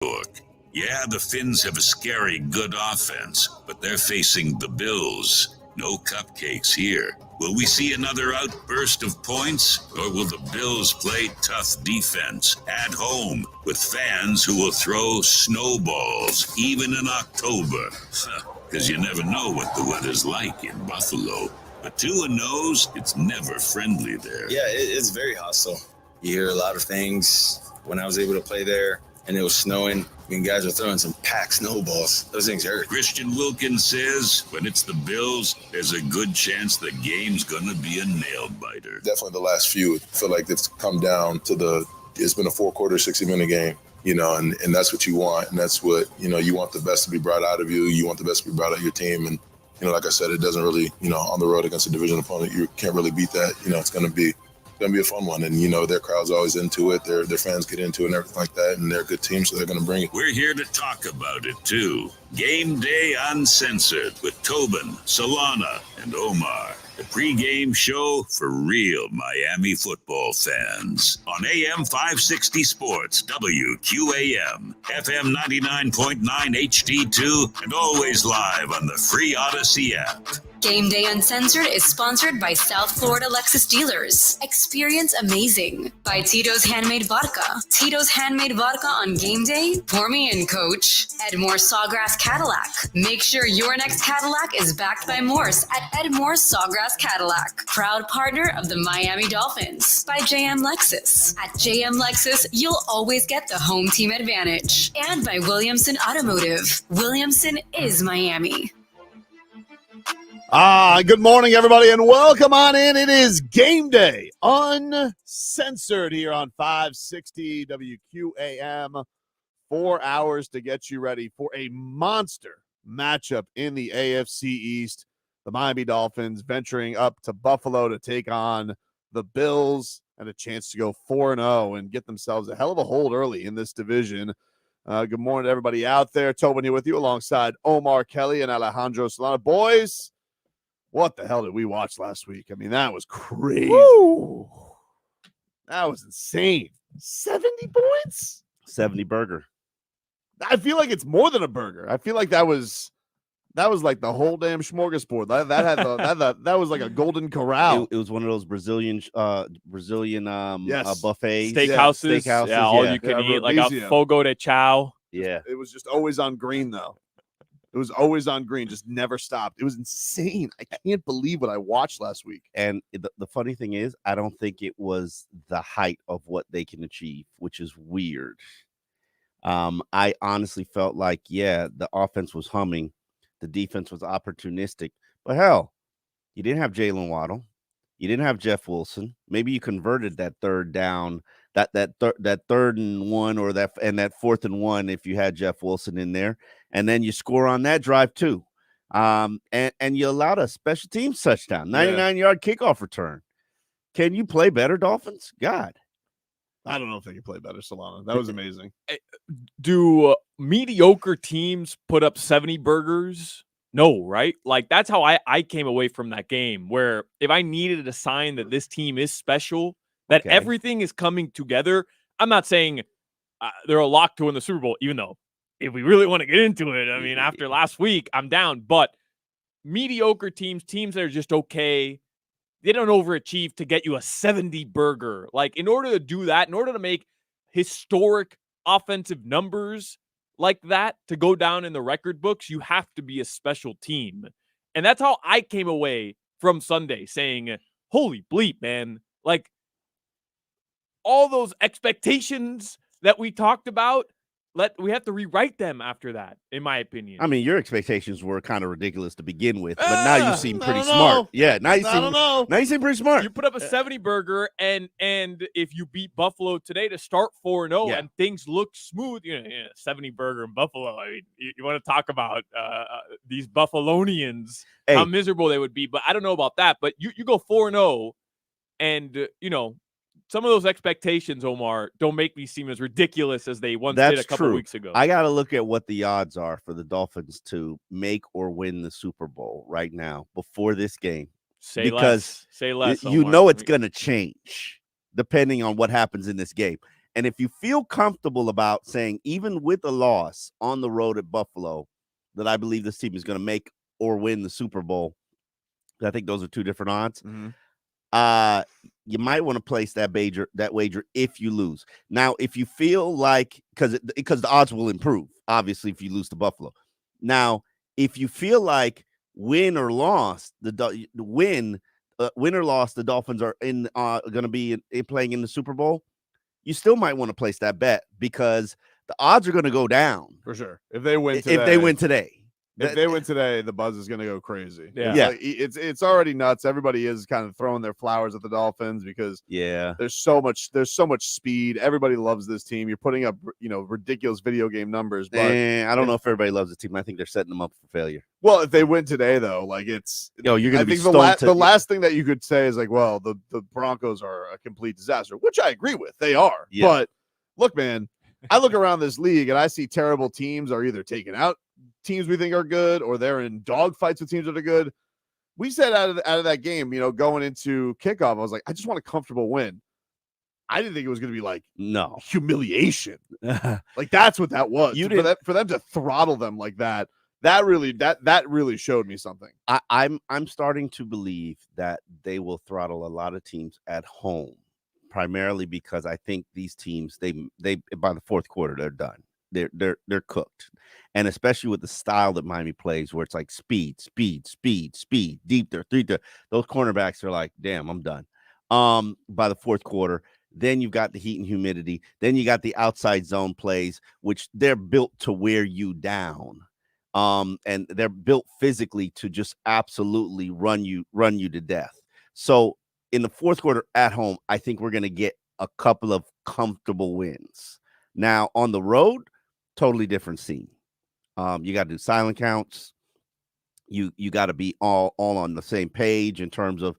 York. Yeah, the Finns have a scary good offense, but they're facing the Bills. No cupcakes here. Will we see another outburst of points, or will the Bills play tough defense at home with fans who will throw snowballs even in October? Because you never know what the weather's like in Buffalo. But 2-0's, it's never friendly there. Yeah, it's very hostile. You hear a lot of things. When I was able to play there and it was snowing, and guys were throwing some packed snowballs. Those things hurt. Christian Wilkins says when it's the Bills, there's a good chance the game's gonna be a nail-biter. Definitely the last few, I feel like it's come down to it's been a 4-quarter, 60-minute game, and that's what you want. And that's what, you want the best to be brought out of you. You want the best to be brought out of your team. And, like I said, it doesn't really, on the road against a division opponent, you can't really beat that. It's going to be a fun one. And, their crowd's always into it. Their fans get into it and everything like that. And they're a good team, so they're going to bring it. We're here to talk about it, too. Game Day Uncensored with Tobin, Solana, and Omar. The pregame show for real Miami football fans. On AM 560 Sports, WQAM, FM 99.9 HD2, and always live on the free Odyssey app. Game Day Uncensored is sponsored by South Florida Lexus Dealers. Experience amazing. By Tito's Handmade Vodka. Tito's Handmade Vodka on game day? Pour me in, coach. Edmore Sawgrass Cadillac. Make sure your next Cadillac is backed by Morse at Edmore Sawgrass Cadillac. Proud partner of the Miami Dolphins. By JM Lexus. At JM Lexus, you'll always get the home team advantage. And by Williamson Automotive. Williamson is Miami. Good morning, everybody, and welcome on in. It is Game Day Uncensored here on 560 WQAM. 4 hours to get you ready for a monster matchup in the AFC East. The Miami Dolphins venturing up to Buffalo to take on the Bills and a chance to go 4-0 and get themselves a hell of a hold early in this division. Good morning to everybody out there. Tobin here with you alongside Omar Kelly and Alejandro Solana. Boys, what the hell did we watch last week? I mean, that was crazy. Woo! That was insane. 70 points? 70 burger. I feel like it's more than a burger. I feel like that was like the whole damn smorgasbord. That was like a golden corral. It was one of those Brazilian buffets. Steakhouses. Yeah, all you can eat, like a fogo de chao. Yeah. It was just always on green, though. It was always on green, just never stopped. It was insane. I can't believe what I watched last week. And the funny thing is, I don't think it was the height of what they can achieve, which is weird. I honestly felt like, the offense was humming. The defense was opportunistic. But hell, you didn't have Jalen Waddle. You didn't have Jeff Wilson. Maybe you converted that third down, that 3rd and 1 or that 4th and 1 if you had Jeff Wilson in there. And then you score on that drive too. And you allowed a special teams touchdown, 99-yard kickoff return. Can you play better, Dolphins? God. I don't know if they can play better, Solana. That was amazing. Do mediocre teams put up 70 burgers? No, right? Like, that's how I came away from that game, where if I needed a sign that this team is special, that everything is coming together, I'm not saying they're a lock to win the Super Bowl, even though if we really want to get into it, I mean, after last week, I'm down. But mediocre teams that are just okay, they don't overachieve to get you a 70 burger. Like, in order to do that, in order to make historic offensive numbers like that to go down in the record books, you have to be a special team. And that's how I came away from Sunday, saying, holy bleep, man. Like, all those expectations that we talked about, we have to rewrite them after that, in my opinion. I mean, your expectations were kind of ridiculous to begin with, but now you seem pretty smart. Yeah, now you seem pretty smart. You put up a 70 burger, and if you beat Buffalo today to start 4-0 and things look smooth, 70 burger in Buffalo. I mean, you want to talk about these Buffalonians, how miserable they would be. But I don't know about that. But you go 4-0, and some of those expectations, Omar, don't make me seem as ridiculous as they once did a couple weeks ago. I got to look at what the odds are for the Dolphins to make or win the Super Bowl right now before this game. Say less. You know it's going to change depending on what happens in this game. And if you feel comfortable about saying, even with a loss on the road at Buffalo, that I believe this team is going to make or win the Super Bowl, I think those are two different odds. You might want to place that wager if you lose. Now, if you feel like, because the odds will improve, obviously, if you lose to Buffalo. Now, if you feel like win or loss, the Dolphins are going to be playing in the Super Bowl, you still might want to place that bet because the odds are going to go down for sure. If they win today, If they win today, the buzz is going to go crazy. Yeah. It's already nuts. Everybody is kind of throwing their flowers at the Dolphins because there's so much speed. Everybody loves this team. You're putting up, ridiculous video game numbers. But I don't know if everybody loves the team. I think they're setting them up for failure. Well, if they win today, though, you're going to be the last thing that you could say is like, well, the Broncos are a complete disaster, which I agree with. They are. Yeah. But look, man, I look around this league and I see terrible teams are either taken out teams we think are good or they're in dogfights with teams that are good. We said out of that game, going into kickoff, I was like, I just want a comfortable win. I didn't think it was going to be humiliation. Like that's what that was. For them to throttle them like that. That really showed me something. I'm starting to believe that they will throttle a lot of teams at home, primarily because I think these teams they by the fourth quarter they're done. They're cooked, and especially with the style that Miami plays, where it's like speed, deep there, those cornerbacks are like, damn, I'm done. By the fourth quarter, then you've got the heat and humidity. Then you got the outside zone plays, which they're built to wear you down. And they're built physically to just absolutely run you to death. So in the fourth quarter at home, I think we're going to get a couple of comfortable wins. Now on the road, totally different scene. You got to do silent counts. You got to be all on the same page in terms of,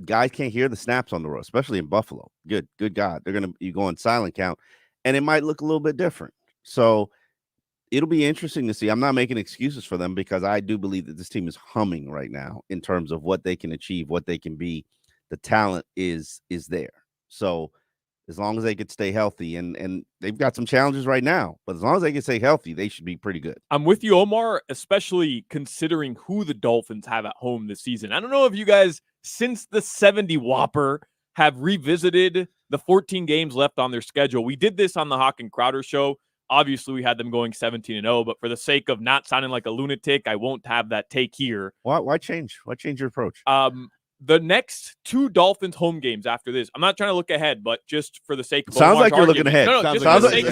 guys can't hear the snaps on the road, especially in Buffalo. Good God. You go on silent count and it might look a little bit different. So it'll be interesting to see. I'm not making excuses for them because I do believe that this team is humming right now in terms of what they can achieve, what they can be. The talent is there. So as long as they could stay healthy, and they've got some challenges right now, but as long as they can stay healthy, they should be pretty good. I'm with you, Omar, especially considering who the Dolphins have at home this season. I don't know if you guys, since the 70 Whopper, have revisited the 14 games left on their schedule. We did this on the Hawk and Crowder show. Obviously, we had them going 17-0, but for the sake of not sounding like a lunatic, I won't have that take here. Why change? Why change your approach? The next two Dolphins home games after this, I'm not trying to look ahead, but just for the sake of sounds like you're looking ahead. Sounds like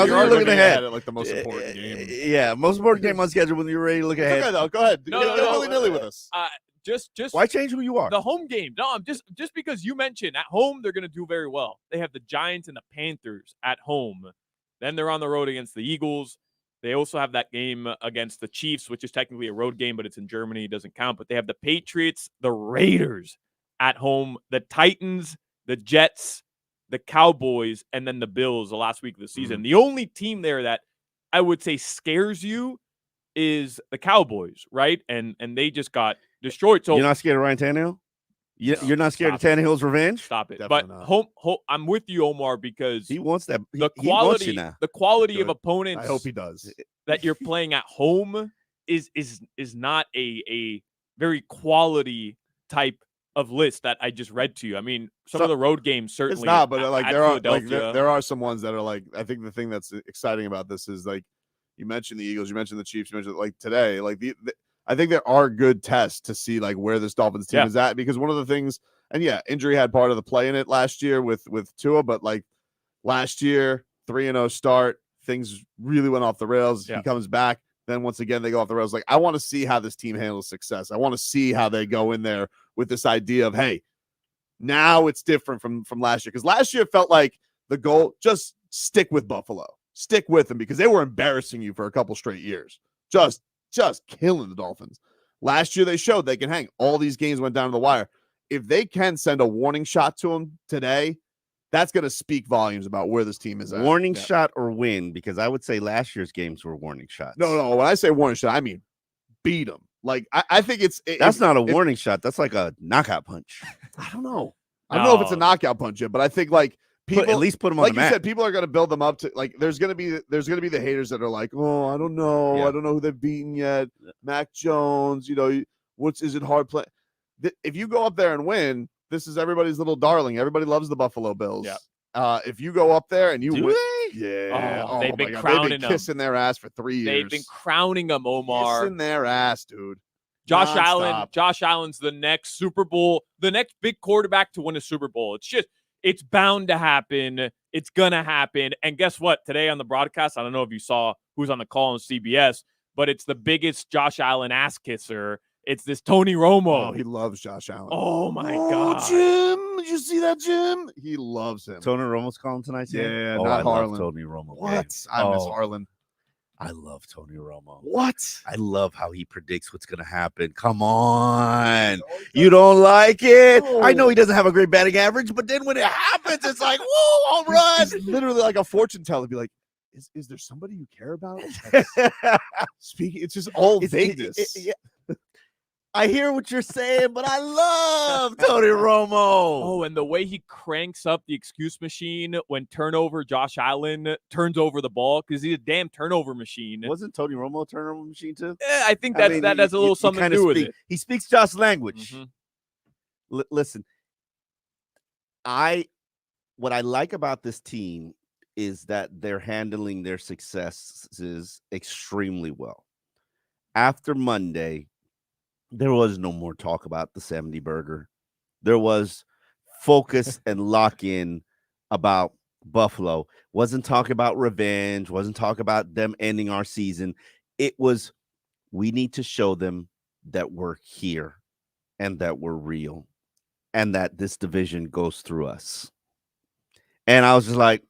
you're looking ahead at like the most important game. Yeah, most important game on schedule when you're ready to look ahead. Okay, though. Go ahead. No, willy-nilly with us. Just why change who you are? The home game. No, I'm just because you mentioned at home they're going to do very well. They have the Giants and the Panthers at home. Then they're on the road against the Eagles. They also have that game against the Chiefs, which is technically a road game, but it's in Germany. It doesn't count. But they have the Patriots, the Raiders at home, the Titans, the Jets, the Cowboys, and then the Bills the last week of the season. The only team there that I would say scares you is the Cowboys, right? And they just got destroyed. So you're not scared of Ryan Tannehill? You're not scared of Tannehill's revenge? Stop it. Definitely but home, I'm with you, Omar, because he wants that. The quality, he wants you now. The quality of opponents. I hope he does. That you're playing at home is not a very quality type of list that I just read to you. I mean, some of the road games certainly. It's not, but there are some ones that are like. I think the thing that's exciting about this is like you mentioned the Eagles, you mentioned the Chiefs, you mentioned like today, like I think there are good tests to see like where this Dolphins team is at, because one of the things, and injury had part of the play in it last year with Tua, but like last year, 3-0 start, things really went off the rails. He comes back, then once again they go off the rails. Like I want to see how this team handles success. I want to see how they go in there with this idea of, hey, now it's different from last year, because last year it felt like the goal, just stick with Buffalo, stick with them, because they were embarrassing you for a couple straight years. Just killing the Dolphins. Last year, they showed they can hang. All these games went down to the wire. If they can send a warning shot to them today, that's going to speak volumes about where this team is at. Warning shot or win, because I would say last year's games were warning shots. No. When I say warning shot, I mean beat them. Like, I think that's not a warning shot. That's like a knockout punch. I don't know. I don't know if it's a knockout punch yet, but I think like at least put them on like the you map. said, people are going to build them up to like. There's going to be the haters that are like, oh, I don't know, Yeah. I don't know who they've beaten yet. Mac Jones, is it hard play? If you go up there and win, this is everybody's little darling. Everybody loves the Buffalo Bills. Yeah. If you go up there and you Do win, they? yeah, Oh, they've been my God. crowning they've been them. kissing their ass for 3 years. They've been crowning them, Omar. Kissing their ass, dude. Josh Nonstop. Allen's the next Super Bowl, the next big quarterback to win a Super Bowl. It's bound to happen. It's gonna happen. And guess what? Today on the broadcast, I don't know if you saw who's on the call on CBS, but it's the biggest Josh Allen ass kisser. It's this Tony Romo. Oh, he loves Josh Allen. Oh my God. Jim, did you see that, Jim? He loves him. Tony Romo's calling tonight. Yeah, oh, not I Harlan. love Tony Romo. What? Man. I miss Harlan. I love Tony Romo. What? I love how he predicts what's going to happen. Come on. You don't like it? No. I know he doesn't have a great batting average, but then when it happens, it's like, whoa, home run. He's literally like a fortune teller. Be like, is there somebody you care about? Speaking, it's just all vagueness. I hear what you're saying, but I love Tony Romo. Oh, and the way he cranks up the excuse machine when Josh Allen turns over the ball because he's a damn turnover machine. Wasn't Tony Romo a turnover machine too? I think that has a little something to do with it. He speaks Josh language. Mm-hmm. Listen, what I like about this team is that they're handling their successes extremely well. After Monday, there was no more talk about the 70 burger. There was focus and lock in about Buffalo. Wasn't talk about revenge. Wasn't talk about them ending our season. It was, we need to show them that we're here and that we're real and that this division goes through us. And I was just like,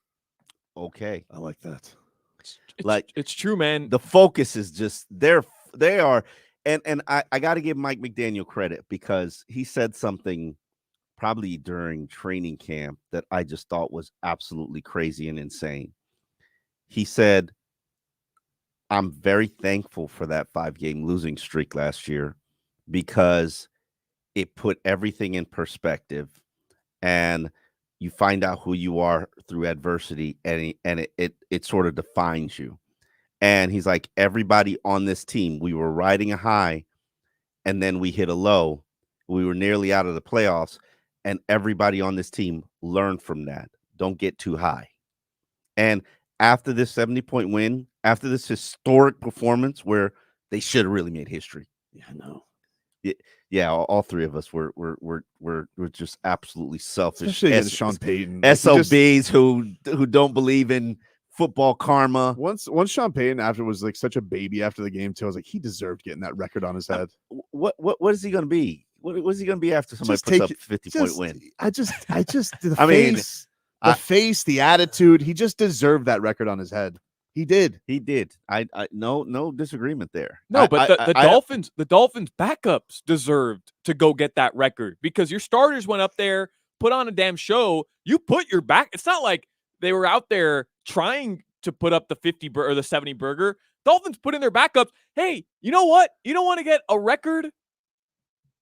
okay. I like that. It's true, man. The focus is just they are. And I got to give Mike McDaniel credit because he said something probably during training camp that I just thought was absolutely crazy and insane. He said, I'm very thankful for that 5-game losing streak last year because it put everything in perspective and you find out who you are through adversity and it sort of defines you. And he's like, everybody on this team, we were riding a high and then we hit a low. We were nearly out of the playoffs. And everybody on this team learned from that. Don't get too high. And after this 70-point win, after this historic performance where they should have really made history. Yeah, I know. Yeah, all three of us were just absolutely selfish. Especially against Sean Payton. SOBs who don't believe in football karma. Once Sean Payton after was like such a baby after the game too, I was like, he deserved getting that record on his head. What is he going to be? What is he going to be after somebody Just puts up take a 50-point win? I just the face, the attitude. He just deserved that record on his head. He did. I no disagreement there. No, but the Dolphins backups deserved to go get that record because your starters went up there, put on a damn show. You put your back. It's not like they were out there trying to put up the 50 or the 70 burger. Dolphins put in their backups. Hey, you know what? You don't want to get a record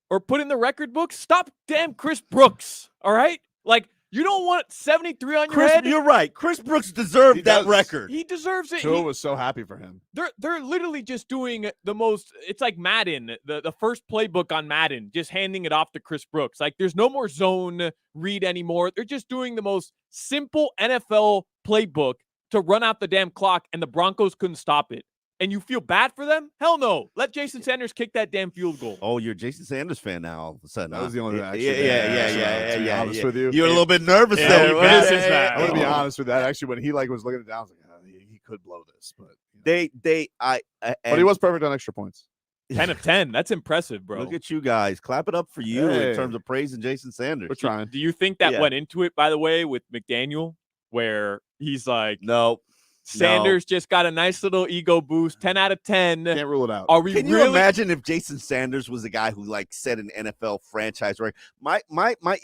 or put in the record books? Stop damn Chris Brooks. All right? Like, you don't want 73 on your head. You're right. Chris Brooks deserved that record. He deserves it. Tua was so happy for him. They're literally just doing the most. It's like Madden, the first playbook on Madden, just handing it off to Chris Brooks. Like there's no more zone read anymore. They're just doing the most simple NFL playbook to run out the damn clock, and the Broncos couldn't stop it. And you feel bad for them? Hell no. Let Jason Sanders kick that damn field goal. Oh, you're a Jason Sanders fan now all of a sudden. That was the only thing. Yeah. Honest with you, You're a little bit nervous Yeah, there. he right? misses that. I'm gonna be honest with that. Actually, when he was looking it down, I was like, oh, he could blow this, but but he was perfect on extra points. 10 of 10. That's impressive, bro. Look at you guys. Clap it up for you Hey. in terms of praising Jason Sanders. We're trying. Do you think that Yeah. went into it, by the way, with McDaniel, where he's like, No. Sanders just got a nice little ego boost, 10 out of 10. Can't rule it out. Are we Can you really imagine if Jason Sanders was a guy who like set an NFL franchise record? My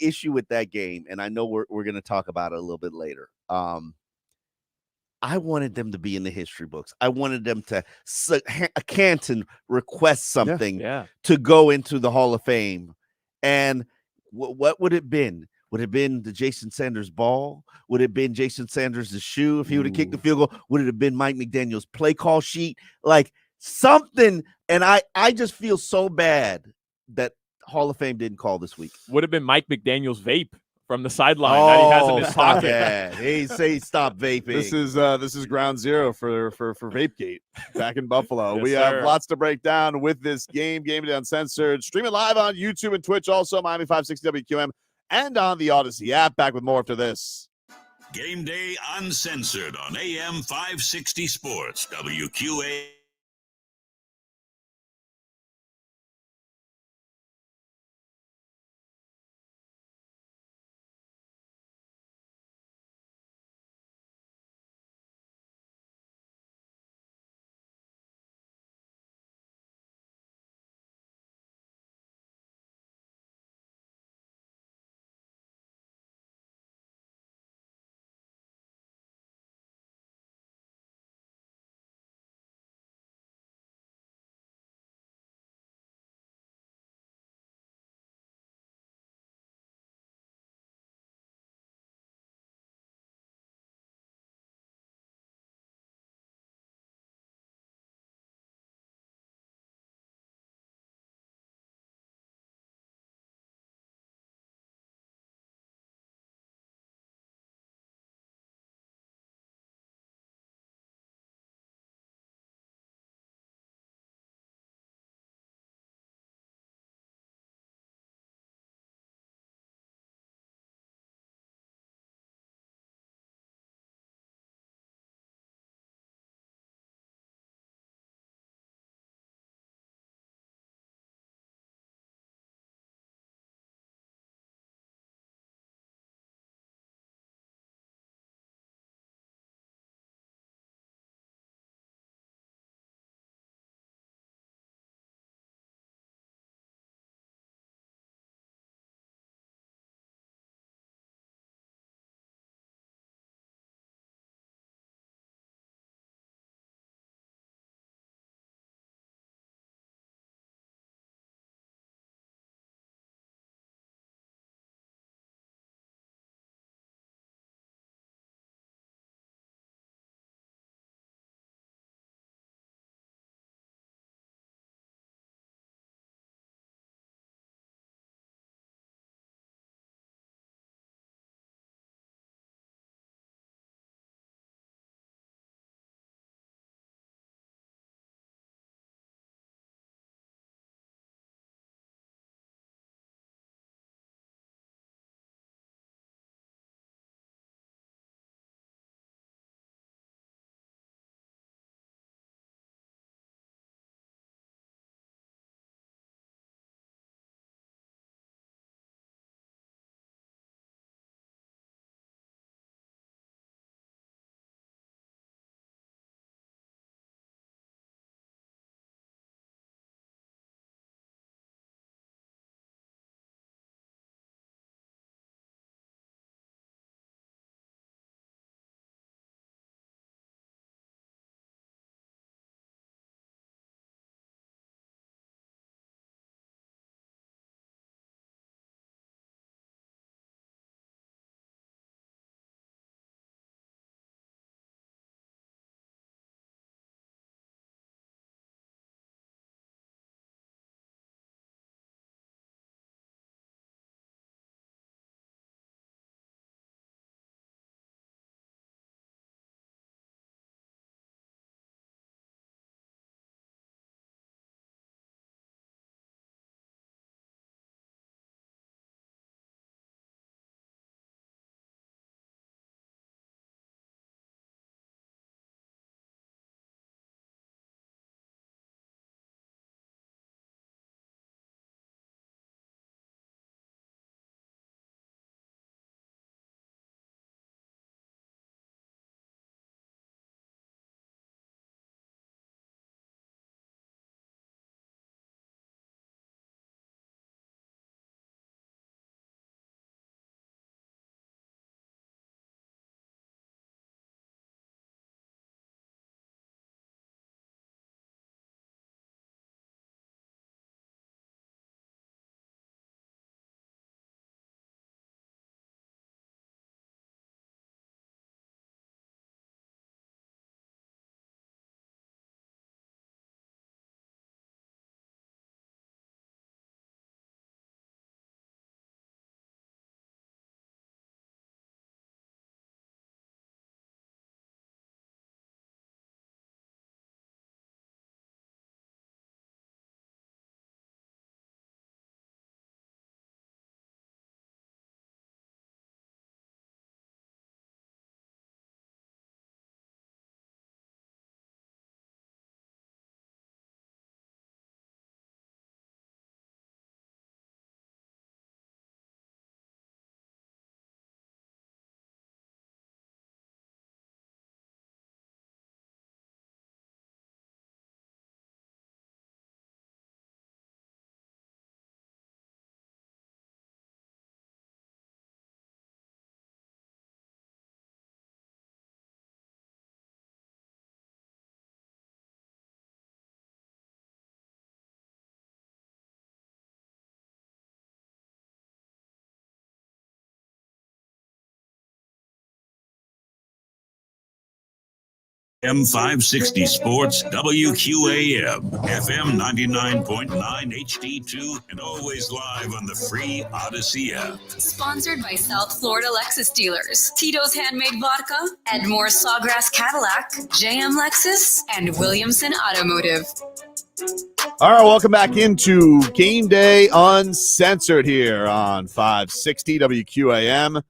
issue with that game, and I know we're going to talk about it a little bit later. I wanted them to be in the history books. I wanted them to Canton request something Yeah. to go into the Hall of Fame. And what would it have been? Would it have been the Jason Sanders ball? Would it have been Jason Sanders' shoe if he would have kicked the field goal? Would it have been Mike McDaniel's play call sheet? Like something. And I just feel so bad that Hall of Fame didn't call this week. Would have been Mike McDaniel's vape from the sideline that he has in his stop pocket. that. He say stop vaping. This is ground zero for Vapegate back in Buffalo. Yes, we sir. have lots to break down with this game. Gameday Uncensored. Stream it live on YouTube and Twitch, also Miami 560 WQM, and on the Odyssey app. Back with more after this. Game Day Uncensored on AM 560 Sports, WQA. M560 Sports, WQAM, FM 99.9 HD2, and always live on the free Odyssey app. Sponsored by South Florida Lexus dealers, Tito's Handmade Vodka, Edmore Sawgrass Cadillac, JM Lexus, and Williamson Automotive. All right, welcome back into Game Day Uncensored here on 560 WQAM.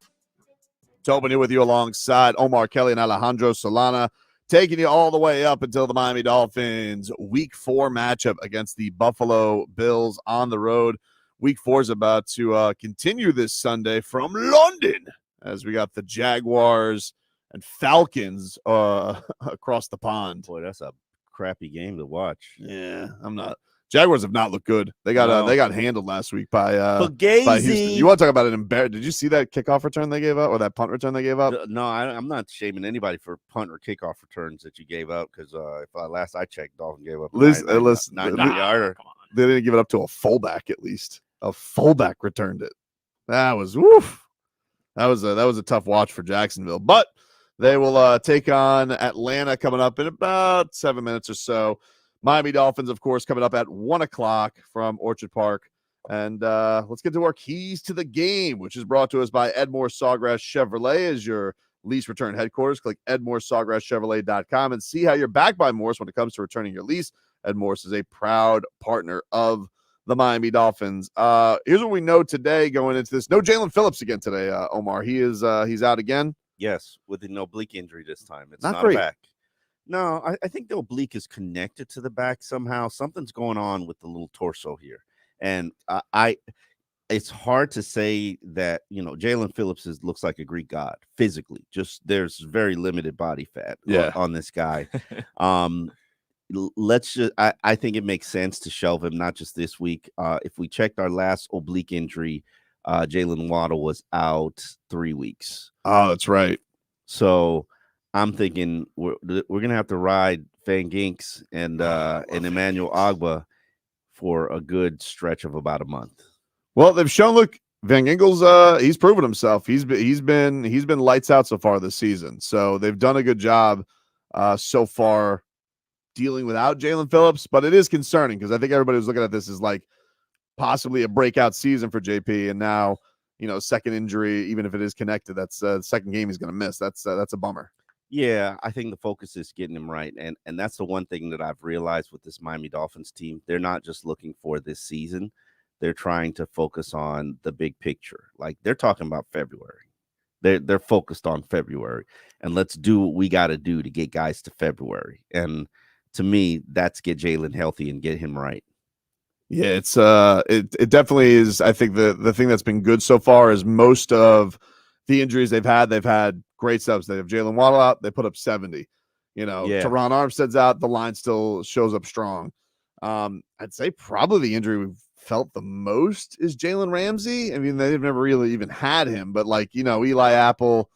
Tobin here with you alongside Omar Kelly and Alejandro Solana, taking you all the way up until the Miami Dolphins Week 4 matchup against the Buffalo Bills on the road. Week 4 is about to continue this Sunday from London as we got the Jaguars and Falcons across the pond. Boy, that's a crappy game to watch. Yeah, I'm not. Jaguars have not looked good. They got handled last week by Houston. You want to talk about an embarrassment? Did you see that kickoff return they gave up or that punt return they gave up? No, I'm not shaming anybody for punt or kickoff returns that you gave up because if last I checked, Dolphin gave up. Listen, 9-yarder. They didn't give it up to a fullback. At least a fullback returned it. That was woof. That was a tough watch for Jacksonville, but they will take on Atlanta coming up in about 7 minutes or so. Miami Dolphins, of course, coming up at 1 o'clock from Orchard Park. And let's get to our keys to the game, which is brought to us by Edmore Sawgrass Chevrolet as your lease return headquarters. Click EdmoreSawgrassChevrolet.com and see how you're backed by Morse when it comes to returning your lease. Ed Morse is a proud partner of the Miami Dolphins. Here's what we know today going into this. No Jalen Phillips again today, Omar. He's out again. Yes, with an oblique injury this time. It's not great. Back. No, I think the oblique is connected to the back somehow. Something's going on with the little torso here. And it's hard to say that, Jalen Phillips looks like a Greek god physically. Just there's very limited body fat on this guy. I think it makes sense to shelve him, not just this week. If we checked our last oblique injury, Jalen Waddle was out 3 weeks. Oh, that's right. So I'm thinking we're gonna have to ride Van Ginks and Emmanuel Ogbah for a good stretch of about a month. Well, they've shown. Look, Van Ginkel's he's proven himself. He's been lights out so far this season. So they've done a good job so far dealing without Jalen Phillips. But it is concerning because I think everybody was looking at this as like possibly a breakout season for JP, and now second injury, even if it is connected, that's the second game he's going to miss. That's a bummer. Yeah, I think the focus is getting him right. And that's the one thing that I've realized with this Miami Dolphins team. They're not just looking for this season. They're trying to focus on the big picture. Like they're talking about February. They're focused on February. And let's do what we got to do to get guys to February. And to me, that's get Jalen healthy and get him right. Yeah, it's it definitely is. I think the thing that's been good so far is most of the injuries they've had great subs. They have Jalen Waddle out, they put up 70. Teron Armstead's out, the line still shows up strong. I'd say probably the injury we've felt the most is Jalen Ramsey. I mean, they've never really even had him, but Eli Apple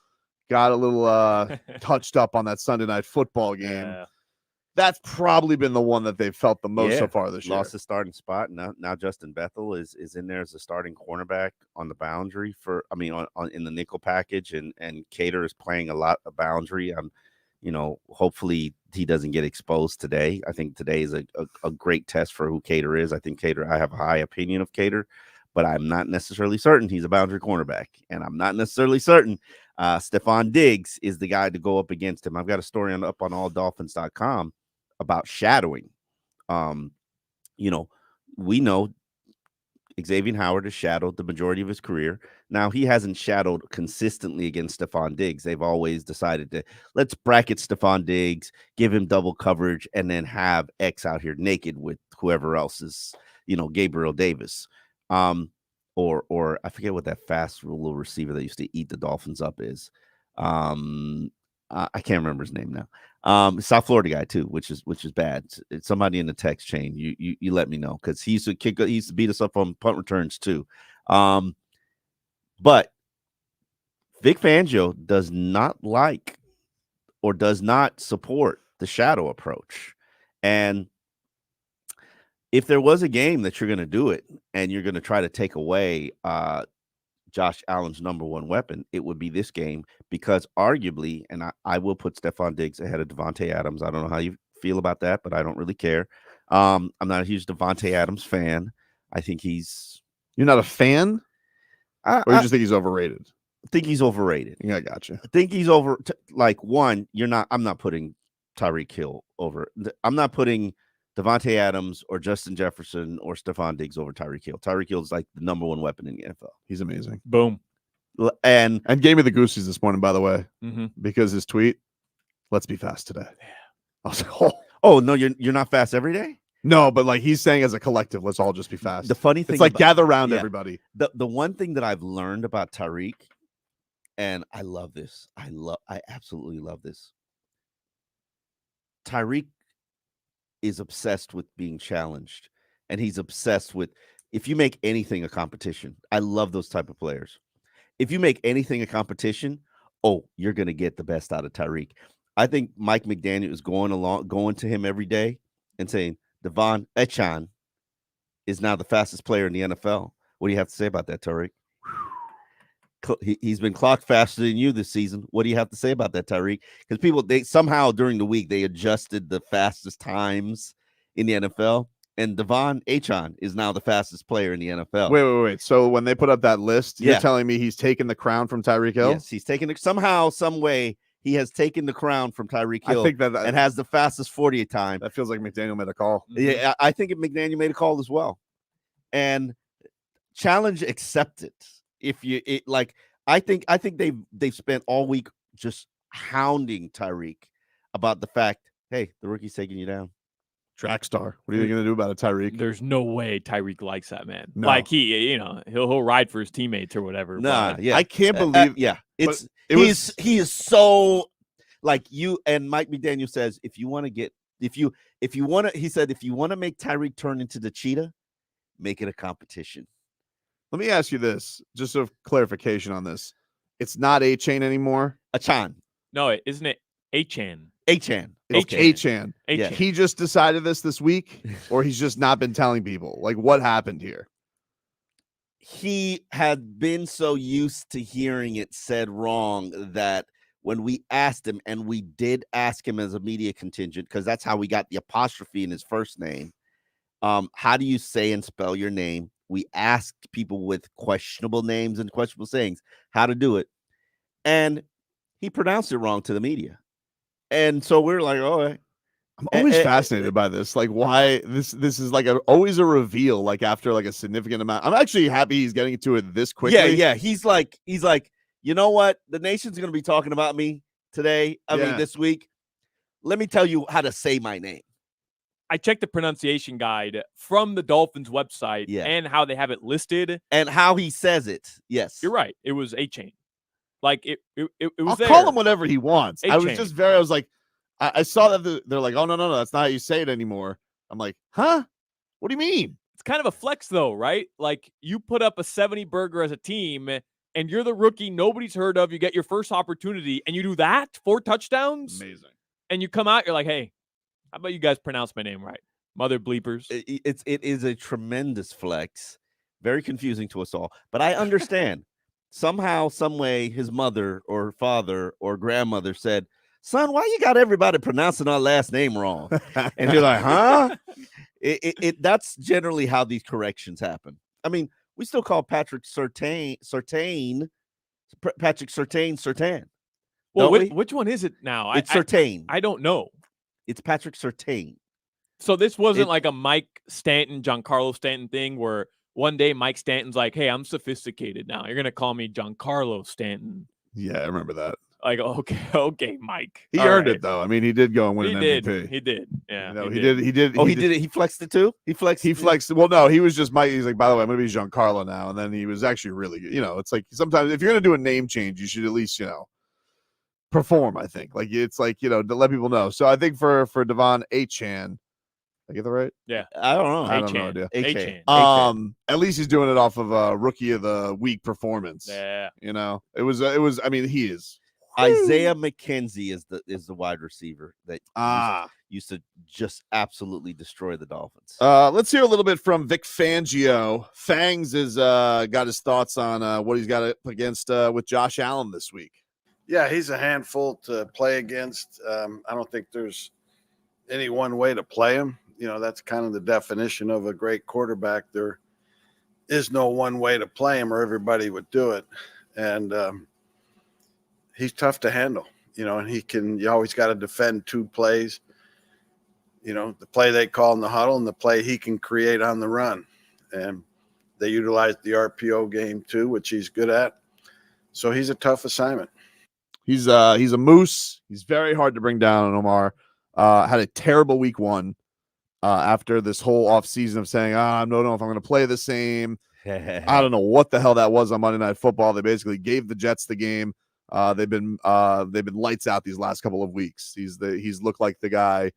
got a little touched up on that Sunday Night Football game. Yeah. That's probably been the one that they've felt the most so far this year. Lost his starting spot. Now Justin Bethel is in there as a starting cornerback on the boundary in the nickel package, and Cater is playing a lot of boundary. Hopefully he doesn't get exposed today. I think today is a great test for who Cater is. I think I have a high opinion of Cater, but I'm not necessarily certain he's a boundary cornerback, and I'm not necessarily certain Stephon Diggs is the guy to go up against him. I've got a story up on alldolphins.com about shadowing. We know Xavier Howard has shadowed the majority of his career. Now he hasn't shadowed consistently against Stephon Diggs. They've always decided to let's bracket Stephon Diggs, give him double coverage, and then have X out here naked with whoever else is, Gabriel Davis. Or I forget what that fast little receiver that used to eat the Dolphins up is. I can't remember his name now. South Florida guy too, which is bad. It's somebody in the text chain. You let me know because he used to beat us up on punt returns too. But Vic Fangio does not like or does not support the shadow approach. And if there was a game that you're going to do it and you're going to try to take away Josh Allen's number one weapon, it would be this game because arguably, and I will put Stephon Diggs ahead of Devontae Adams. I don't know how you feel about that, but I don't really care. I'm not a huge Devontae Adams fan. I think he's. You're not a fan, or you I just think he's overrated? think he's overrated. Yeah, I gotcha. I think he's over. Like one, you're not. I'm not putting Tyreek Hill over. I'm not putting Devontae Adams or Justin Jefferson or Stephon Diggs over Tyreek Hill. Tyreek Hill is like the number one weapon in the NFL. He's amazing. Boom. And gave me the goosies this morning, by the way, Mm-hmm. because his tweet, "Let's be fast today." Yeah. I was like, oh no, you're not fast every day. no, but like he's saying as a collective, let's all just be fast. The funny thing, it's like gather around yeah. everybody. The one thing that I've learned about Tyreek, and I love this. I absolutely love this. Tyreek is obsessed with being challenged, and he's obsessed with if you make anything a competition. I love those type of players. If you make anything a competition, oh, you're gonna get the best out of Tyreek. I think Mike McDaniel is going to him every day and saying, Devon Echan is now the fastest player in the NFL. What do you have to say about that, Tyreek? He's been clocked faster than you this season. What do you have to say about that, Tyreek? Because they somehow during the week they adjusted the fastest times in the NFL, and Devon Achane is now the fastest player in the NFL. Wait. So when they put up that list, you're Yeah. telling me he's taken the crown from Tyreek Hill? Yes, he's taken it somehow, some way. He has taken the crown from Tyreek Hill I think that and has the fastest 40 time. that feels like McDaniel made a call. Yeah, I think McDaniel made a call as well. And challenge accepted. I think they've spent all week just hounding Tyreek about the fact, hey, the rookie's taking you down. Track star. What are you going to do about it, Tyreek? There's no way Tyreek likes that, man. No. Like he'll ride for his teammates or whatever. Nah, but yeah. I can't believe. It's it he is so like you and Mike McDaniel says if you want to make Tyreek turn into the cheetah, make it a competition. Let me ask you this, just a clarification on this. It's not A-Chain anymore. Achan. No, isn't it Achan? Achan. It's Okay. A-Chan. Yeah. He just decided this week, or he's just not been telling people. Like, what happened here? He had been so used to hearing it said wrong that when we asked him, and we did ask him as a media contingent, because that's how we got the apostrophe in his first name. How do you say and spell your name? We asked people with questionable names and questionable sayings how to do it. And he pronounced it wrong to the media. And so we're like, all right. I'm always fascinated by this. Like, why this is like always a reveal, like after like a significant amount. I'm actually happy he's getting to it this quickly. Yeah. He's like, you know what? The nation's going to be talking about me today. I mean, this week. Let me tell you how to say my name. I checked the pronunciation guide from the Dolphins website and how they have it listed. And how he says it. Yes. You're right. It was A-Chain. Like it was I'll there. call him whatever he wants. A-Chain. I was like, I saw that they're like, oh, no, that's not how you say it anymore. I'm like, huh? What do you mean? It's kind of a flex though, right? Like you put up a 70 burger as a team and you're the rookie nobody's heard of. You get your first opportunity and you do that, 4 touchdowns. Amazing. And you come out, you're like, hey, how about you guys pronounce my name right? Mother bleepers. It is a tremendous flex. Very confusing to us all. But I understand. Somehow, some way, his mother or father or grandmother said, son, why you got everybody pronouncing our last name wrong? And you're like, huh? That's generally how these corrections happen. I mean, we still call Patrick Surtain. Well, which one is it now? It's Surtain. I don't know. It's Patrick Surtain. So this wasn't like a Mike Stanton, Giancarlo Stanton thing where one day Mike Stanton's like, hey, I'm sophisticated now. You're going to call me Giancarlo Stanton. Yeah, I remember that. Like, okay, Mike. He earned it, though. I mean, he did go and win an MVP. He did. Yeah. You know, he did. Oh, he did it. He flexed it too? He flexed. Well, no, he was just Mike. He's like, by the way, I'm going to be Giancarlo now. And then he was actually really good. You know, it's like sometimes if you're going to do a name change, you should at least, perform, I think. Like, it's like, to let people know. So I think for Devon Achane, I get that right? Yeah. I don't know. I don't know idea. Achane. At least he's doing it off of a rookie of the week performance. Yeah. It was, I mean, he is Isaiah McKenzie is the wide receiver that used to just absolutely destroy the Dolphins. Let's hear a little bit from Vic Fangio. Fangs has got his thoughts on what he's got up against with Josh Allen this week. Yeah, he's a handful to play against. I don't think there's any one way to play him. You know, that's kind of the definition of a great quarterback. There is no one way to play him, or everybody would do it. And he's tough to handle, you know, and you always got to defend two plays, you know, the play they call in the huddle and the play he can create on the run. And they utilize the RPO game too, which he's good at. So he's a tough assignment. He's a moose. He's very hard to bring down on Omar. Had a terrible week one after this whole offseason of saying, I don't know if I'm going to play the same. I don't know what the hell that was on Monday Night Football. They basically gave the Jets the game. They've been lights out these last couple of weeks. He's looked like the guy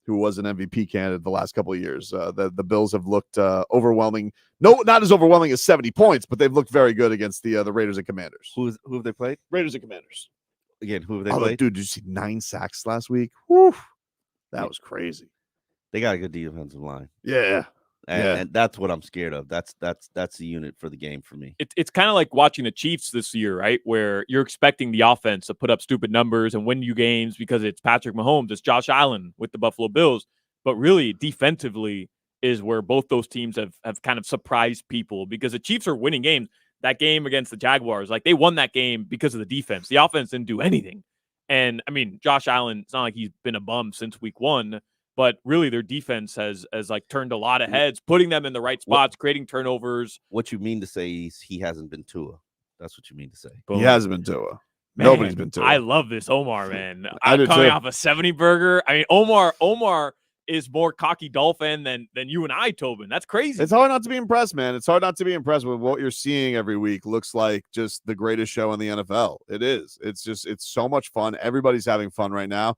who was an MVP candidate the last couple of years. The Bills have looked overwhelming. No, not as overwhelming as 70 points, but they've looked very good against the Raiders and Commanders. Who have they played? Raiders and Commanders. Again, who have they played? Dude, did you see 9 sacks last week? Whew, that was crazy. They got a good defensive line. Yeah. And that's what I'm scared of. That's the unit for the game for me. It's kind of like watching the Chiefs this year, right? Where you're expecting the offense to put up stupid numbers and win you games because it's Patrick Mahomes, it's Josh Allen with the Buffalo Bills. But really, defensively is where both those teams have kind of surprised people, because the Chiefs are winning games. That game against the Jaguars, like, they won that game because of the defense. The offense didn't do anything. And I mean, Josh Allen, it's not like he's been a bum since week one, but really their defense has like turned a lot of heads, putting them in the right spots, creating turnovers. What you mean to say is he hasn't been Tua. That's what you mean to say. He hasn't been Tua. Man, Nobody's been Tua. I love this Omar, man. I do coming too. off a 70 burger. I mean, Omar is more cocky Dolphin than you and I, Tobin. That's crazy. It's hard not to be impressed, man. It's hard not to be impressed with what you're seeing every week. Looks like just the greatest show in the NFL. It is. It's so much fun. Everybody's having fun right now.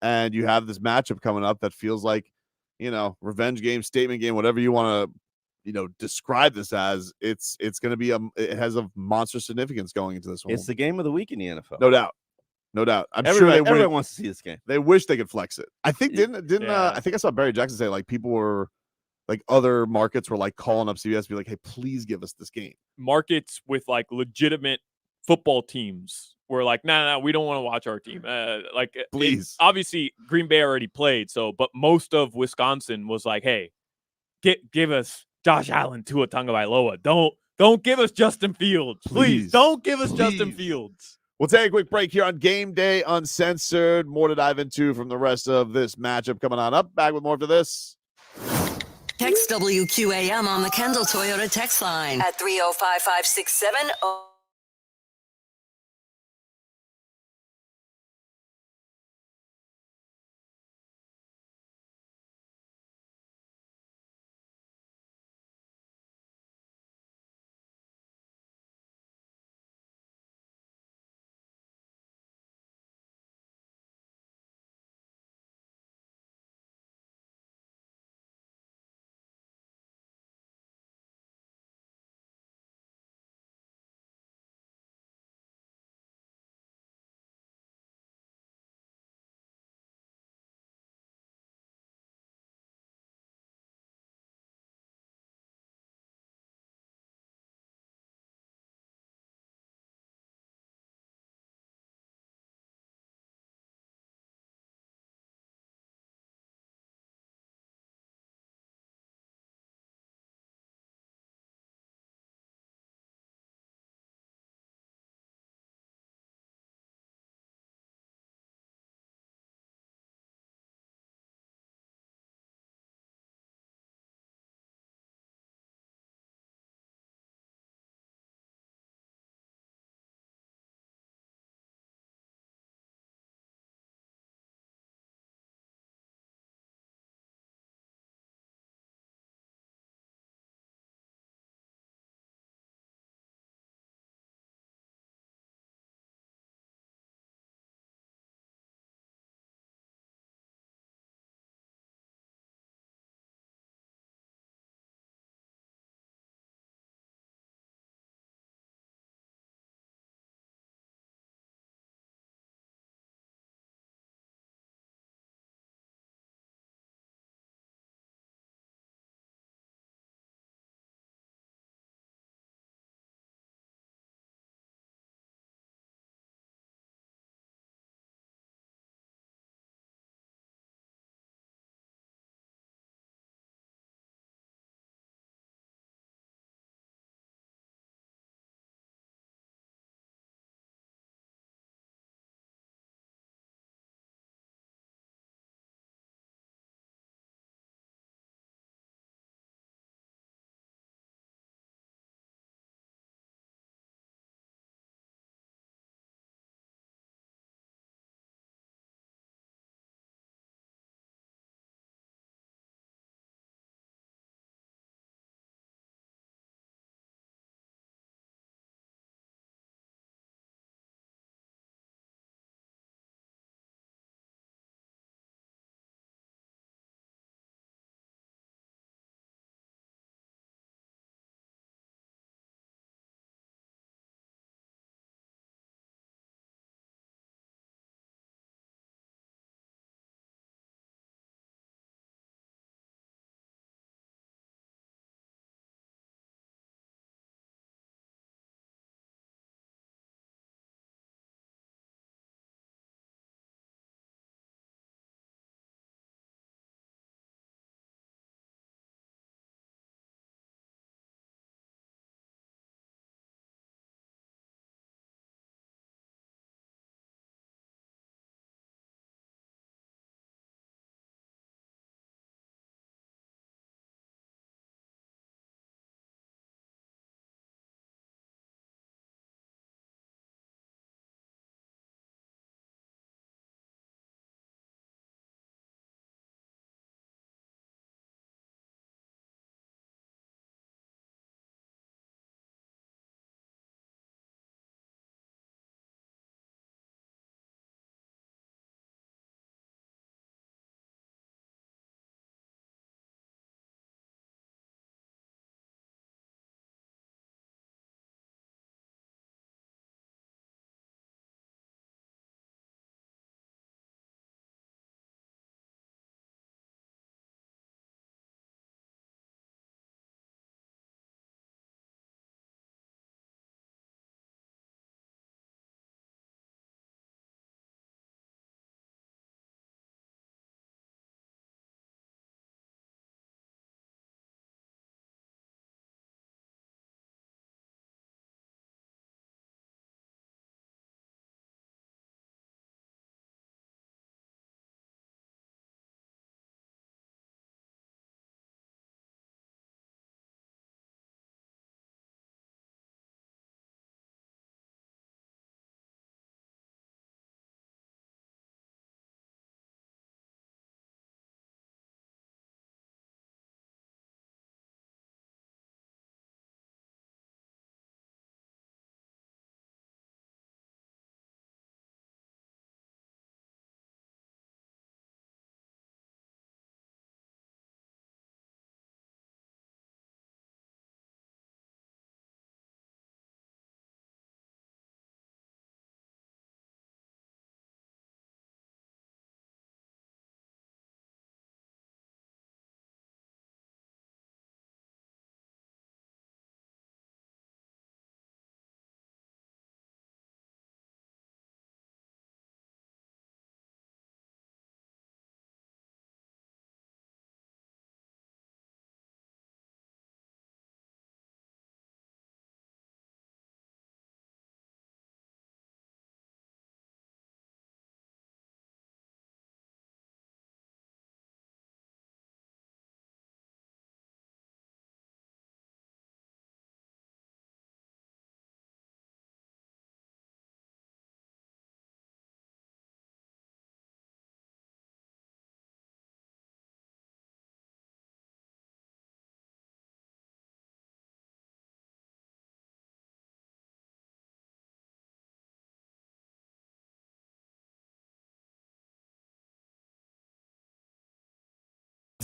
And you have this matchup coming up that feels like, you know, revenge game, statement game, whatever you want to, you know, describe this as. It's going to be it has a monster significance going into this one. It's the game of the week in the NFL. No doubt. No doubt. Everyone wants to see this game. They wish they could flex it. I think I think I saw Barry Jackson say, like, people were like, other markets were like calling up CBS to be like, hey, please give us this game. Markets with like legitimate football teams were like, no, we don't want to watch our team. Please. Obviously, Green Bay already played, but most of Wisconsin was like, hey, give us Josh Allen, Tua Tagovailoa. Don't give us Justin Fields. Please don't give us Justin Fields. We'll take a quick break here on Game Day Uncensored. More to dive into from the rest of this matchup coming on up. Back with more after this. Text WQAM on the Kendall Toyota text line at 305-567.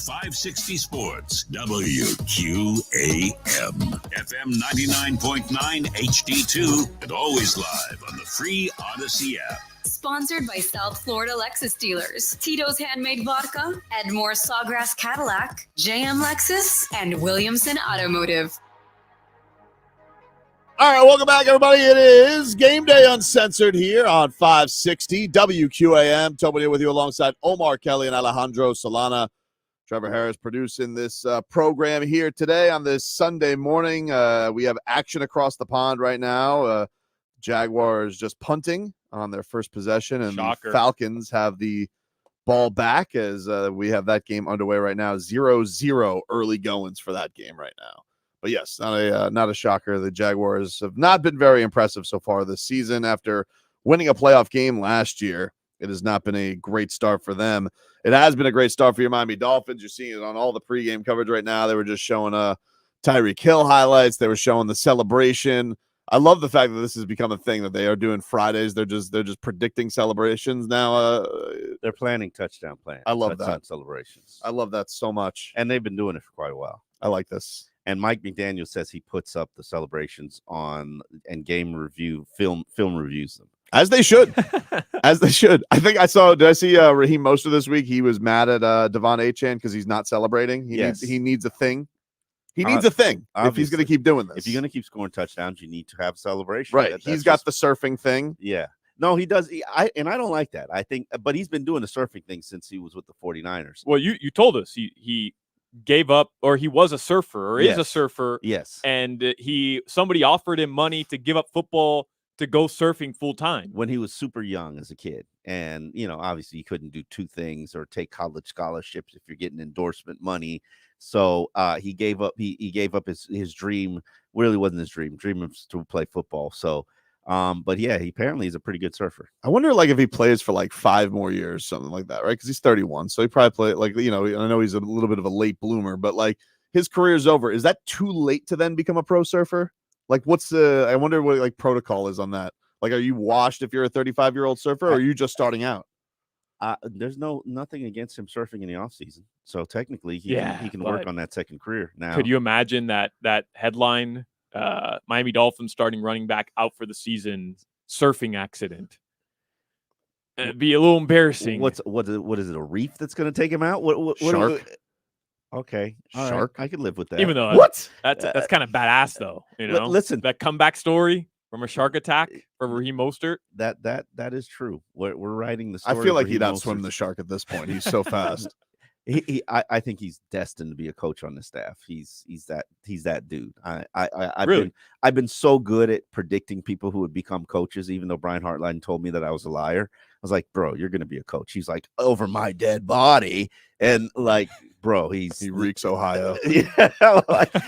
560 Sports, WQAM, FM 99.9 HD2, and always live on the free Odyssey app. Sponsored by South Florida Lexus dealers, Tito's Handmade Vodka, Edmore Sawgrass Cadillac, JM Lexus, and Williamson Automotive. All right, welcome back, everybody. It is Game Day Uncensored here on 560 WQAM. Tobin here with you alongside Omar Kelly and Alejandro Solana. Trevor Harris producing this program here today on this Sunday morning. We have action across the pond right now. Jaguars just punting on their first possession, and Shocker. the Falcons have the ball back as we have that game underway right now. 0-0 early goings for that game right now. But yes, not a shocker. The Jaguars have not been very impressive so far this season. After winning a playoff game last year, it has not been a great start for them. It has been a great start for your Miami Dolphins. You're seeing it on all the pregame coverage right now. They were just showing Tyreek Hill highlights. They were showing the celebration. I love the fact that this has become a thing that they are doing Fridays. They're just predicting celebrations now. They're planning touchdown I love that. celebrations. I love that so much. And they've been doing it for quite a while. I like this. And Mike McDaniel says he puts up the celebrations on and game review film reviews them. As they should. As they should. I think did I see Raheem Mostert this week? He was mad at Devon Achane because he's not celebrating. He needs a thing. He needs a thing if he's going to keep doing this. If you're going to keep scoring touchdowns, you need to have a celebration. Right. He's got the surfing thing. Yeah. No, he does. I don't like that. I think, but he's been doing the surfing thing since he was with the 49ers. Well, you told us he gave up, or he was a surfer, or Yes. is a surfer. Yes. And somebody offered him money to give up football to go surfing full time when he was super young as a kid. And, obviously you couldn't do two things or take college scholarships if you're getting endorsement money. So he gave up, he gave up his dream. Really wasn't his dream was to play football. So, but yeah, he apparently is a pretty good surfer. I wonder if he plays for 5 more years, something like that, right? Because he's 31. So he probably play I know he's a little bit of a late bloomer, but his career's over. Is that too late to then become a pro surfer? I wonder what protocol is on that. Are you washed if you're a 35-year-old surfer, or are you just starting out? There's nothing against him surfing in the off season. So technically he can work on that second career now. Could you imagine that headline, Miami Dolphins starting running back out for the season, surfing accident? It'd be a little embarrassing. What is it, a reef that's going to take him out? What Shark? Okay. Shark? Right. I could live with that. Even though that's kind of badass though. Listen, that comeback story from a shark attack from Raheem Mostert. That is true. We're writing the story. I feel like he'd outswim the shark at this point. He's so fast. I think he's destined to be a coach on the staff. He's that dude. I've been so good at predicting people who would become coaches, even though Brian Hartline told me that I was a liar. I was like, bro, you're gonna be a coach. He's like, over my dead body. And bro, he reeks Ohio. Yeah,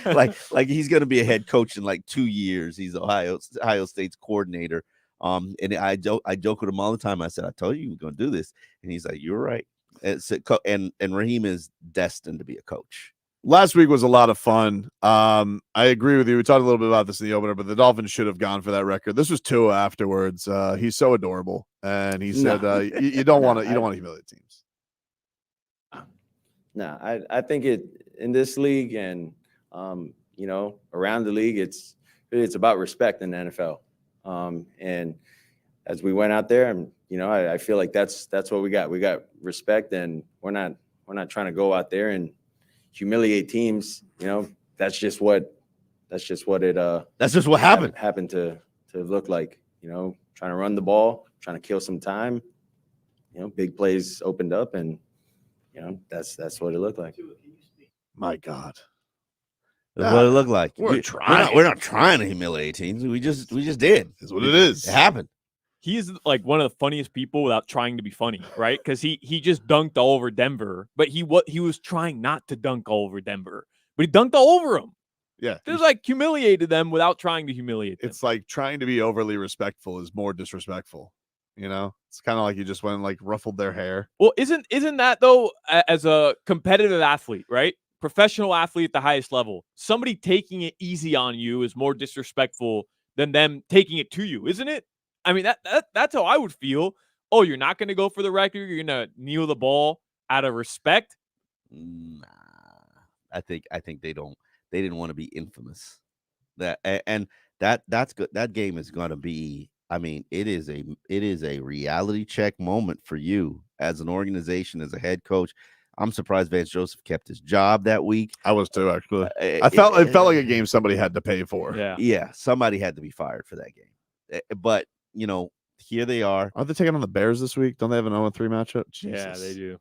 like he's gonna be a head coach in 2 years. He's Ohio State's coordinator. And I joke with him all the time. I said, I told you we're gonna do this, and he's like, you're right. And Raheem is destined to be a coach. Last week was a lot of fun. I agree with you. We talked a little bit about this in the opener, but the Dolphins should have gone for that record. This was Tua afterwards. He's so adorable, and he said, "You don't want to humiliate teams." No, I think in this league and around the league, it's about respect in the NFL. And as we went out there, and I feel like that's what we got. We got respect, and we're not trying to go out there and humiliate teams. That's just what happened to look like. Trying to run the ball, trying to kill some time. Big plays opened up, and that's what it looked like. My God. That's what it looked like. We're not trying to humiliate teams. We just did. That's what it is. It happened. He is one of the funniest people without trying to be funny, right? Because he just dunked all over Denver, but he was trying not to dunk all over Denver, but he dunked all over them. Yeah, just humiliated them without trying to humiliate them. It's trying to be overly respectful is more disrespectful. It's kind of like you just went and ruffled their hair. Well, isn't that though, as a competitive athlete, right? Professional athlete at the highest level, somebody taking it easy on you is more disrespectful than them taking it to you, isn't it? I mean, that's how I would feel. Oh, you're not going to go for the record. You're going to kneel the ball out of respect. Nah, I think they didn't want to be infamous. That's good. That game is going to be. I mean, it is a reality check moment for you as an organization, as a head coach. I'm surprised Vance Joseph kept his job that week. I was too, actually. It felt like a game somebody had to pay for. Yeah, somebody had to be fired for that game. But here they are. Aren't they taking on the Bears this week? Don't they have an 0-3 matchup? Yeah, Jesus. they do.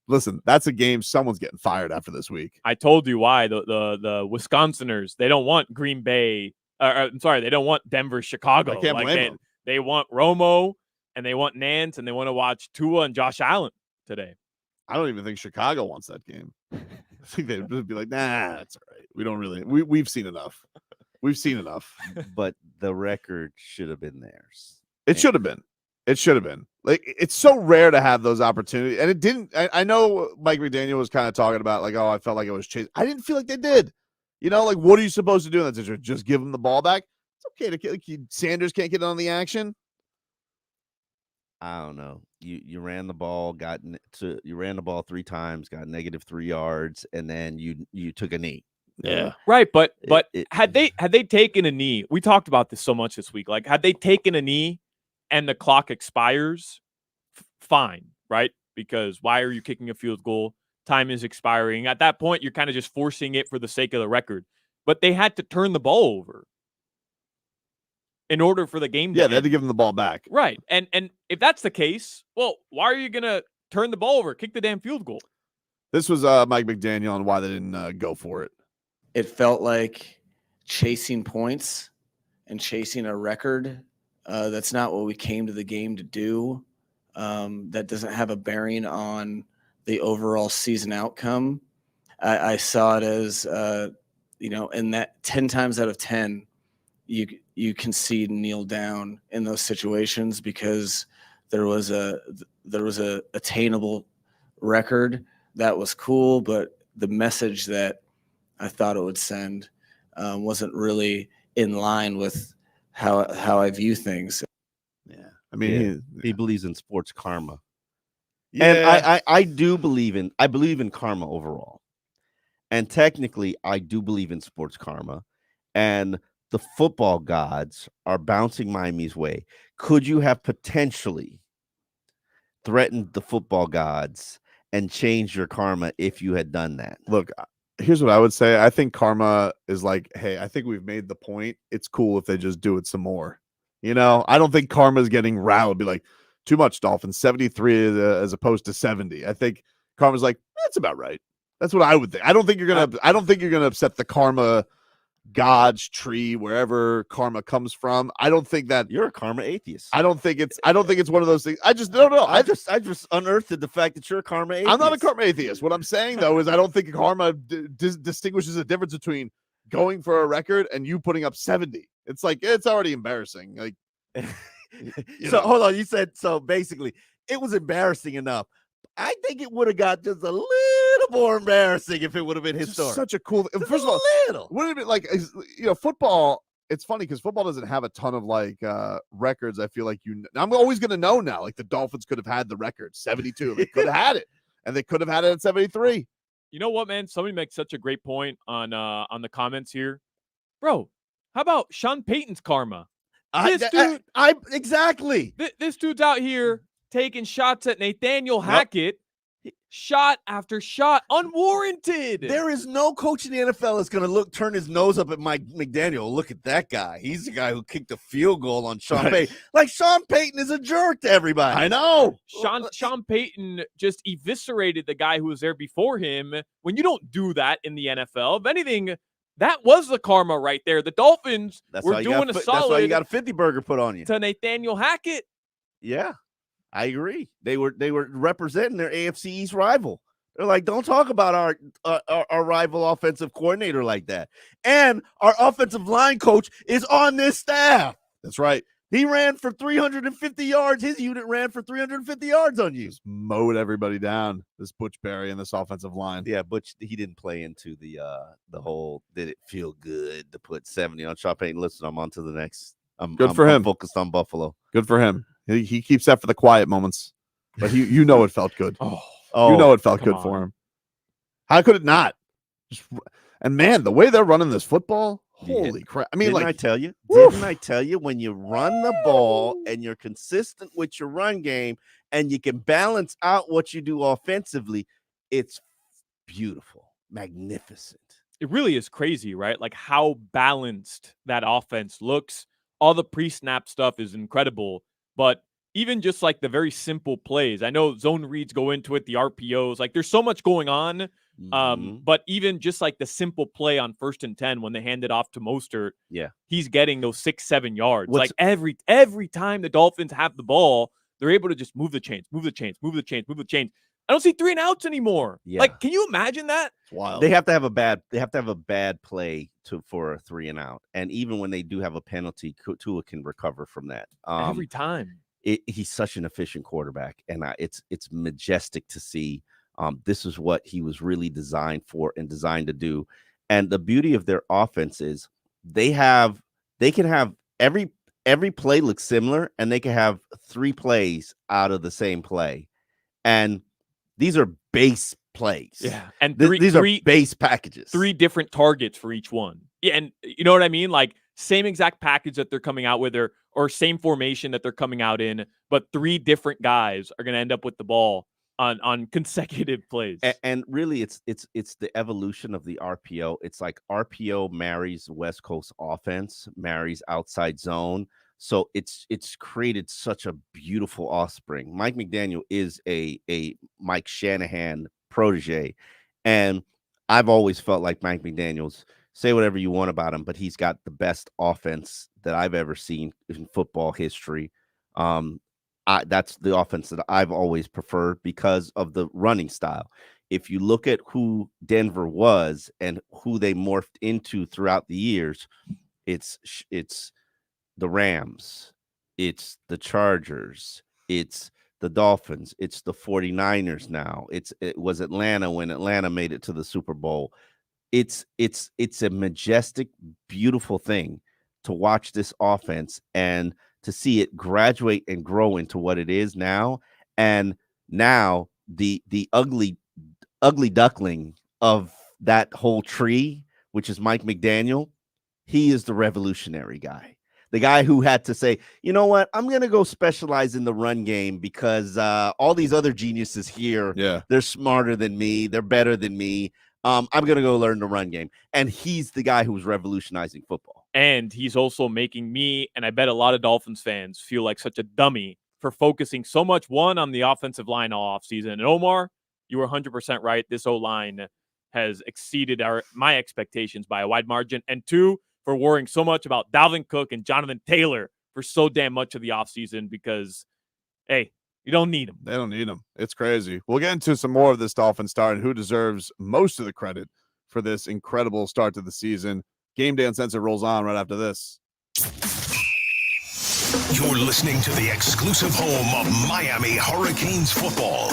Listen, that's a game someone's getting fired after this week. I told you why. The Wisconsiners, they don't want Green Bay. I'm sorry, they don't want Denver, Chicago. I can't blame them. They want Romo, and they want Nance, and they want to watch Tua and Josh Allen today. I don't even think Chicago wants that game. I think they'd be like, nah, that's all right. We don't really. We've seen enough. We've seen enough. But the record should have been theirs. It should have been. It should have been. Like, it's so rare to have those opportunities. And it didn't. I know Mike McDaniel was kind of talking about, like, oh, I felt like it was chased. I didn't feel like they did. Like, what are you supposed to do in that situation? Just give them the ball back? It's okay to Sanders can't get on the action. I don't know. You ran the ball, you ran the ball 3 times, got -3 yards, and then you took a knee. Yeah. Right, but had they taken a knee, we talked about this so much this week. Like, had they taken a knee and the clock expires, fine, right? Because why are you kicking a field goal? Time is expiring. At that point, you're kind of just forcing it for the sake of the record. But they had to turn the ball over in order for the game to end. They had to give them the ball back. Right. And if that's the case, well, why are you going to turn the ball over? Kick the damn field goal. This was Mike McDaniel on why they didn't go for it. It felt like chasing points and chasing a record. That's not what we came to the game to do. That doesn't have a bearing on the overall season outcome. I saw it as, in that 10 times out of 10, you concede and kneel down in those situations because there was a attainable record that was cool, but the message that I thought it would send wasn't really in line with how I view things. Yeah, I mean, he believes in sports karma, yeah. And I believe in karma overall, and technically I do believe in sports karma, and the football gods are bouncing Miami's way. Could you have potentially threatened the football gods and changed your karma if you had done that? Look, here's what I would say. I think karma is like, hey, I think we've made the point. It's cool if they just do it some more. I don't think karma is getting riled. Be like, too much, Dolphins, 73 as opposed to 70. I think karma's like, that's about right. That's what I would think. I don't think you're gonna upset the karma God's tree, wherever karma comes from. I don't think that you're a karma atheist. I don't think it's one of those things. I just don't know. I just unearthed the fact that you're a karma atheist. I'm not a karma atheist. What I'm saying though is I don't think karma distinguishes the difference between going for a record and you putting up 70. It's like, it's already embarrassing. Like, hold on. You said, so basically it was embarrassing enough. I think it would have got just a little more embarrassing if it would have been historic. Such a cool. First of all, wouldn't it be like, football? It's funny because football doesn't have a ton of records. I feel like I'm always going to know now. Like the Dolphins could have had the record 72. They could have had it, and they could have had it at 73. You know what, man? Somebody makes such a great point on the comments here, bro. How about Sean Payton's karma? Exactly. This dude's out here taking shots at Nathaniel Hackett, shot after shot, unwarranted. There is no coach in the NFL that's going to turn his nose up at Mike McDaniel. Look at that guy. He's the guy who kicked a field goal on Sean Payton. Like, Sean Payton is a jerk to everybody. I know. Sean Payton just eviscerated the guy who was there before him. When you don't do that in the NFL, if anything, that was the karma right there. The Dolphins were doing a solid. That's why you got a 50 burger put on you. To Nathaniel Hackett. Yeah. I agree. They were representing their AFC East rival. They're like, don't talk about our rival offensive coordinator like that. And our offensive line coach is on this staff. That's right. He ran for 350 yards. His unit ran for 350 yards on you. Just mowed everybody down. This Butch Berry and this offensive line. Yeah, Butch, he didn't play into the whole, did it feel good to put 70 on Sean Payton? Listen, I'm on to the next. I'm focused on Buffalo. Good for him. He keeps that for the quiet moments, but it felt good. Oh, it felt good for him. How could it not? And man, the way they're running this football, Yeah. holy crap! I mean, Didn't like, I tell you? woof. Didn't I tell you when you run the ball and you're consistent with your run game and you can balance out what you do offensively, it's beautiful, magnificent. It really is crazy, right? Like how balanced that offense looks. All the pre-snap stuff is incredible, but even just like the very simple plays. I know zone reads go into it, the RPOs, like there's so much going on. Mhm. But even just like the simple play on 1st and 10 when they hand it off to Mostert, Yeah. he's getting those 6-7 yards. What's- Like every time the Dolphins have the ball, they're able to just move the chains, move the chains, move the chains, move the chains. I don't see 3 and outs anymore. Yeah. Like, can you imagine that? It's wild. They have to have a bad play for a 3 and out. And even when they do have a penalty, Tua can recover from that. Every time. He's such an efficient quarterback, and it's majestic to see. This is what he was really designed for and designed to do. And the beauty of their offense is they can have every play looks similar, and they can have 3 plays out of the same play. And these are base plays. Yeah. And These are base packages. 3 different targets for each one. Yeah. And you know what I mean? Like same exact package that they're coming out with or same formation that they're coming out in, but 3 different guys are going to end up with the ball on consecutive plays. And really it's the evolution of the RPO. It's like RPO marries West Coast offense, marries outside zone. So it's created such a beautiful offspring. Mike McDaniel is a Mike Shanahan protege. And I've always felt like Mike McDaniel's, say whatever you want about him, but he's got the best offense that I've ever seen in football history. That's the offense that I've always preferred because of the running style. If you look at who Denver was and who they morphed into throughout the years, it's the Rams, it's the Chargers, it's the Dolphins, it's the 49ers now. It was Atlanta when Atlanta made it to the Super Bowl. It's a majestic, beautiful thing to watch this offense and to see it graduate and grow into what it is now. And now the ugly duckling of that whole tree, which is Mike McDaniel, he is the revolutionary guy. The guy who had to say, you know what, I'm going to go specialize in the run game because all these other geniuses here, they're smarter than me. They're better than me. I'm going to go learn the run game. And he's the guy who's revolutionizing football. And he's also making me, and I bet a lot of Dolphins fans, feel like such a dummy for focusing so much, one, on the offensive line all offseason. And Omar, you were 100% right. This O-line has exceeded my expectations by a wide margin. And 2, for worrying so much about Dalvin Cook and Jonathan Taylor for so damn much of the offseason because, hey, you don't need them. They don't need them. It's crazy. We'll get into some more of this Dolphins start and who deserves most of the credit for this incredible start to the season. Game Day Uncensored rolls on right after this. You're listening to the exclusive home of Miami Hurricanes football.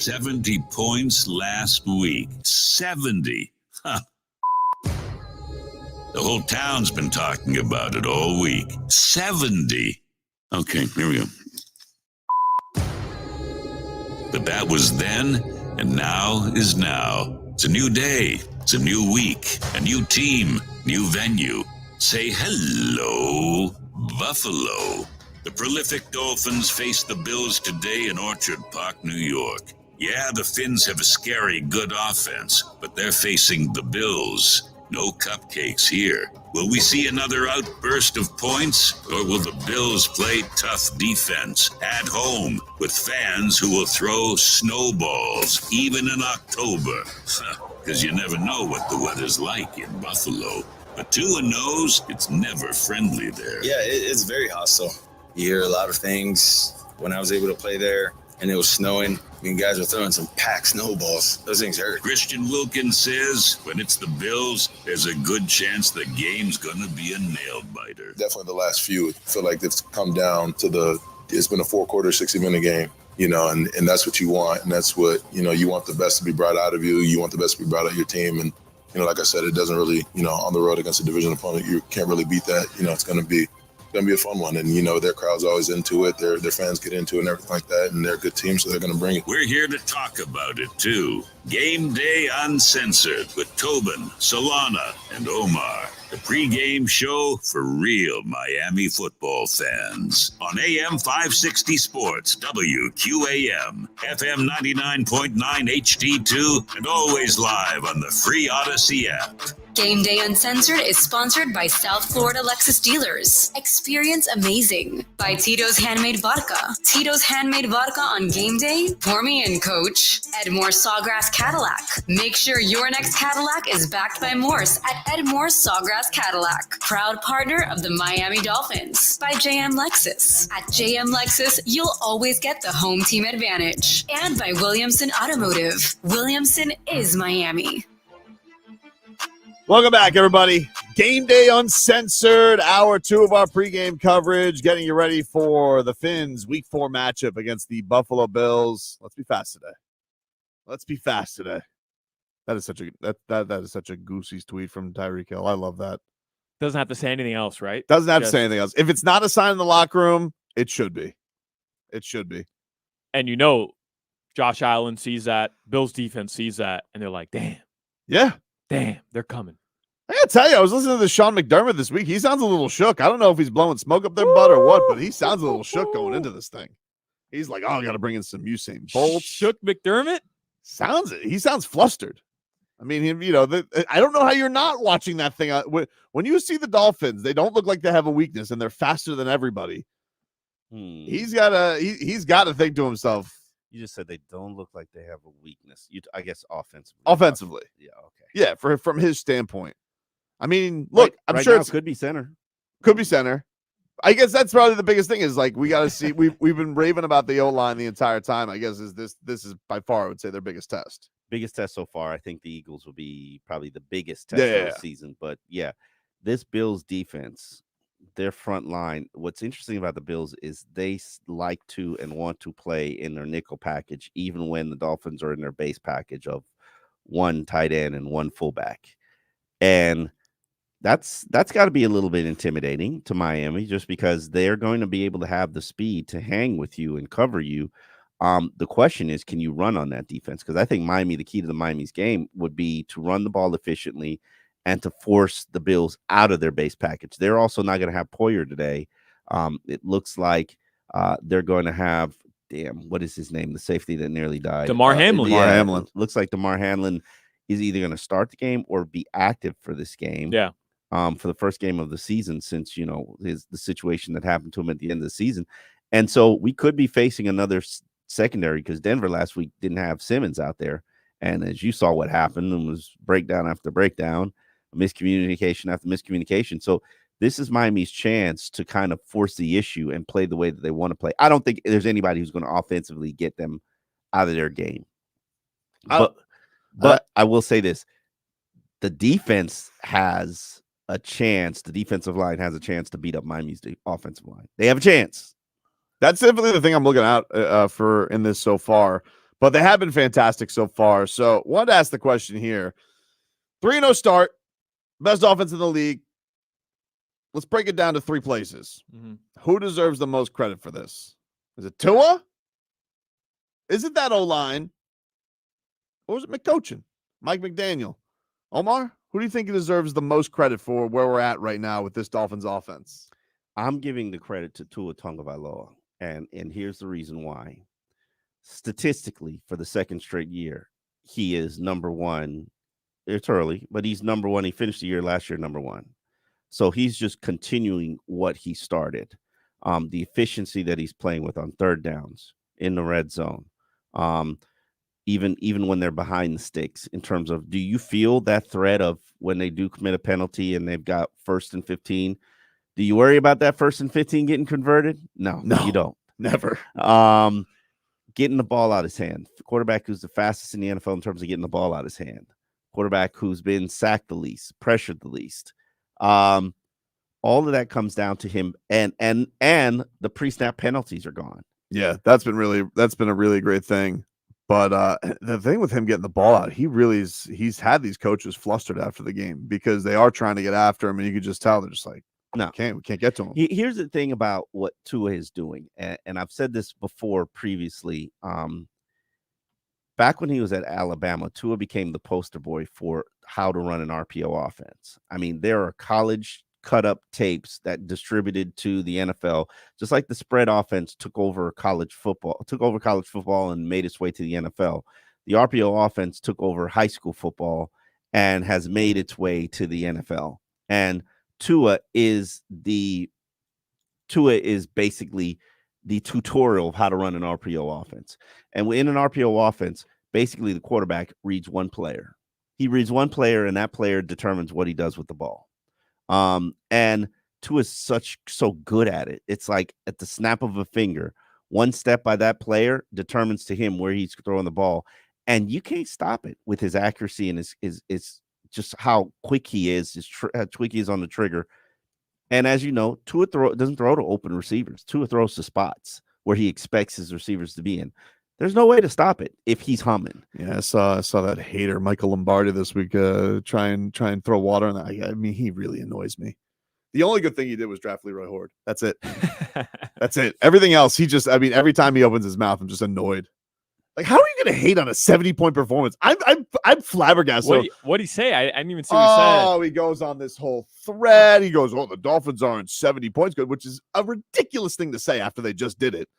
70 points last week. 70. Huh. The whole town's been talking about it all week. 70. Okay, here we go. But that was then, and now is now. It's a new day. It's a new week. A new team. New venue. Say hello, Buffalo. The prolific Dolphins face the Bills today in Orchard Park, New York. Yeah, the Finns have a scary good offense, but they're facing the Bills. No cupcakes here. Will we see another outburst of points, or will the Bills play tough defense at home with fans who will throw snowballs even in October? Because you never know what the weather's like in Buffalo. But Tua knows it's never friendly there. Yeah, it's very hostile. You hear a lot of things. When I was able to play there and it was snowing, guys were throwing some packed snowballs. Those things hurt. Christian Wilkins says when it's the Bills, there's a good chance the game's going to be a nail-biter. Definitely the last few, I feel like it's come down to it's been a 4-quarter, 60-minute game, and that's what you want. And that's what, you want the best to be brought out of you. You want the best to be brought out of your team. And, like I said, it doesn't really, on the road against a division opponent, you can't really beat that. It's going to be a fun one. And, their crowd's always into it. Their fans get into it and everything like that. And they're a good team, so they're going to bring it. We're here to talk about it, too. Game Day Uncensored with Tobin, Solana, and Omar. The pregame show for real Miami football fans. On AM 560 Sports, WQAM, FM 99.9 HD2, and always live on the free Odyssey app. Game Day Uncensored is sponsored by South Florida Lexus Dealers. Experience amazing by Tito's Handmade Vodka. Tito's Handmade Vodka on game day. Pour me in, coach. Edmore Sawgrass Cadillac. Make sure your next Cadillac is backed by Morse at Edmore Sawgrass Cadillac. Proud partner of the Miami Dolphins. By JM Lexus. At JM Lexus, you'll always get the home team advantage. And by Williamson Automotive. Williamson is Miami. Welcome back, everybody. Game Day Uncensored, hour 2 of our pregame coverage, getting you ready for the Finns' Week 4 matchup against the Buffalo Bills. Let's be fast today. That is such a Goosey's tweet from Tyreek Hill. I love that. Doesn't have to say anything else, right? Doesn't have to say anything else. If it's not a sign in the locker room, it should be. It should be. And Josh Allen sees that, Bills defense sees that, and they're like, damn. Yeah. Damn, they're coming. I gotta tell you, I was listening to Sean McDermott this week. He sounds a little shook. I don't know if he's blowing smoke up their butt or what, but he sounds a little shook going into this thing. He's like, I got to bring in some Usain Bolt. Shook McDermott? He sounds flustered. I mean, I don't know how you're not watching that thing. When you see the Dolphins, they don't look like they have a weakness, and they're faster than everybody. He's got to think to himself. You just said they don't look like they have a weakness. I guess offensively. Offensively. Yeah, okay. Yeah, from his standpoint. I mean, look, I'm sure it could be center. Could be center. I guess that's probably the biggest thing is like we got to see. We've been raving about the O-line the entire time. I guess this is by far I would say their biggest test. Biggest test so far. I think the Eagles will be probably the biggest test of the season. But yeah, this Bills defense, their front line. What's interesting about the Bills is they like to and want to play in their nickel package, even when the Dolphins are in their base package of one tight end and one fullback, and that's got to be a little bit intimidating to Miami, just because they're going to be able to have the speed to hang with you and cover you. The question is, can you run on that defense? Because I think the key to the Miami's game would be to run the ball efficiently and to force the Bills out of their base package. They're also not going to have Poyer today. It looks like they're going to have, what is his name? The safety that nearly died. DeMar Hamlin. DeMar Hamlin. Looks like DeMar Hamlin is either going to start the game or be active for this game. Yeah. For the first game of the season since, the situation that happened to him at the end of the season. And so we could be facing another secondary because Denver last week didn't have Simmons out there. And as you saw what happened, and was breakdown after breakdown, miscommunication after miscommunication. So this is Miami's chance to kind of force the issue and play the way that they want to play. I don't think there's anybody who's going to offensively get them out of their game. But I will say this. The defense has a chance. The defensive line has a chance to beat up Miami's offensive line. They have a chance. That's definitely the thing I'm looking out for in this so far. but they have been fantastic so far. So wanted to ask the question here. 3-0 start, best offense in the league. Let's break it down to three places. Mm-hmm. Who deserves the most credit for this? Is it Tua? Is it that O-line? Or is it McCoachin? Mike McDaniel? Omar, who do you think deserves the most credit for where we're at right now with this Dolphins offense? I'm giving the credit to Tua Tagovailoa, and here's the reason why. Statistically, for the second straight year, he is number one. It's early, but he's number one. He finished the year last year number one. So he's just continuing what he started. The efficiency that he's playing with on third downs in the red zone, even when they're behind the sticks, in terms of, do you feel that threat of when they do commit a penalty and they've got 1st and 15? Do you worry about that 1st and 15 getting converted? No, you don't. Never. Getting the ball out of his hand. The quarterback who's the fastest in the NFL in terms of getting the ball out of his hand. Quarterback who's been sacked the least, pressured the least. All of that comes down to him, and the pre-snap penalties are gone. Yeah, that's been a really great thing. But the thing with him getting the ball out, he's had these coaches flustered after the game because they are trying to get after him, and you can just tell they're just like, no, we can't get to him. Here's the thing about what Tua is doing, and I've said this before previously. Back when he was at Alabama, Tua became the poster boy for how to run an RPO offense. I mean, there are college cut-up tapes that distributed to the NFL, just like the spread offense took over college football and made its way to the NFL. The RPO offense took over high school football and has made its way to the NFL. And Tua is basically the tutorial of how to run an RPO offense. And in an RPO offense, basically the quarterback reads one player. He reads one player, and that player determines what he does with the ball. And Tua is so good at it. It's like at the snap of a finger, one step by that player determines to him where he's throwing the ball. And you can't stop it with his accuracy and his just how quick he is, how quick he is on the trigger. And as you know, Tua doesn't throw to open receivers. Tua throws to spots where he expects his receivers to be in. There's no way to stop it if he's humming. Yeah, I saw that hater Michael Lombardi this week try and throw water on that. I mean, he really annoys me. The only good thing he did was draft Leroy Horde. That's it. That's it. Everything else, every time he opens his mouth, I'm just annoyed. Like, how are you going to hate on a 70-point performance? I'm flabbergasted. What'd he say? I didn't even see what he said. Oh, he goes on this whole thread. He goes, the Dolphins aren't 70 points good, which is a ridiculous thing to say after they just did it.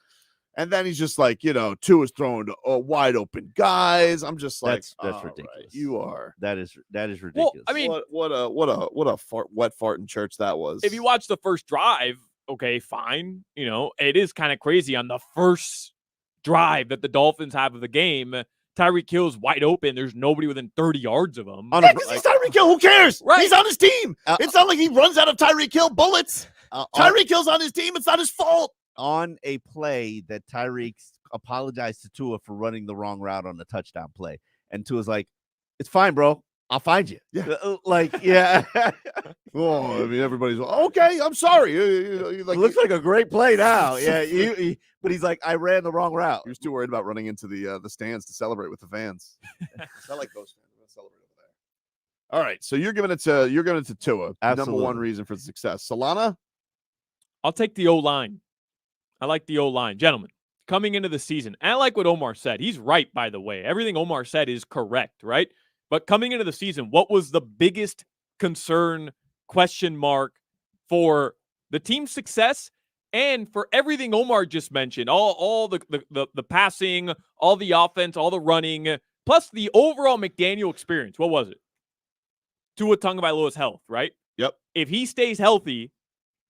And then he's just like, Tua's throwing to wide open guys. I'm just like, that's ridiculous. Right, you are. That is ridiculous. Well, I mean, what a wet fart in church that was. If you watch the first drive, okay, fine. It is kind of crazy on the first drive that the Dolphins have of the game. Tyreek Hill's wide open. There's nobody within 30 yards of him. Because he's Tyreek Hill. Who cares? Right. He's on his team. It's not like he runs out of Tyreek Hill bullets. Tyreek Hill's on his team. It's not his fault. On a play that Tyreek apologized to Tua for running the wrong route on the touchdown play. And Tua's like, it's fine, bro. I'll find you. Yeah. Yeah. Oh, everybody's okay. I'm sorry. It looks like a great play now. Yeah. But he's like, I ran the wrong route. He was too worried about running into the stands to celebrate with the fans. It's not like those fans. We're going to celebrate over there. All right. So you're giving it to Tua. Absolutely. Number one reason for success. Solana? I'll take the O-line. I like the O-line. Gentlemen, coming into the season, and I like what Omar said. He's right, by the way. Everything Omar said is correct, right? But coming into the season, what was the biggest concern, question mark for the team's success and for everything Omar just mentioned? All the passing, all the offense, all the running, plus the overall McDaniel experience. What was it? Tua Tagovailoa's health, right? Yep. If he stays healthy,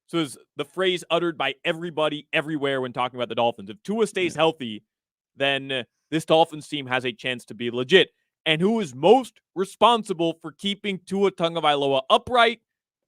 so is the phrase uttered by everybody everywhere when talking about the Dolphins. If Tua stays healthy, then this Dolphins team has a chance to be legit. And who is most responsible for keeping Tua Tagovailoa upright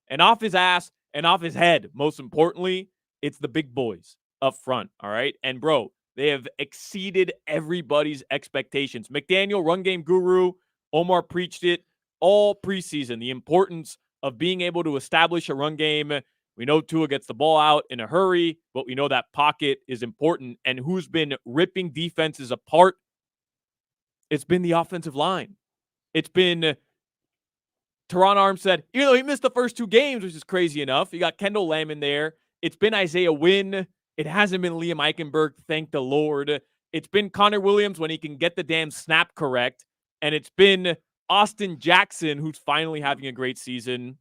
and off his ass and off his head? Most importantly, it's the big boys up front, all right? And, bro, they have exceeded everybody's expectations. McDaniel, run game guru, Omar preached it all preseason, the importance of being able to establish a run game. We know Tua gets the ball out in a hurry, but we know that pocket is important. And who's been ripping defenses apart It's been the offensive line. It's been Teron Armstead, even though he missed the first 2 games, which is crazy enough. You got Kendall Lamb in there. It's been Isaiah Wynn. It hasn't been Liam Eichenberg, thank the Lord. It's been Connor Williams when he can get the damn snap correct. And it's been Austin Jackson, who's finally having a great season.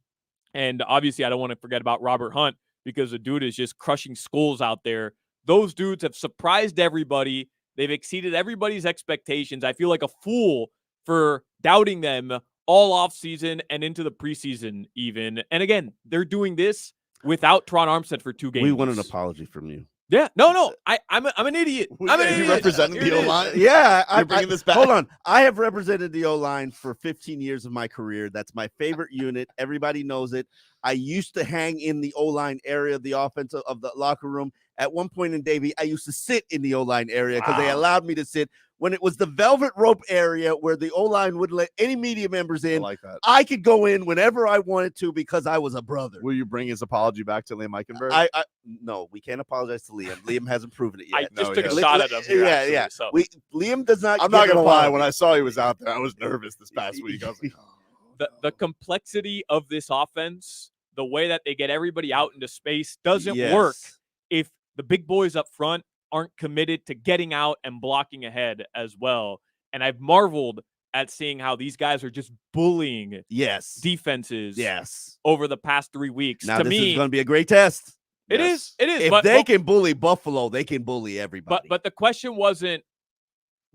And obviously, I don't want to forget about Robert Hunt because the dude is just crushing skulls out there. Those dudes have surprised everybody. They've exceeded everybody's expectations. I feel like a fool for doubting them all offseason and into the preseason even. And again, they're doing this without Teron Armstead for 2 games. We want an apology from you. Yeah, no. I'm an idiot. I'm an idiot. You representing the O-line? Yeah, You're bringing this back. Hold on. I have represented the O-line for 15 years of my career. That's my favorite unit. Everybody knows it. I used to hang in the O-line area of the offense of the locker room. At one point in Davie, I used to sit in the O-line area because they allowed me to sit. When it was the velvet rope area where the O-line wouldn't let any media members in, I like that. I could go in whenever I wanted to because I was a brother. Will you bring his apology back to Liam Eichenberg? No, we can't apologize to Liam. Liam hasn't proven it yet. I just took a shot at him. Here, actually, so. Liam does not. I'm not gonna lie. When I saw he was out there, I was nervous this past week. I was like, the complexity of this offense, the way that they get everybody out into space, doesn't work if the big boys up front aren't committed to getting out and blocking ahead as well. And I've marveled at seeing how these guys are just bullying defenses over the past 3 weeks. Now, to this me, is going to be a great test. It is. If but, they can bully Buffalo, they can bully everybody. But the question wasn't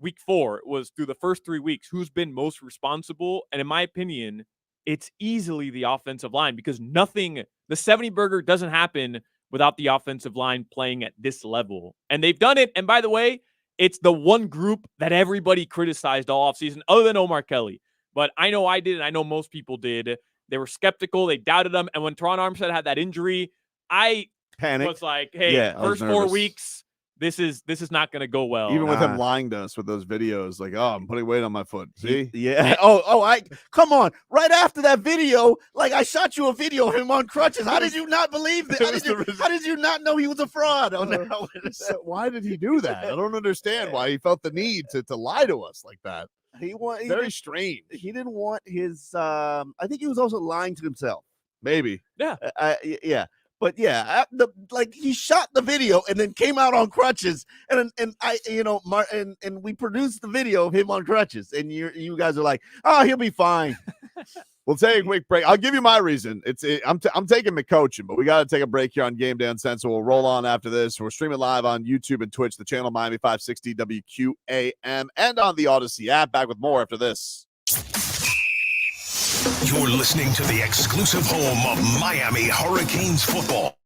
week 4. It was through the first 3 weeks, who's been most responsible? And in my opinion, it's easily the offensive line because the 70 burger doesn't happen without the offensive line playing at this level. And they've done it. And by the way, it's the one group that everybody criticized all offseason, other than Omar Kelly. But I know I did, and I know most people did. They were skeptical. They doubted him. And when Teron Armstead had that injury, I was like, hey, first 4 weeks, this is not going to go well. even with him lying to us with those videos, like, oh, I'm putting weight on my foot. See? Yeah. Come on. Right after that video, like I shot you a video of him on crutches. How did you not believe that? How did you not know he was a fraud on that? So why did he do that? I don't understand why he felt the need to lie to us like that. Very strange. He didn't want his. I think he was also lying to himself. Maybe. Yeah. Yeah. But yeah, he shot the video and then came out on crutches, and we produced the video of him on crutches, and you guys are like, oh, he'll be fine. We'll take a quick break. I'll give you my reason. I'm taking McCoachin, but we got to take a break here on Game Day Uncensored. We'll roll on after this. We're streaming live on YouTube and Twitch, the channel Miami 560 WQAM, and on the Odyssey app. Back with more after this. You're listening to the exclusive home of Miami Hurricanes football.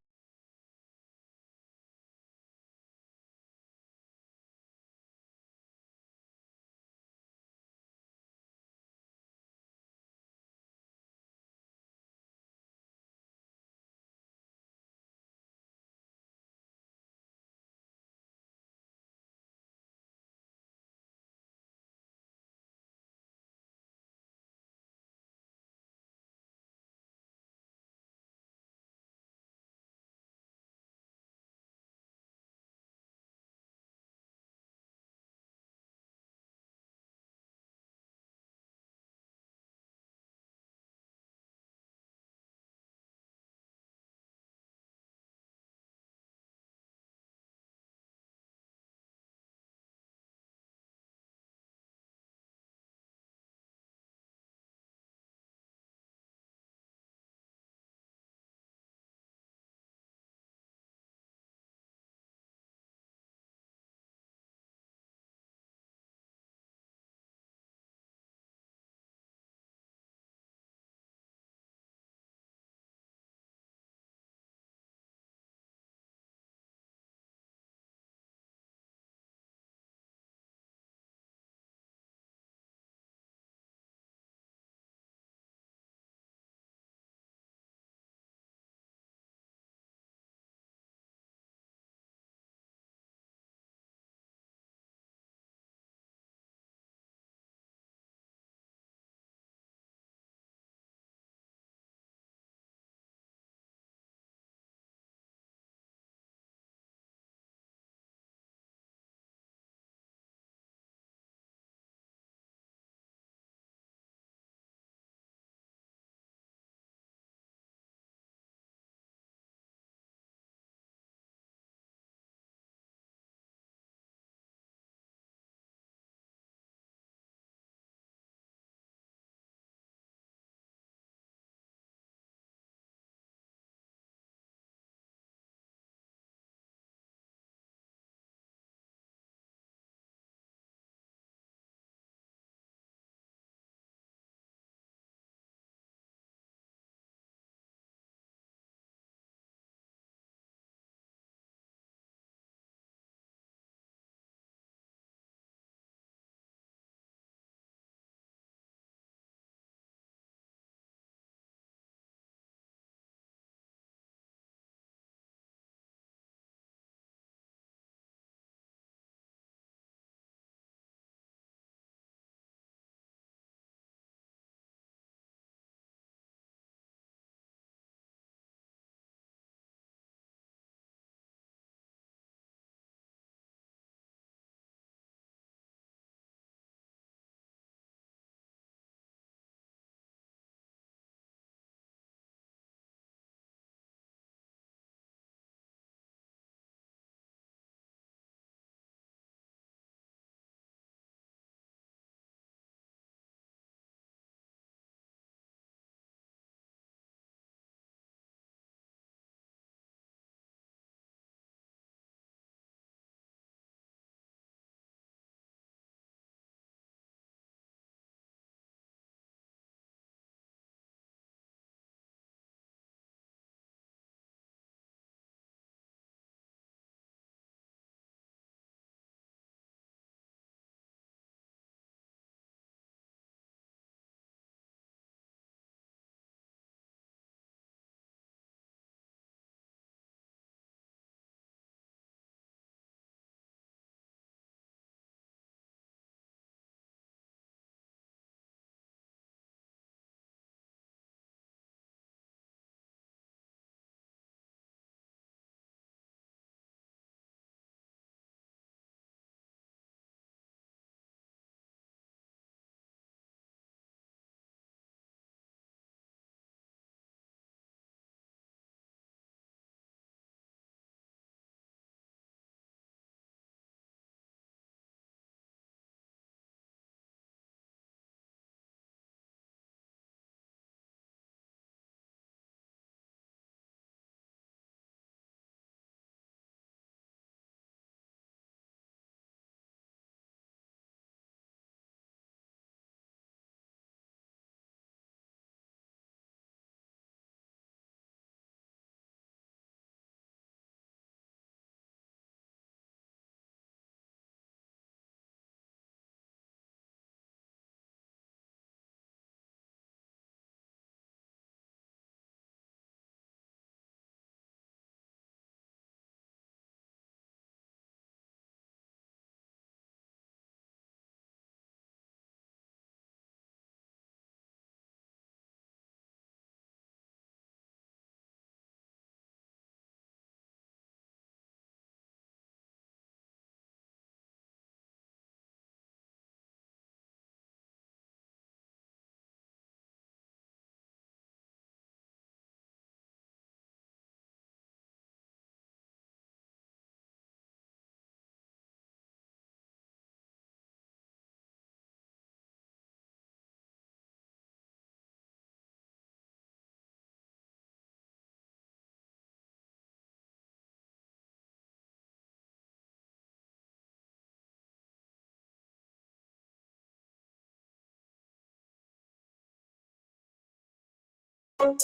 All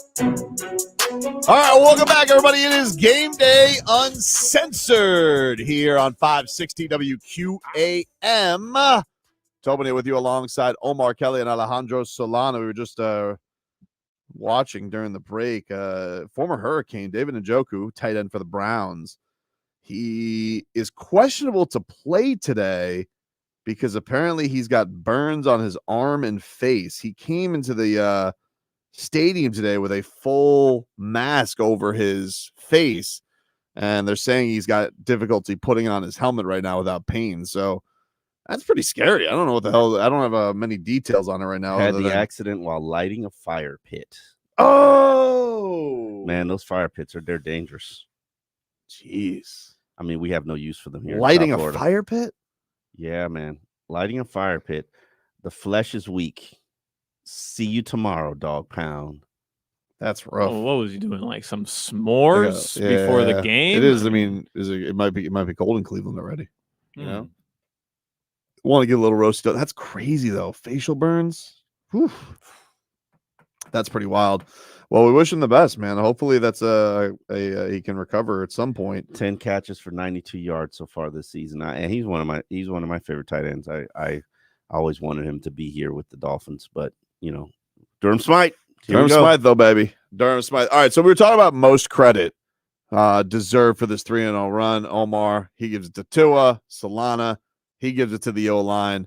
right, welcome back, everybody. It is Game Day Uncensored here on 560 WQAM. Tobin here with you alongside Omar Kelly and Alejandro Solana. We were just watching during the break. Former Hurricane David Njoku, tight end for the Browns. He is questionable to play today because apparently he's got burns on his arm and face. He came into the stadium today with a full mask over his face, and they're saying he's got difficulty putting on his helmet right now without pain. So that's pretty scary. I don't know what the hell. I don't have many details on it right now. Had the accident while lighting a fire pit. Oh man, those fire pits they're dangerous. Jeez. I mean, we have no use for them here. Lighting a fire pit? Yeah, man. Lighting a fire pit. The flesh is weak. See you tomorrow, dog pound. That's rough. Oh, what was he doing? Like some s'mores before the game? It is. I mean, it might be cold in Cleveland already. You know, want to get a little roasted. That's crazy though. Facial burns. Whew. That's pretty wild. Well, we wish him the best, man. Hopefully, that's he can recover at some point. 10 catches for 92 yards so far this season, and he's one of my favorite tight ends. I always wanted him to be here with the Dolphins, but Durham Smythe. Durham Smythe, though, baby. Durham Smythe. All right, so we were talking about most credit deserved for this 3-0 run. Omar, he gives it to Tua. Solana, he gives it to the O-line.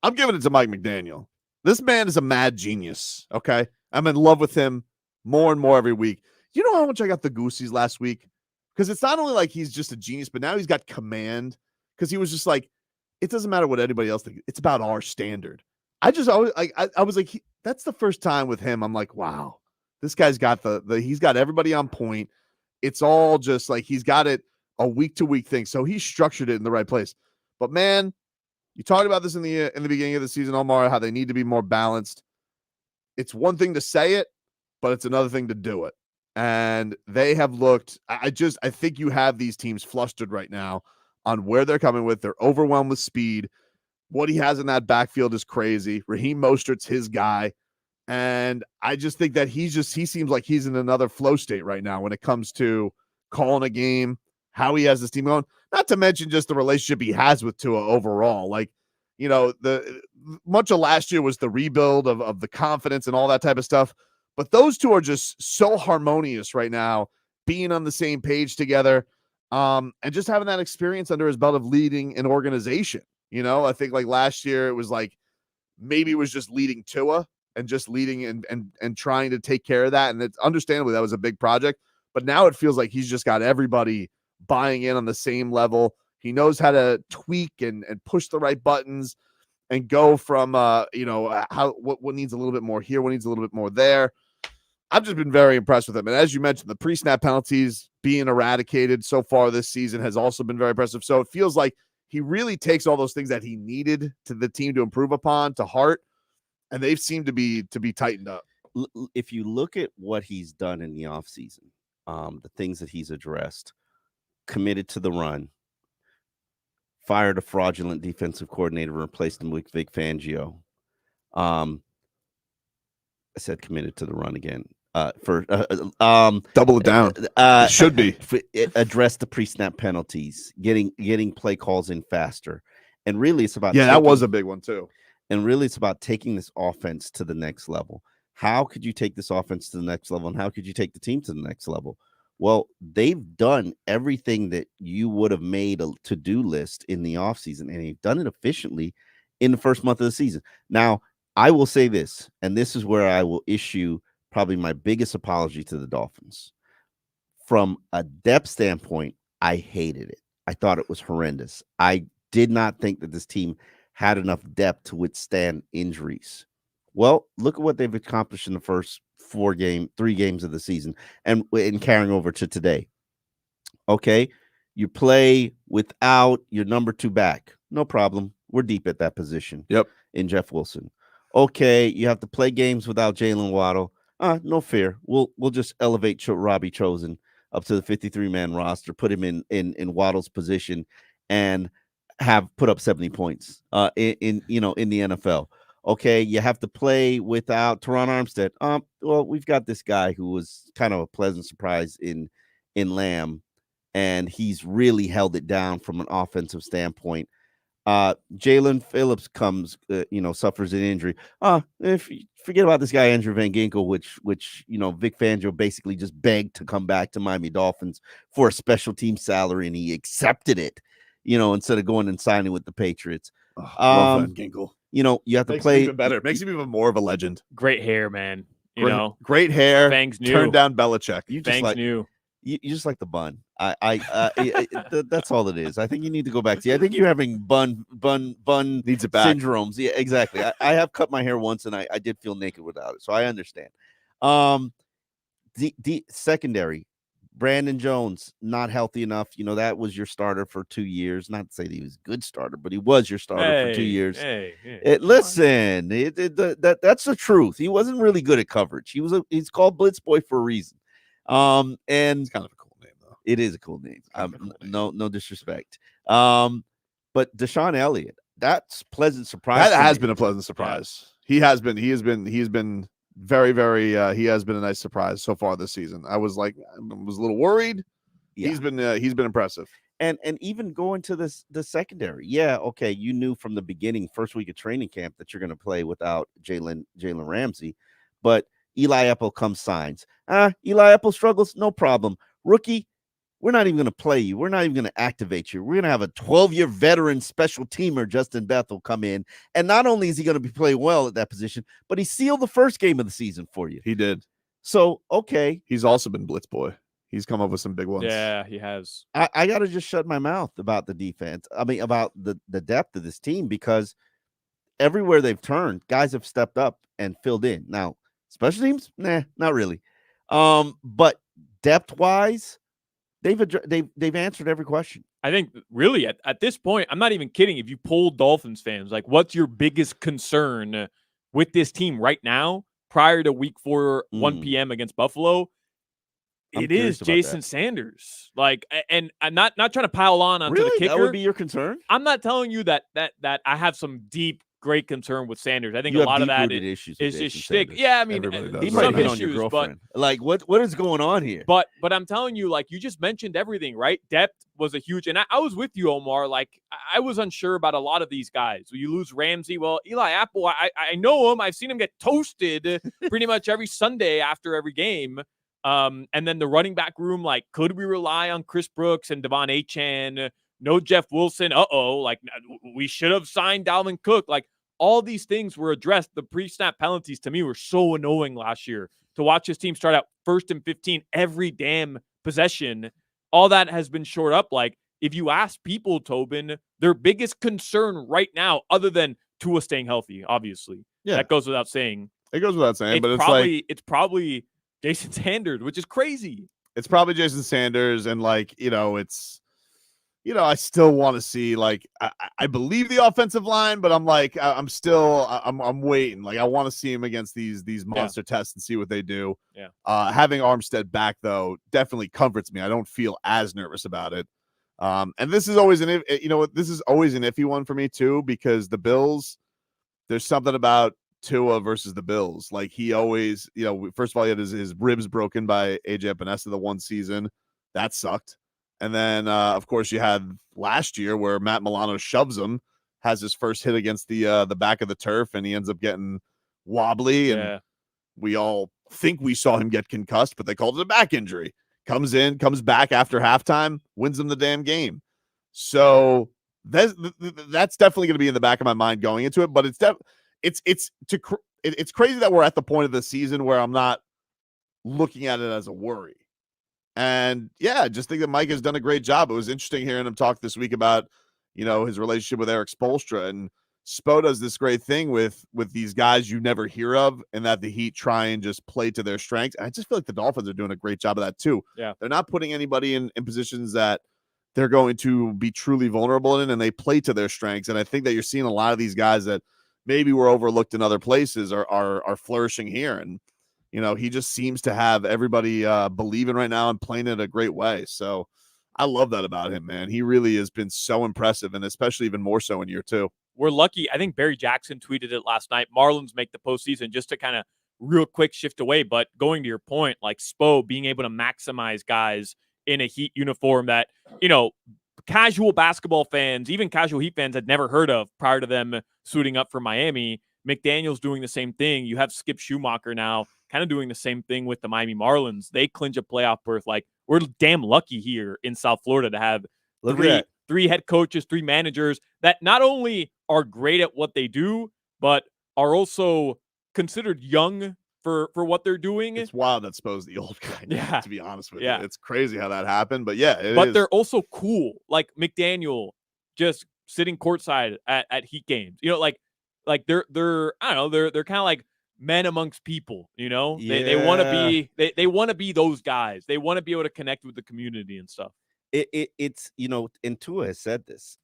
I'm giving it to Mike McDaniel. This man is a mad genius, okay? I'm in love with him more and more every week. You know how much I got the goosies last week? Because it's not only like he's just a genius, but now he's got command. Because he was just like, it doesn't matter what anybody else thinks. It's about our standard. I was like, that's the first time with him. I'm like, wow, this guy's got he's got everybody on point. It's all just like he's got it a week to week thing. So he structured it in the right place. But man, you talked about this in the beginning of the season, Omar, how they need to be more balanced. It's one thing to say it, but it's another thing to do it. And they have looked. I think you have these teams flustered right now on where they're coming with. They're overwhelmed with speed. What he has in that backfield is crazy. Raheem Mostert's his guy. And I just think that he seems like he's in another flow state right now when it comes to calling a game, how he has this team going, not to mention just the relationship he has with Tua overall. Like, the much of last year was the rebuild of the confidence and all that type of stuff. But those two are just so harmonious right now, being on the same page together, and just having that experience under his belt of leading an organization. I think like last year it was like maybe it was just leading Tua and just leading and trying to take care of that. And it's understandably that was a big project, but now it feels like he's just got everybody buying in on the same level. He knows how to tweak and push the right buttons and go from what needs a little bit more here, what needs a little bit more there. I've just been very impressed with him. And as you mentioned, the pre-snap penalties being eradicated so far this season has also been very impressive. So it feels like he really takes all those things that he needed to the team to improve upon to heart, and they've seemed to be tightened up. If you look at what he's done in the offseason, the things that he's addressed, committed to the run, fired a fraudulent defensive coordinator, replaced him with Vic Fangio. I said committed to the run again. Double it down. It should be address the pre-snap penalties, getting play calls in faster, and really it's about that was a big one too. And really it's about taking this offense to the next level. How could you take this offense to the next level, and how could you take the team to the next level? Well, they've done everything that you would have made a to-do list in the offseason, and they've done it efficiently in the first month of the season. Now, I will say this, and this is where I will issue probably my biggest apology to the Dolphins. From a depth standpoint, I hated it. I thought it was horrendous. I did not think that this team had enough depth to withstand injuries. Well, look at what they've accomplished in the first 3 games of the season and carrying over to today. Okay, you play without your number 2 back. No problem. We're deep at that position. Yep. In Jeff Wilson. Okay, you have to play games without Jalen Waddle. No fear. We'll just elevate Robbie Chosen up to the 53-man roster, put him in Waddle's position, and have put up 70 points in the NFL. Okay, you have to play without Teron Armstead. Well, we've got this guy who was kind of a pleasant surprise in Lamb, and he's really held it down from an offensive standpoint. Jalen Phillips suffers an injury. If you forget about this guy Andrew Van Ginkel, which Vic Fangio basically just begged to come back to Miami Dolphins for a special team salary, and he accepted it. Instead of going and signing with the Patriots. Love Van Ginkel. You have to Makes play him even better. Makes him even more of a legend. Great hair, man. Great hair. Fangs new. Turn down Belichick. Fangs new. You just like the bun. That's all it is. I think you need to go back to. I think you're having bun needs it back syndromes. Yeah, exactly. I have cut my hair once, and I did feel naked without it, so I understand. The secondary, Brandon Jones not healthy enough. That was your starter for 2 years. Not to say that he was a good starter, but he was your starter for 2 years. Listen, that's the truth. He wasn't really good at coverage. He's called Blitz Boy for a reason. And it's kind of a cool name, though. It is a cool name. No disrespect. But Deshaun Elliott, that's pleasant surprise. That has been a pleasant surprise. Yeah. He has been very, very. He has been a nice surprise so far this season. I was a little worried. Yeah. He's been impressive. And even going to the secondary, yeah, okay. You knew from the beginning, first week of training camp, that you're going to play without Jalen Ramsey, but Eli Apple comes signs. Eli Apple struggles, no problem. Rookie, we're not even going to play you. We're not even going to activate you. We're going to have a 12-year veteran special teamer, Justin Bethel, come in. And not only is he going to be playing well at that position, but he sealed the first game of the season for you. He did. So, okay. He's also been Blitz Boy. He's come up with some big ones. Yeah, he has. I got to just shut my mouth about the defense. I mean, about the depth of this team, because everywhere they've turned, guys have stepped up and filled in. Now, special teams? Nah, not really. But depth-wise, they've answered every question. I think really at this point, I'm not even kidding. If you poll Dolphins fans, like, what's your biggest concern with this team right now prior to week 4, 1 p.m. against Buffalo? It is Jason Sanders. Like, and I'm not trying to pile onto the kicker. That would be your concern? I'm not telling you that I have some deep, great concern with Sanders. I think a lot of that is just shtick. Yeah, I mean, he might hit on your girlfriend. Like, what is going on here? But I'm telling you, like, you just mentioned everything, right? Depth was a huge, and I was with you, Omar. Like, I was unsure about a lot of these guys. You lose Ramsey. Well, Eli Apple, I know him. I've seen him get toasted pretty much every Sunday after every game. And then the running back room, like, could we rely on Chris Brooks and Devon Achane? No Jeff Wilson. Like, we should have signed Dalvin Cook. Like, all these things were addressed. The pre-snap penalties to me were so annoying last year. To watch his team start out 1st and 15 every damn possession, all that has been shored up. Like, if you ask people, Tobin, their biggest concern right now, other than Tua staying healthy, obviously, that goes without saying. It goes without saying, but it's probably Jason Sanders, which is crazy. It's probably Jason Sanders, and I still want to see, like, I believe the offensive line, but I'm like, I'm waiting. Like, I want to see him against these monster tests and see what they do. Yeah. Having Armstead back, though, definitely comforts me. I don't feel as nervous about it. And this is always this is always an iffy one for me too, because the Bills, there's something about Tua versus the Bills. Like, he always, first of all, he had his ribs broken by AJ Epinesa the one season. That sucked. And then, of course, you had last year where Matt Milano shoves him, has his first hit against the back of the turf, and he ends up getting wobbly. And we all think we saw him get concussed, but they called it a back injury. Comes back after halftime, wins them the damn game. So that's definitely going to be in the back of my mind going into it. But it's crazy that we're at the point of the season where I'm not looking at it as a worry. And yeah, I just think that Mike has done a great job. It was interesting hearing him talk this week about, his relationship with Eric Spoelstra. And Spo does this great thing with these guys you never hear of, and that the Heat try and just play to their strengths. And I just feel like the Dolphins are doing a great job of that too. Yeah. They're not putting anybody in positions that they're going to be truly vulnerable in, and they play to their strengths. And I think that you're seeing a lot of these guys that maybe were overlooked in other places are flourishing here. And he just seems to have everybody believing right now and playing it a great way. So I love that about him, man. He really has been so impressive, and especially even more so in year 2. we're lucky. I think Barry Jackson tweeted it last night. Marlins make the postseason, just to kind of real quick shift away. But going to your point, like Spo being able to maximize guys in a Heat uniform that, casual basketball fans, even casual Heat fans, had never heard of prior to them suiting up for Miami. McDaniel's doing the same thing. You have Skip Schumacher now kind of doing the same thing with the Miami Marlins. They clinch a playoff berth. Like, we're damn lucky here in South Florida to have three head coaches, 3 managers that not only are great at what they do, but are also considered young for what they're doing. It's wild that Spo's the old guy. Yeah. To be honest with you. It's crazy how that happened. But yeah, but they're also cool. Like McDaniel just sitting courtside at Heat games. Like they're I don't know, they're kind of like men amongst people, Yeah. They want to be they want to be those guys. They want to be able to connect with the community and stuff. It's and Tua has said this.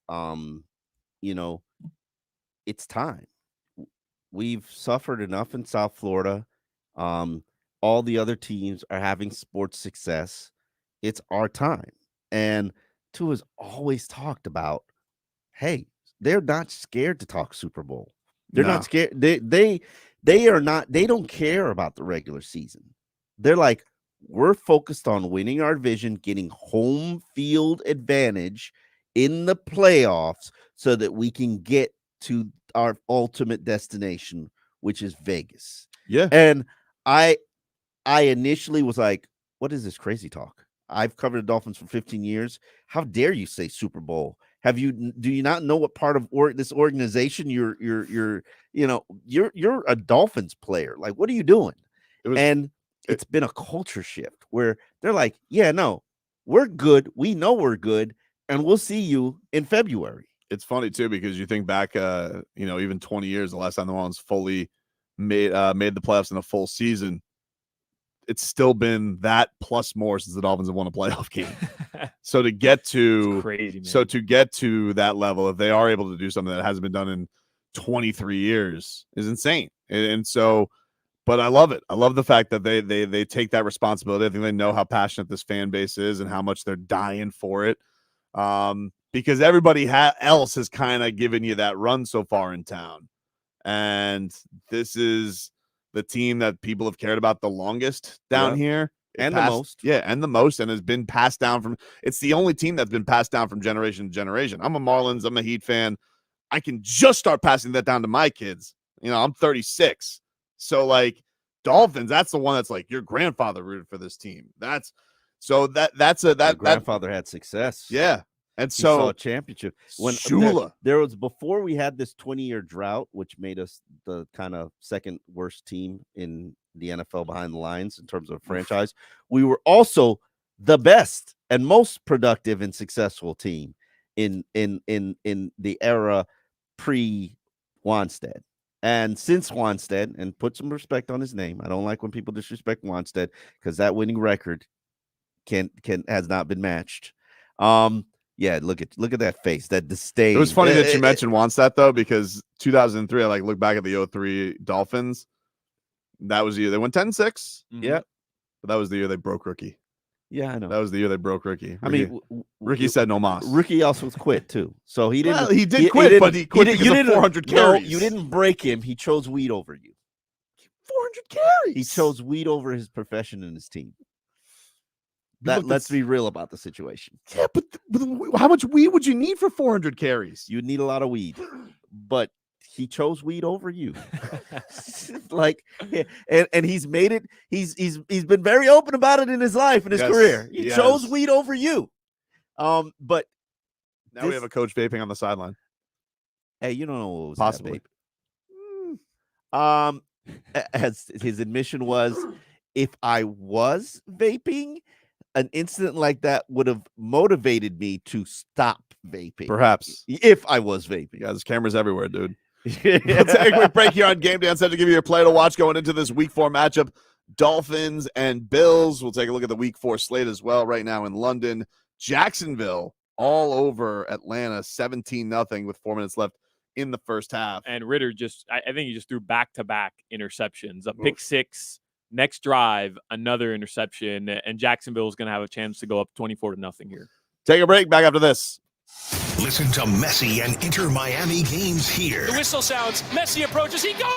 It's time. We've suffered enough in South Florida. All the other teams are having sports success. It's our time. And Tua's always talked about, hey, they're not scared to talk Super Bowl. They're not scared. They are not. They don't care about the regular season. They're like, we're focused on winning our division, getting home field advantage in the playoffs so that we can get to our ultimate destination, which is Vegas. Yeah. And I initially was like, what is this crazy talk? I've covered the Dolphins for 15 years. How dare you say Super Bowl? Do you not know what part of this organization you're a Dolphins player? Like, what are you doing? It's been a culture shift where they're like, yeah, no, we're good. We know we're good, and we'll see you in February. It's funny too, because you think back, even 20 years, the last time the Marlins fully made the playoffs in a full season, it's still been that plus more since the Dolphins have won a playoff game. So to get to crazy, man. So to get to that level, if they are able to do something that hasn't been done in 23 years, is insane. And so, but I love it. I love the fact that they take that responsibility. I think they know how passionate this fan base is and how much they're dying for it. Because everybody else has kind of given you that run so far in town. And this is the team that people have cared about the longest down here. The most. Yeah, and the most, and has been passed down from – it's the only team that's been passed down from generation to generation. I'm a Marlins. I'm a Heat fan. I can just start passing that down to my kids. I'm 36. So, like, Dolphins, that's the one that's like, your grandfather rooted for this team. My grandfather had success. Yeah. And He so saw a championship when Shula. there was, before we had this 20-year drought, which made us the kind of second worst team in the NFL behind the Lions in terms of franchise. We were also the best and most productive and successful team in the era pre-Wanstead. And since Wanstead, and put some respect on his name, I don't like when people disrespect Wanstead because that winning record has not been matched. Yeah, look at that face, that disdain. It was funny that you mentioned Wanstead though, because 2003, I look back at the 03 Dolphins. That was the year they went 10-6. Yeah, but that was the year they broke Ricky. Yeah, I know. That was the year they broke Ricky. Ricky said no mas. Ricky also quit too, so he didn't. Well, he did quit, but he quit because of 400 carries. No, you didn't break him. He chose weed over you. 400 carries. He chose weed over his profession and his team. Let's be real about the situation. Yeah, but how much weed would you need for 400 carries? You'd need a lot of weed, but he chose weed over you. And he's made it. He's been very open about it in his life, in his career. He chose weed over you. But now we have a coach vaping on the sideline. Hey, you don't know what was possibly. As his admission was, if I was vaping, an incident like that would have motivated me to stop vaping. Perhaps. If I was vaping. Yeah, there's cameras everywhere, dude. Let's take a quick break here on Game Day Uncensored to give you your play to watch going into this Week 4 matchup. Dolphins and Bills. We'll take a look at the Week 4 slate as well right now in London. Jacksonville all over Atlanta, 17-0 with 4 minutes left in the first half. And Ritter I think he just threw back-to-back interceptions. A pick six. Next drive, another interception, and Jacksonville is going to have a chance to go up 24-0 here. Take a break. Back after this. Listen to Messi and Inter Miami games here. The whistle sounds. Messi approaches. He goes.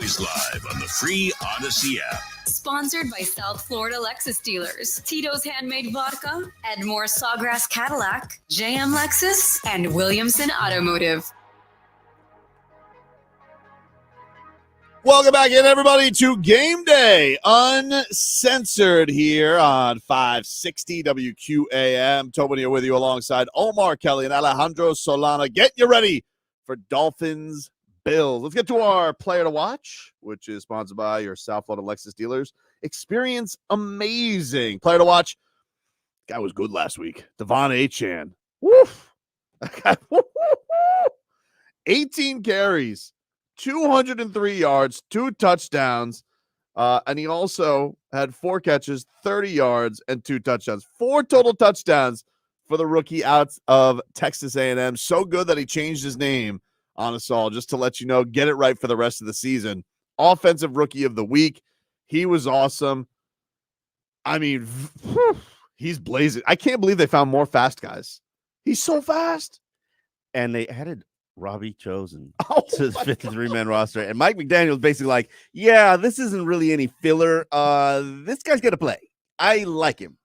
Always live on the free Odyssey app. Sponsored by South Florida Lexus dealers, Tito's Handmade Vodka, Edmore Sawgrass Cadillac, JM Lexus, and Williamson Automotive. Welcome back in, everybody, to Game Day Uncensored here on 560 WQAM. Tobin here with you alongside Omar Kelly and Alejandro Solana. Get you ready for Dolphins Bills. Let's get to our player to watch, which is sponsored by your South Florida Lexus dealers. Experience amazing. Player to watch. Guy was good last week. Devon Achane. Woof. 18 carries. 203 yards, 2 touchdowns, and he also had 4 catches, 30 yards, and 2 touchdowns. 4 total touchdowns for the rookie out of Texas A&M. So good that he changed his name on us all, just to let you know, get it right for the rest of the season. Offensive Rookie of the Week. He was awesome. I mean, he's blazing. I can't believe they found more fast guys. He's so fast. And they added Robbie Chosen to the 53-man roster. And Mike McDaniel's basically like, yeah, this isn't really any filler. This guy's going to play. I like him.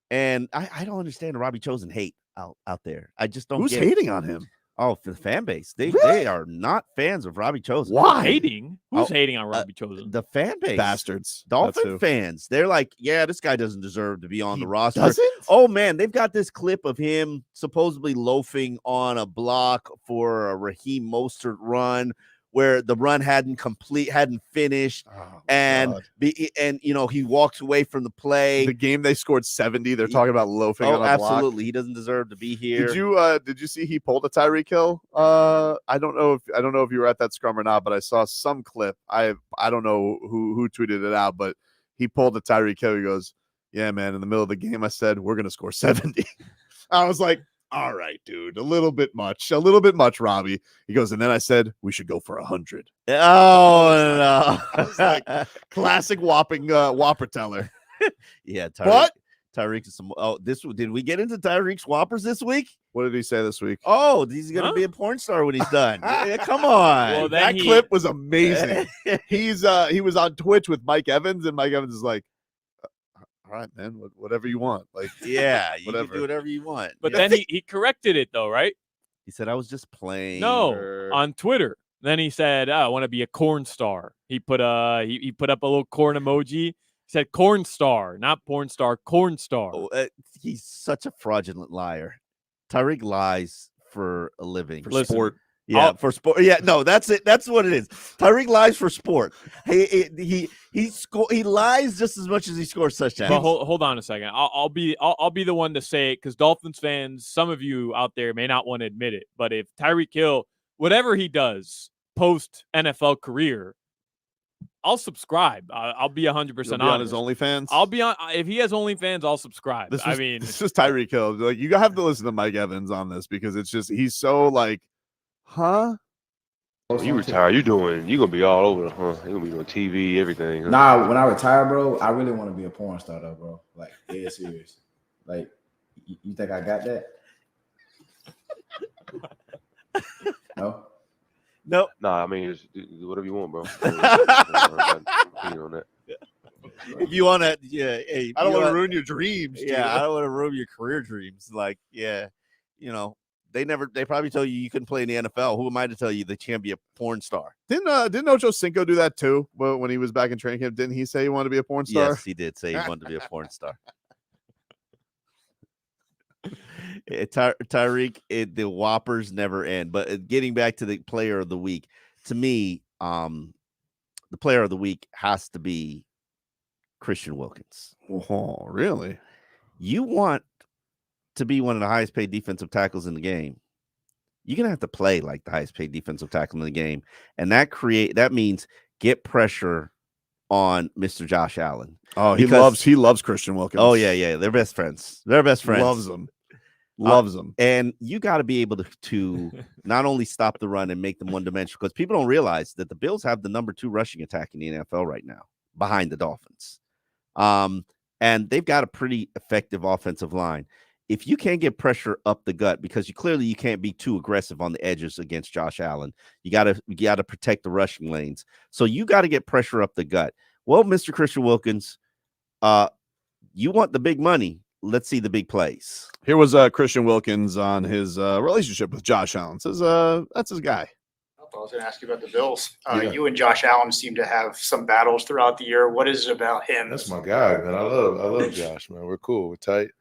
And I don't understand the Robbie Chosen hate out there. I just don't Who's get hating on him? Oh, for the fan base. They are not fans of Robbie Chosen. Why? Hating? Who's hating on Robbie Chosen? The fan base. Bastards. Dolphin fans. They're like, yeah, this guy doesn't deserve to be on the roster. Doesn't? Oh, man, they've got this clip of him supposedly loafing on a block for a Raheem Mostert run where the run hadn't finished, and you know, he walks away from the play. The game they scored 70. They're talking about loafing on a block. Absolutely. He doesn't deserve to be here. Did you see he pulled a Tyreek Hill? I don't know if you were at that scrum or not, but I saw some clip. I don't know who tweeted it out, but he pulled a Tyreek Hill. He goes, "Yeah, man, in the middle of the game, I said we're gonna score 70." I was like, all right, dude, a little bit much, Robbie. He goes, and then I said we should go for 100. Oh, no. I was like, classic Whopper teller. Yeah, Tyreek is some. Oh, did we get into Tyreek's Whoppers this week? What did he say this week? Oh, he's gonna be a porn star when he's done. Yeah, come on. Well, that clip was amazing. He was on Twitch with Mike Evans, and Mike Evans is like, all right, man, whatever you want. Like, yeah, you whatever. can do whatever you want. But then he corrected it though, right? He said, I was just playing. No, on Twitter. Then he said, I want to be a corn star. He put he put up a little corn emoji. He said corn star, not porn star, corn star. Oh, he's such a fraudulent liar. Tyreek lies for a living. For sport. Yeah, for sport. Yeah, no, that's it. That's what it is. Tyreek lies for sport. He lies just as much as he scores touchdowns. But hold on a second. I'll be the one to say it, because Dolphins fans, some of you out there may not want to admit it, but if Tyreek Hill, whatever he does post NFL career, I'll subscribe. I'll be 100% honest. On his OnlyFans. I'll be on. If he has OnlyFans, I'll subscribe. This is Tyreek Hill. Like, you have to listen to Mike Evans on this, because it's just, he's so like, huh? When you retire, you're gonna be all over, huh? You're gonna be on TV, everything. Huh? Nah, when I retire, bro, I really want to be a porn star, though, bro. Like, dead serious. Like, you think I got that? No. Nope. Nah, I mean, just do whatever you want, bro. If you want to, yeah. Hey, I don't want to ruin your dreams. Yeah, I don't want to ruin your career dreams. Like, yeah, you know, they probably tell you couldn't play in the NFL. Who am I to tell you that you can't be a porn star? Didn't Ocho Cinco do that too? When he was back in training camp, didn't he say he wanted to be a porn star? Yes, he did say he wanted to be a porn star. Tyreek, the Whoppers never end. But getting back to the player of the week, to me, the player of the week has to be Christian Wilkins. Oh, really? You want to be one of the highest paid defensive tackles in the game, you're gonna have to play like the highest paid defensive tackle in the game, and that means get pressure on Mr. Josh Allen. Oh, he loves Christian Wilkins. Oh yeah, they're best friends. Loves him. Loves them. And you got to be able to not only stop the run and make them one-dimensional, because people don't realize that the Bills have the number 2 rushing attack in the NFL right now, behind the Dolphins. And they've got a pretty effective offensive line. if you can't get pressure up the gut, because you can't be too aggressive on the edges against Josh Allen. You gotta protect the rushing lanes. So you got to get pressure up the gut. Well, Mr. Christian Wilkins, you want the big money. Let's see the big plays. Here was Christian Wilkins on his relationship with Josh Allen. Says that's his guy. I was going to ask you about the Bills. Yeah. You and Josh Allen seem to have some battles throughout the year. What is it about him? That's my guy, man. I love Josh, man. We're cool. We're tight.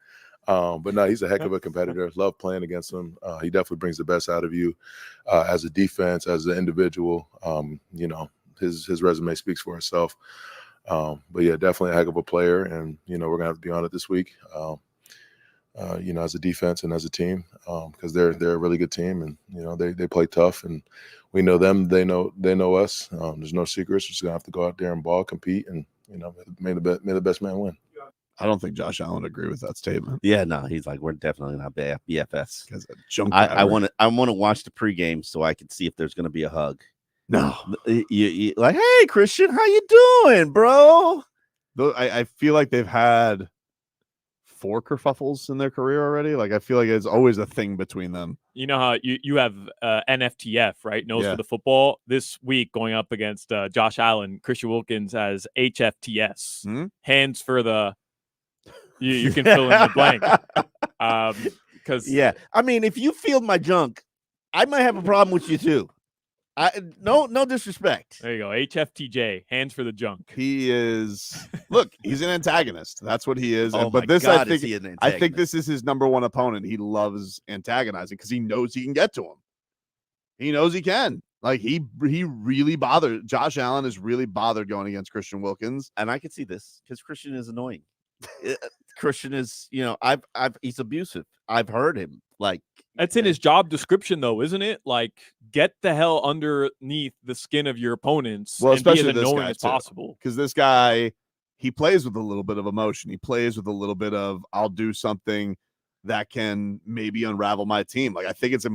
But no, he's a heck of a competitor. Love playing against him. He definitely brings the best out of you as a defense, as an individual. His resume speaks for itself. But yeah, definitely a heck of a player. And, we're going to have to be on it this week, as a defense and as a team, because they're a really good team, and, they play tough, and we know them. They know us. There's no secrets. We're just going to have to go out there and ball, compete, and, may the best man win. I don't think Josh Allen would agree with that statement. Yeah, no, he's like, we're definitely not BFFs. Because I want to watch the pregame so I can see if there's going to be a hug. No, you like, hey Christian, how you doing, bro? I feel like they've had 4 kerfuffles in their career already. Like I feel like it's always a thing between them. You know how you have NFTF, right? Nose for the football. This week going up against Josh Allen, Christian Wilkins has HFTS, hands for the. You can fill in the blank. Because I mean, if you feel my junk, I might have a problem with you too. No disrespect. There you go. HFTJ, hands for the junk. He is. Look, he's an antagonist. That's what he is. Oh but my this, God, I is he think, an antagonist? I think this is his number one opponent. He loves antagonizing because he knows he can get to him. He knows he can. Like he really bothered. Josh Allen is really bothered going against Christian Wilkins, and I can see this because Christian is annoying. Christian is, he's abusive. I've heard him. Like that's in his job description, though, isn't it? Like, get the hell underneath the skin of your opponents. Well, and especially be as this annoying guy as too. possible. Because this guy, he plays with a little bit of emotion. He plays with a little bit of, I'll do something that can maybe unravel my team. Like I think it's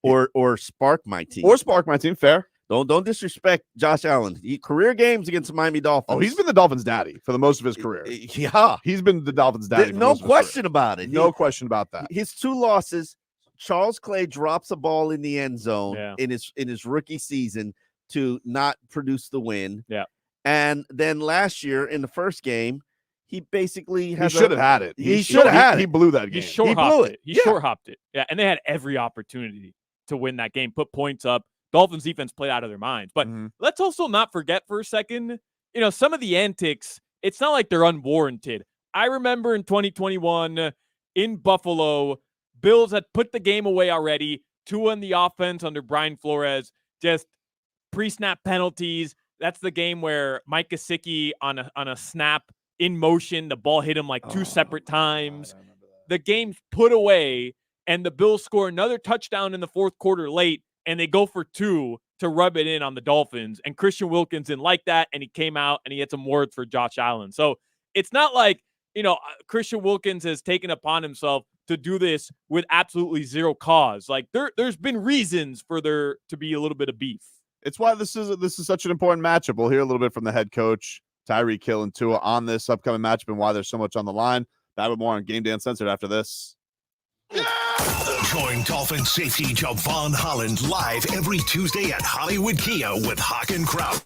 or spark my team. Or spark my team. Fair. Don't disrespect Josh Allen. Career games against the Miami Dolphins. Oh, he's been the Dolphins' daddy for the most of his career. Yeah, he's been the Dolphins' daddy. No question about it. No question about that. His 2 losses. Charles Clay drops a ball in the end zone in his rookie season to not produce the win. Yeah, and then last year in the first game, he basically should have had it. He should have had it. He blew that game. He blew it. He short hopped it. Yeah, and they had every opportunity to win that game, put points up. Dolphins defense played out of their minds. But let's also not forget for a second, some of the antics, it's not like they're unwarranted. I remember in 2021 in Buffalo, Bills had put the game away already. Tua in the offense under Brian Flores, just pre-snap penalties. That's the game where Mike Gesicki on a snap in motion, the ball hit him like 2 separate times. The game's put away, and the Bills score another touchdown in the fourth quarter late, and they go for 2 to rub it in on the Dolphins. And Christian Wilkins didn't like that, and he came out and he had some words for Josh Allen. So it's not like, Christian Wilkins has taken upon himself to do this with absolutely zero cause. Like there's been reasons for there to be a little bit of beef. It's why this is such an important matchup. We'll hear a little bit from the head coach, Tyreek Hill and Tua, on this upcoming matchup and why there's so much on the line. That and more on Game Day Uncensored after this. Join Dolphin safety Javon Holland live every Tuesday at Hollywood Kia with Hawk and Kraut.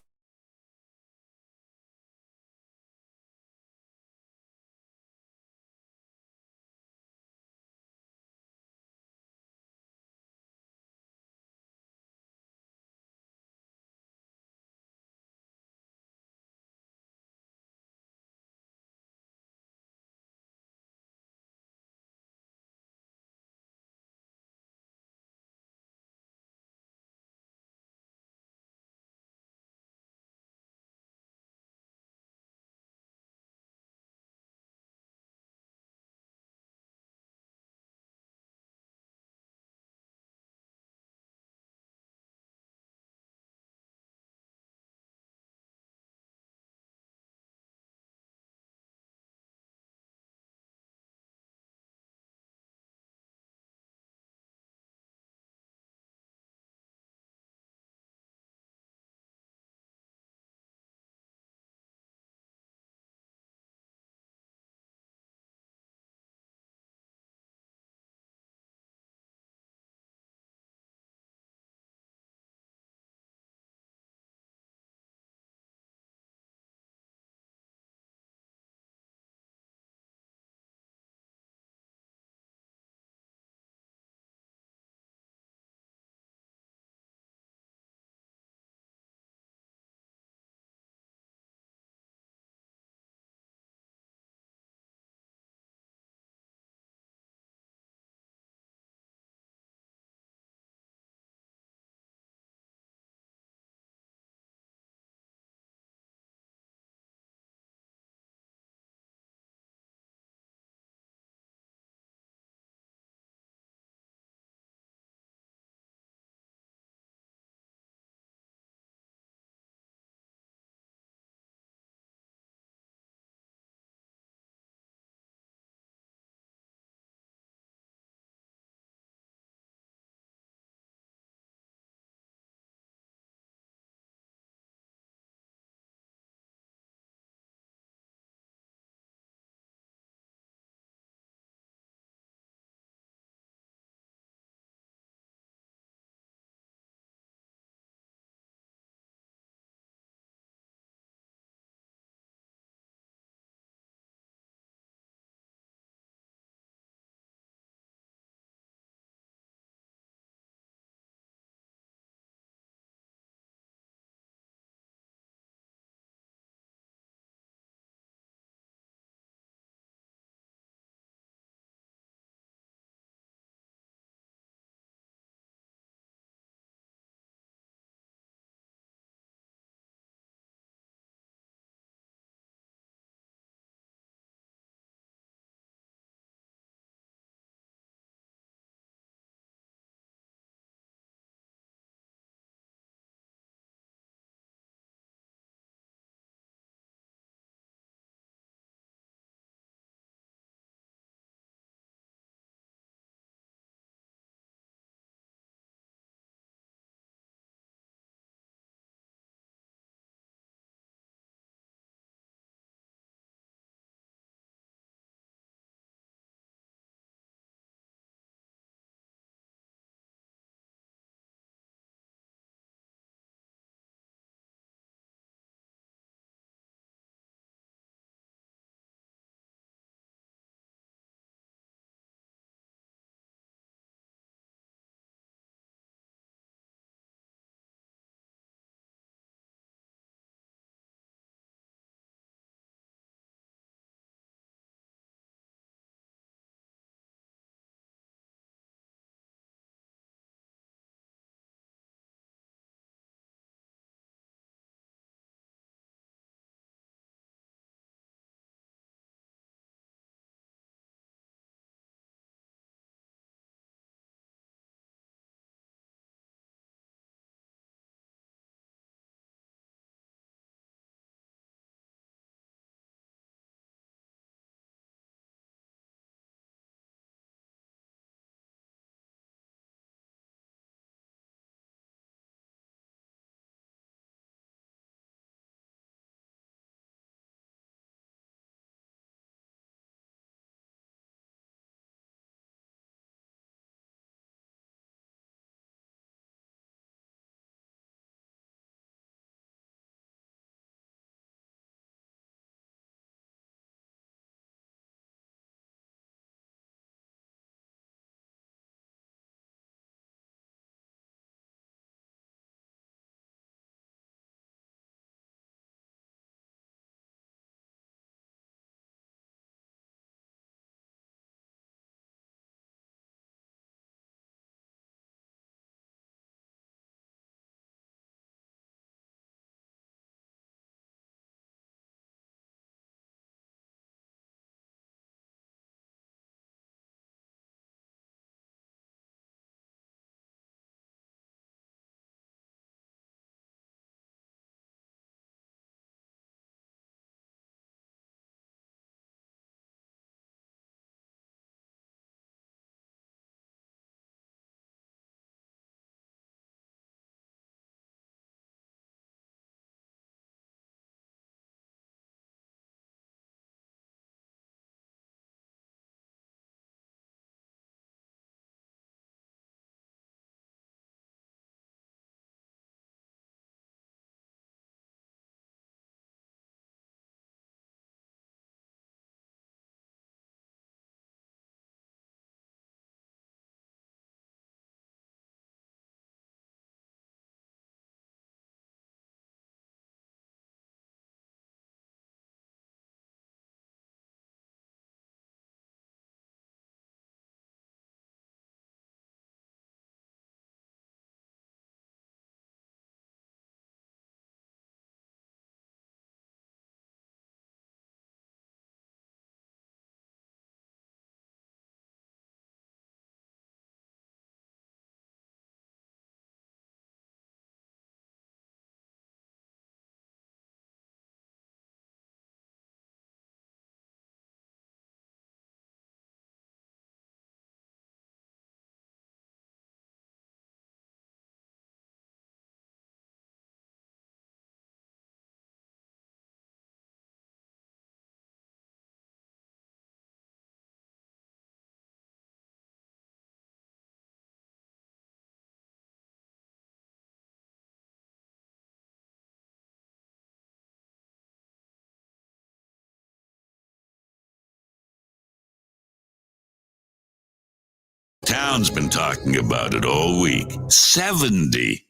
town's been talking about it all week. 70.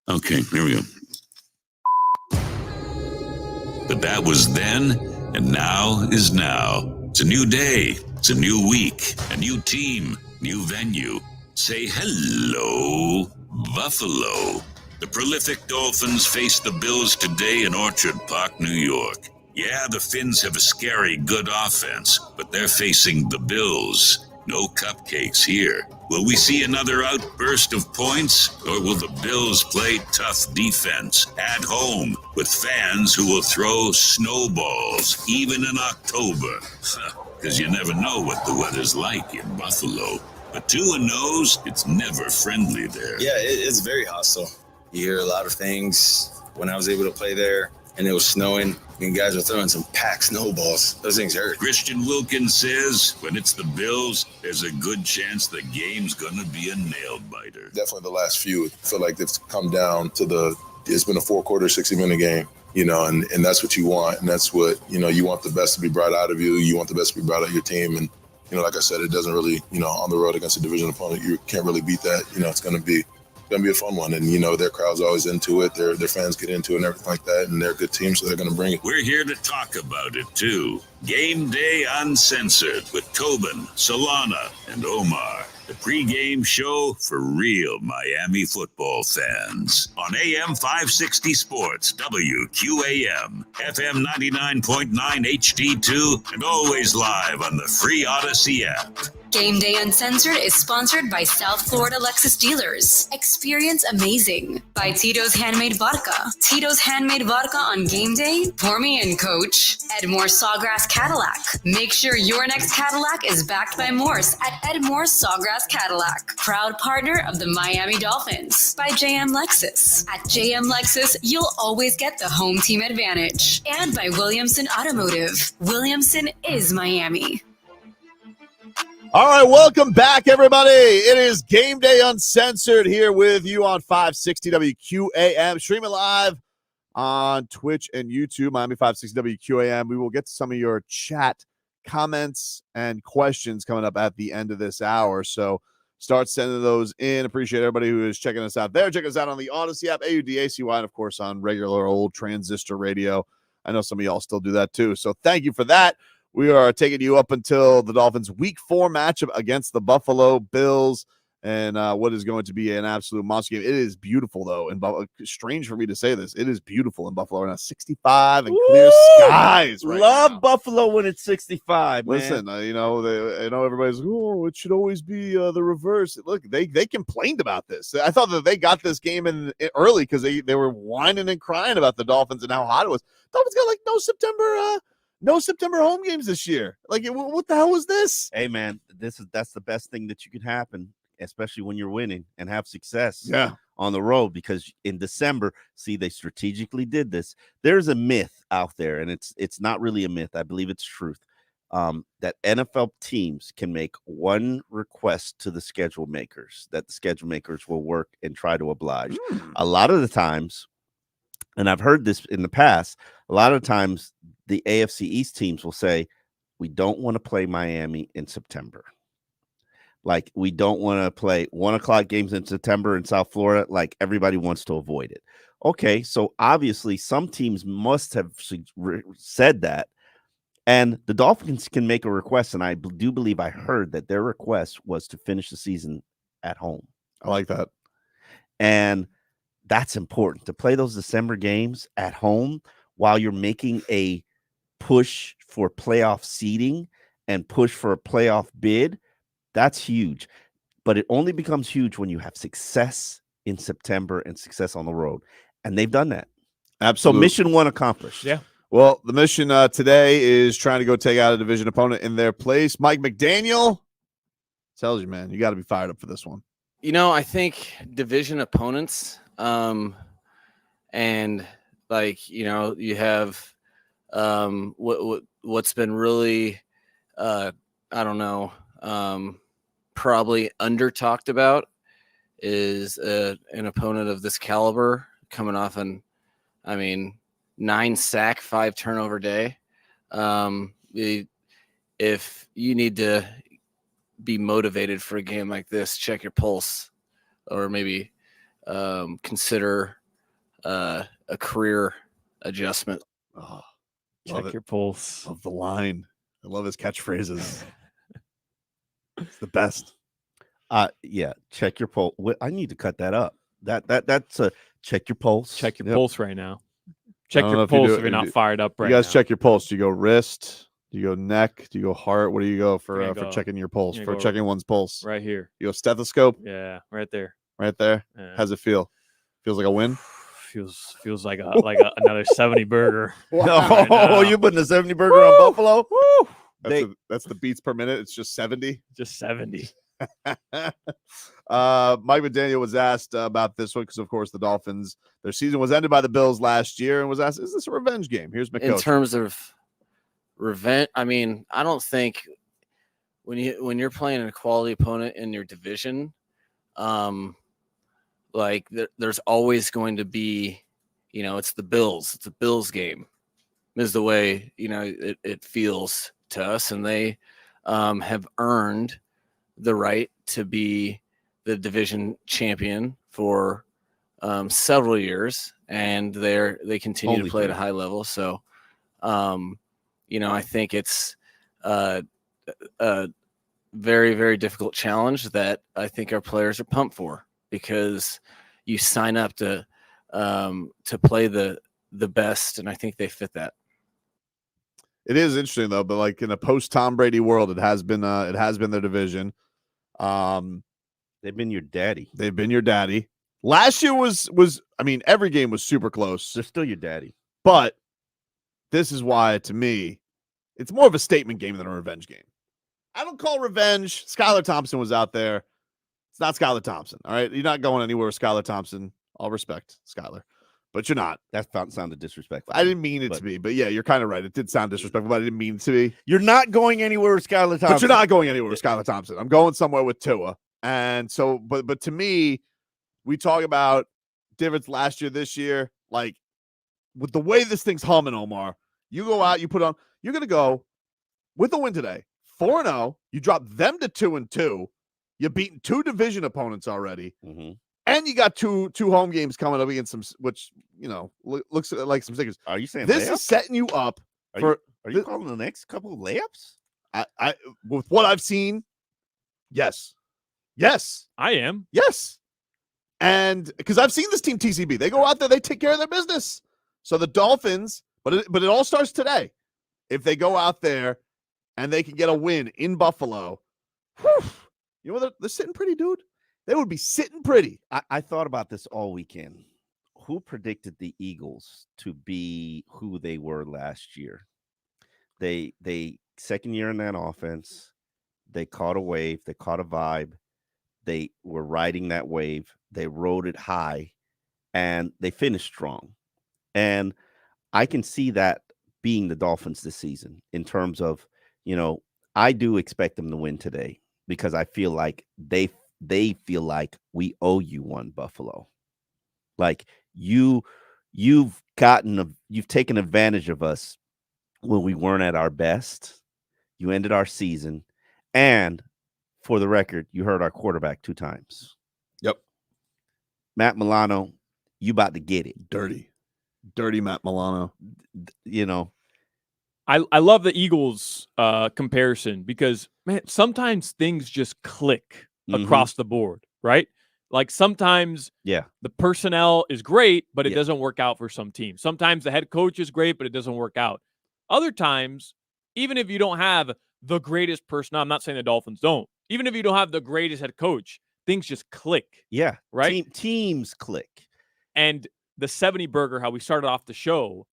Okay, here we go. But that was then, and now is now. It's a new day. It's a new week. A new team. New venue. Say hello, Buffalo. The prolific Dolphins face the Bills today in Orchard Park, New York. Yeah, the Finns have a scary good offense, but they're facing the Bills. No cupcakes here. Will we see another outburst of points, or will the Bills play tough defense at home with fans who will throw snowballs even in October? Because you never know what the weather's like in Buffalo. But Tua knows it's never friendly there. Yeah, it's very hostile. You hear a lot of things. When I was able to play there and it was snowing, and guys were throwing some packed snowballs. Those things hurt. Christian Wilkins says when it's the Bills, there's a good chance the game's going to be a nail-biter. Definitely the last few, I feel like it's come down to it's been a 4-quarter, 60-minute game, and that's what you want. And that's what, you want the best to be brought out of you. You want the best to be brought out of your team. And, like I said, it doesn't really, on the road against a division opponent, you can't really beat that. It's going to be a fun one. And, their crowd's always into it. Their fans get into it and everything like that. And they're a good team, so they're going to bring it. We're here to talk about it, too. Game Day Uncensored with Tobin, Solana, and Omar. The pregame show for real Miami football fans. On AM 560 Sports, WQAM, FM 99.9 HD2, and always live on the free Odyssey app. Game Day Uncensored is sponsored by South Florida Lexus Dealers. Experience amazing by Tito's Handmade Vodka. Tito's Handmade Vodka on game day? Pour me in, coach. Edmore Sawgrass Cadillac. Make sure your next Cadillac is backed by Morse at Edmore Sawgrass Cadillac. Proud partner of the Miami Dolphins by JM Lexus. At JM Lexus, you'll always get the home team advantage. And by Williamson Automotive. Williamson is Miami. All right, welcome back, everybody. It is Game Day Uncensored here with you on 560 WQAM. Streaming live on Twitch and YouTube, Miami 560 WQAM. We will get to some of your chat comments and questions coming up at the end of this hour. So start sending those in. Appreciate everybody who is checking us out there. Check us out on the Odyssey app, AUDACY, and of course on regular old transistor radio. I know some of y'all still do that too. So thank you for that. We are taking you up until the Dolphins' Week 4 matchup against the Buffalo Bills, and what is going to be an absolute monster game. It is beautiful, though, and strange for me to say this. It is beautiful in Buffalo right now. 65 and clear skies right Love now. Buffalo when it's 65, man. Listen, I know everybody's like, oh, it should always be the reverse. Look, they complained about this. I thought that they got this game in early because they were whining and crying about the Dolphins and how hot it was. Dolphins got no September home games this year. Like, what the hell was this? Hey, man, that's the best thing that you can happen, especially when you're winning and have success on the road, because in December, they strategically did this. There's a myth out there, and it's not really a myth. I believe it's truth, that NFL teams can make one request to the schedule makers that the schedule makers will work and try to oblige. A lot of the times, and I've heard this in the past, a lot of times the AFC East teams will say, we don't want to play Miami in September. Like, we don't want to play 1:00 games in September in South Florida. Like, everybody wants to avoid it. Okay, so obviously some teams must have said that. And the Dolphins can make a request, and I do believe I heard that their request was to finish the season at home. I like that. And that's important, to play those December games at home while you're making a push for playoff seeding and push for a playoff bid. That's huge. But it only becomes huge when you have success in September and success on the road. And they've done that. Absolutely. So mission 1 accomplished. Yeah. Well, the mission today is trying to go take out a division opponent in their place. Mike McDaniel tells you, man, you got to be fired up for this one. I think division opponents, and you have what's been really, probably under talked about is an opponent of this caliber coming off 9-sack, 5-turnover day. If you need to be motivated for a game like this, check your pulse, or maybe consider a career adjustment. Oh, Check your pulse. Love the line. I love his catchphrases. It's the best. Yeah, check your pulse. I need to cut that up. That's a check your pulse. Check your pulse right now. I Check don't know your if you pulse do- if you're if not you- fired up right You guys now. check your pulse. Do you go wrist? Do you go neck? Do you go heart? What do you go for I'm gonna go- checking your pulse? I'm For gonna go checking one's pulse? right here. You go stethoscope? Yeah, right there. Right there? Yeah. How's it feel? Feels like a win? Feels like another 70 burger. No, now. you putting a 70 burger on Buffalo? Woo! That's the beats per minute. It's just 70. Just 70. Mike McDaniel was asked about this one because, of course, the Dolphins, their season was ended by the Bills last year, and was asked, "Is this a revenge game?" Here's In McCoach. terms of revenge, I mean, I don't think when you're playing a quality opponent in your division, there's always going to be, it's the Bills. It's a Bills game. Is the way it feels to us, and they have earned the right to be the division champion for several years, and they continue Only to play at a 3. high level. So, I think it's a very, very difficult challenge that I think our players are pumped for, because you sign up to play the best, and I think they fit that. It is interesting though, but like in a post Tom Brady world, it has been their division. They've been your daddy. They've been your daddy. Last year was I mean, every game was super close. They're still your daddy. But this is why, to me, it's more of a statement game than a revenge game. I don't call revenge. Skylar Thompson was out there. It's not Skylar Thompson. All right. You're not going anywhere with Skylar Thompson. All respect, Skylar. But you're not. That sounded disrespectful. I didn't mean it to be. But yeah, you're kind of right. It did sound disrespectful, but I didn't mean it to be. You're not going anywhere with Skylar Thompson. But you're not going anywhere with Skylar Thompson. I'm going somewhere with Tua. And so, but to me, we talk about difference last year, this year. Like, with the way this thing's humming, Omar, you go out, you put on, you're going to go with a win today, 4-0. You drop them to 2-2. You've beaten 2 division opponents already. Mm-hmm. And you got two home games coming up against some, which, looks like some stickers. Are you saying this layups? is setting you up Are you calling the next couple of layups? I with what I've seen, yes. I am. Yes. And because I've seen this team TCB, they go out there, they take care of their business. So the Dolphins, but it all starts today. If they go out there and they can get a win in Buffalo, you know what? They're sitting pretty, dude. They would be sitting pretty. I thought about this all weekend. Who predicted the Eagles to be who they were last year? They second year in that offense, they caught a wave, they caught a vibe. They were riding that wave. They rode it high, and they finished strong. And I can see that being the Dolphins this season in terms of, I do expect them to win today because I feel like they feel like we owe you one, Buffalo. Like you've taken advantage of us when we weren't at our best. You ended our season, and for the record, you hurt our quarterback 2 times. Yep. Matt Milano, you about to get it. Dirty Matt Milano. I love the Eagles comparison because, man, sometimes things just click across the board, right? Like sometimes the personnel is great, but it doesn't work out for some teams. Sometimes the head coach is great, but it doesn't work out. Other times, even if you don't have the greatest personnel, I'm not saying the Dolphins don't, even if you don't have the greatest head coach, things just click. Yeah. Right? Teams click. And the 70 burger, how we started off the show,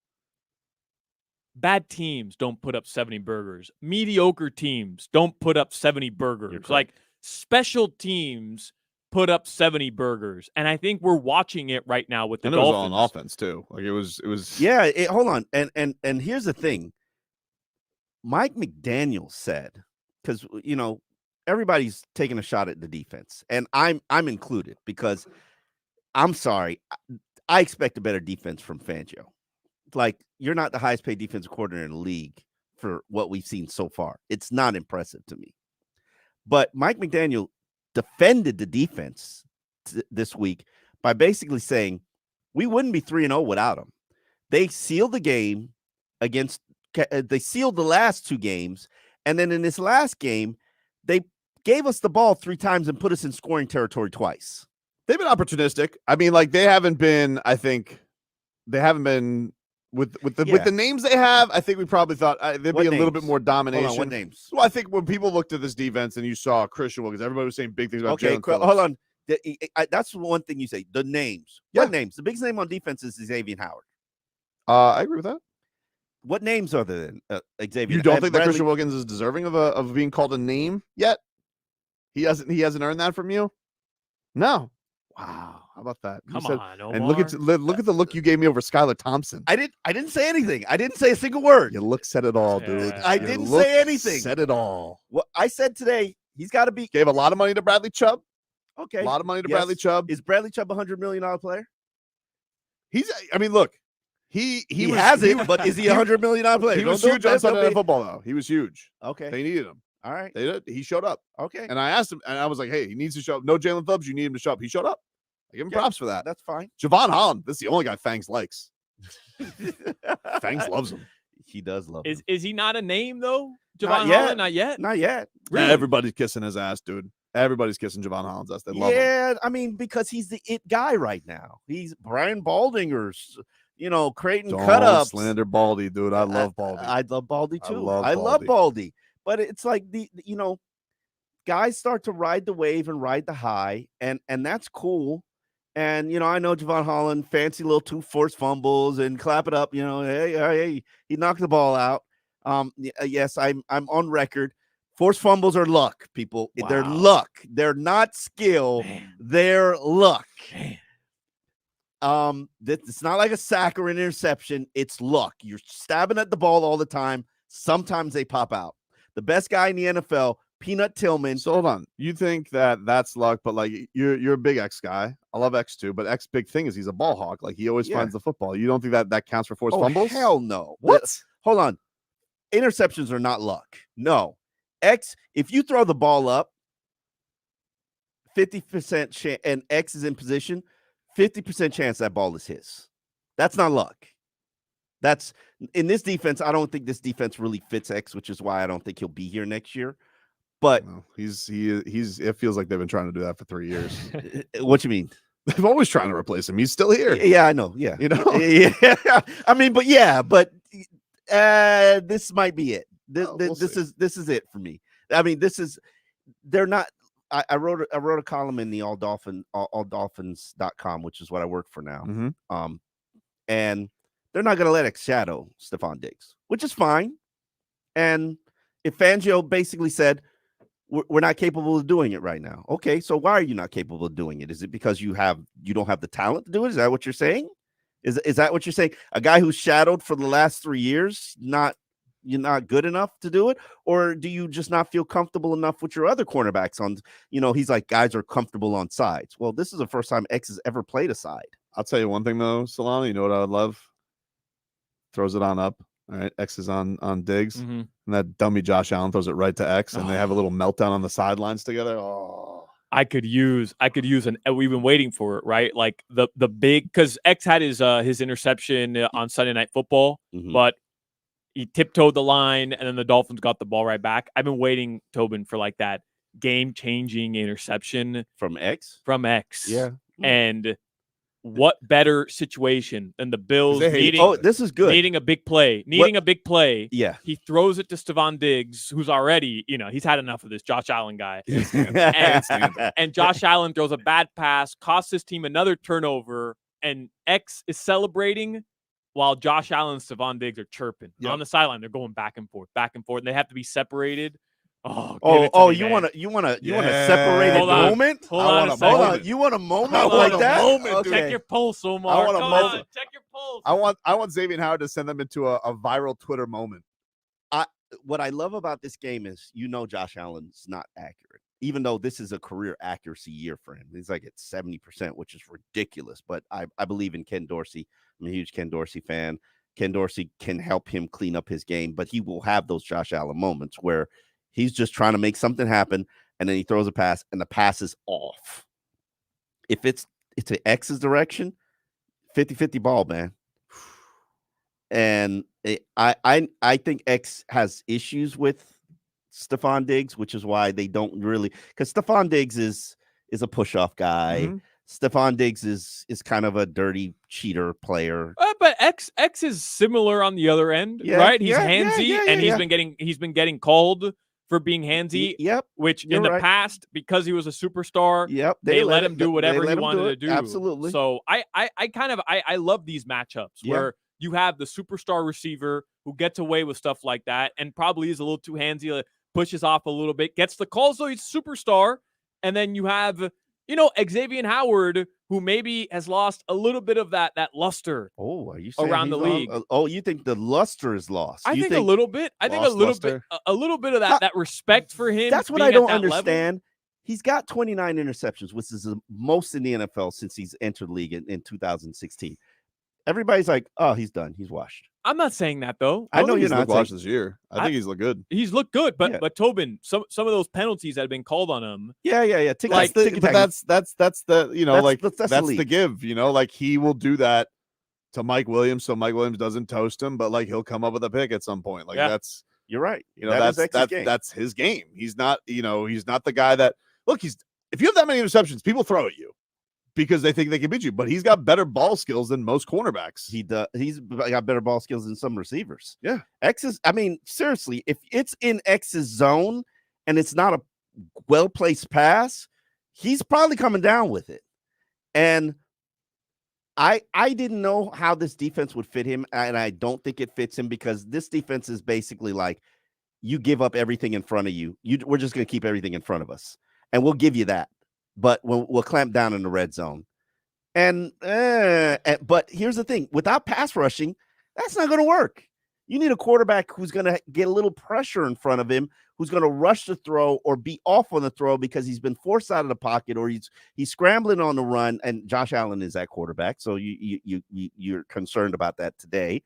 bad teams don't put up 70 burgers. Mediocre teams don't put up 70 burgers. Like special teams put up 70 burgers. And I think we're watching it right now with the Dolphins. It was Dolphins. all on offense too. Like it was. Yeah. Hold on. And here's the thing. Mike McDaniel said, because, everybody's taking a shot at the defense, and I'm included because I'm sorry. I expect a better defense from Fangio. Like, you're not the highest paid defensive coordinator in the league for what we've seen so far. It's not impressive to me. But Mike McDaniel defended the defense this week by basically saying we wouldn't be 3-0 without him. They sealed the game they sealed the last 2 games. And then in this last game, they gave us the ball 3 times and put us in scoring territory twice. They've been opportunistic. I mean, like they haven't been with the names they have. I think we probably thought there'd be a little bit more domination. Hold on, what names? Well, I think when people looked at this defense and you saw Christian Wilkins, everybody was saying big things about Okay, Jalen Phillips. hold on. That's one thing you say. The names. Yeah. What names? The biggest name on defense is Xavier Howard. I agree with that. What names are there than Xavier? You don't think that Christian Wilkins is deserving of being called a name yet? He hasn't earned that from you? No. Wow. How about that? Come on, Omar. And look at the look you gave me over Skylar Thompson. I didn't say anything. I didn't say a single word. Your look said it all, dude. I didn't say anything. Said it all. What I said today, he's got to be. Gave a lot of money to Bradley Chubb. Okay. A lot of money to Yes. Bradley Chubb. Is Bradley Chubb a $100 million player? I mean, look, he has it, but is he a $100 million player? He was huge on Sunday Night Football, though. He was huge. Okay. They needed him. All right. They did. He showed up. Okay. And I asked him, and I was like, hey, he needs to show up. No Jalen Phillips, you need him to show up. He showed up. I give him props for that. That's fine. Javon Holland, this is the only guy Fangs likes. Fangs loves him. He does love him. Is he not a name though? Javon Not yet. Holland, not yet. Not yet. Really? Everybody's kissing his ass, dude. Everybody's kissing Javon Holland's ass. They love him. Yeah, I mean, because he's the it guy right now. He's Brian Baldinger's, creating Don't cut-ups. slander Baldy, dude. I love Baldy. I love Baldy too. I love Baldy. But it's like guys start to ride the wave and ride the high, and that's cool. And I know Javon Holland, fancy little 2 forced fumbles and clap it up. Hey, he knocked the ball out. Yes, I'm on record. Forced fumbles are luck, people. Wow. They're luck. They're not skill. Man. They're luck. Man. It's not like a sack or an interception. It's luck. You're stabbing at the ball all the time. Sometimes they pop out. The best guy in the NFL, Peanut Tillman. So hold on. You think that's luck, but like you're a big X guy. I love X too, but X big thing is he's a ball hawk. Like he always finds the football. You don't think that counts for forced fumbles? Hell no. What? Hold on. Interceptions are not luck. No. X, if you throw the ball up, 50% chance, and X is in position, 50% chance that ball is his. That's not luck. That's in this defense. I don't think this defense really fits X, which is why I don't think he'll be here next year. But he's it feels like they've been trying to do that for 3 years. What you mean? They've always trying to replace him. He's still here. Yeah, I know. Yeah. Yeah. I mean, but this might be it. This is it for me. I mean, they're not. I wrote a column in the alldolphins.com, which is what I work for now. Mm-hmm. And they're not going to let X shadow Stephon Diggs, which is fine. And if Fangio basically said, we're not capable of doing it right now. Okay, so why are you not capable of doing it? Is it because you don't have the talent to do it? Is that what you're saying? Is that what you're saying? A guy who's shadowed for the last 3 years, you're not good enough to do it? Or do you just not feel comfortable enough with your other cornerbacks on, he's like, guys are comfortable on sides. Well, this is the first time X has ever played a side. I'll tell you one thing though, Solana, you know what I would love? Throws it on up. All right, X is on Diggs, and that dummy Josh Allen throws it right to X, and they have a little meltdown on the sidelines together. Oh, I could use an. We've been waiting for it, right? Like the big, because X had his interception on Sunday Night Football, but he tiptoed the line, and then the Dolphins got the ball right back. I've been waiting, Tobin, for like that game-changing interception from X. Yeah, and what better situation than the Bills needing? This is good. Needing a big play. A big play. Yeah. He throws it to Stephon Diggs, who's already, he's had enough of this Josh Allen guy. And Josh Allen throws a bad pass, costs his team another turnover, and X is celebrating while Josh Allen and Stephon Diggs are chirping. On the sideline, they're going back and forth, and they have to be separated. You want a separated moment? Hold on. You want a moment like that? Okay. Check your pulse, Omar. I want a moment. Check your pulse. I want Xavier Howard to send them into a viral Twitter moment. What I love about this game is, Josh Allen's not accurate, even though this is a career accuracy year for him. He's like at 70%, which is ridiculous. But I believe in Ken Dorsey. I'm a huge Ken Dorsey fan. Ken Dorsey can help him clean up his game, but he will have those Josh Allen moments where he's just trying to make something happen, and then he throws a pass, and the pass is off. If it's an X's direction, 50-50 ball, man. And I think X has issues with Stephon Diggs, which is why they don't really, because Stephon Diggs is a push-off guy. Mm-hmm. Stephon Diggs is kind of a dirty cheater player. But X is similar on the other end, right? He's handsy, and he's been getting called for being handsy. Yep. Which in the past, because he was a superstar, they let him do whatever he wanted to do. Absolutely. So I love these matchups where you have the superstar receiver who gets away with stuff like that and probably is a little too handsy, pushes off a little bit, gets the calls, so he's a superstar. And then you have, Xavier Howard, who maybe has lost a little bit of that luster. Oh, are you saying around the league? You think the luster is lost? I think a little bit. I think a little bit of that respect for him. That's what I don't understand. Level. He's got 29 interceptions, which is the most in the NFL since he's entered the league in 2016. Everybody's like, "Oh, he's done. He's washed." I'm not saying that though. I know you're not washed this year. I think he's looked good. He's looked good, but Tobin, some of those penalties that have been called on him. Yeah. That's the give. Like he will do that to Mike Williams, so Mike Williams doesn't toast him, but like he'll come up with a pick at some point. Like that's you're right. That's his game. He's not he's not the guy that if you have that many interceptions, people throw at you because they think they can beat you, but he's got better ball skills than most cornerbacks. He's got better ball skills than some receivers. Yeah. Seriously, if it's in X's zone and it's not a well-placed pass, he's probably coming down with it. And I didn't know how this defense would fit him, and I don't think it fits him because this defense is basically like, you give up everything in front of you. We're just going to keep everything in front of us, and we'll give you that. But we'll clamp down in the red zone. But here's the thing. Without pass rushing, that's not going to work. You need a quarterback who's going to get a little pressure in front of him, who's going to rush the throw or be off on the throw because he's been forced out of the pocket or he's scrambling on the run. And Josh Allen is that quarterback, so you're concerned about that today.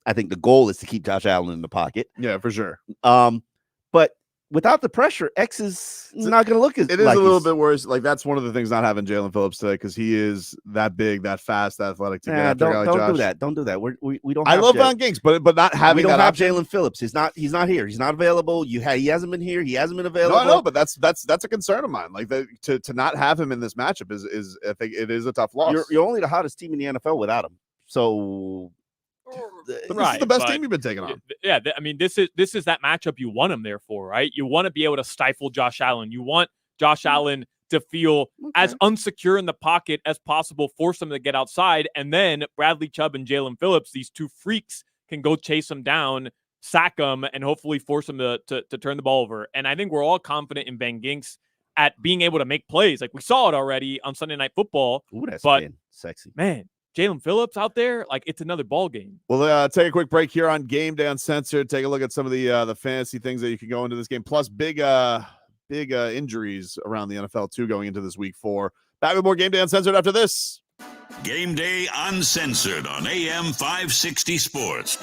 I think the goal is to keep Josh Allen in the pocket. Yeah, for sure. But without the pressure, X is not going to look as. It is a little bit worse. Like that's one of the things not having Jalen Phillips today because he is that big, that fast, that athletic. To get after don't Josh. do that. Don't do that. We don't. I love Von Ginks, but not having. We don't that have option. Jalen Phillips. He's not here. He's not available. He hasn't been here. He hasn't been available. No, I know, but that's a concern of mine. Like to not have him in this matchup is I think it is a tough loss. You're only the hottest team in the NFL without him. So. But this is the best team you've been taking on. Yeah, this is that matchup you want him there for, right? You want to be able to stifle Josh Allen. You want Josh Allen to feel as unsecure in the pocket as possible, force him to get outside, and then Bradley Chubb and Jalen Phillips, these two freaks, can go chase him down, sack him, and hopefully force him to turn the ball over. And I think we're all confident in Van Ginks at being able to make plays. Like we saw it already on Sunday Night Football. Ooh, that's sexy. Man. Jalen Phillips out there, like it's another ball game. We'll take a quick break here on Game Day Uncensored. Take a look at some of the fantasy things that you can go into this game, plus big injuries around the NFL too going into this week 4. Back with more Game Day Uncensored after this. Game Day Uncensored on AM 560 Sports.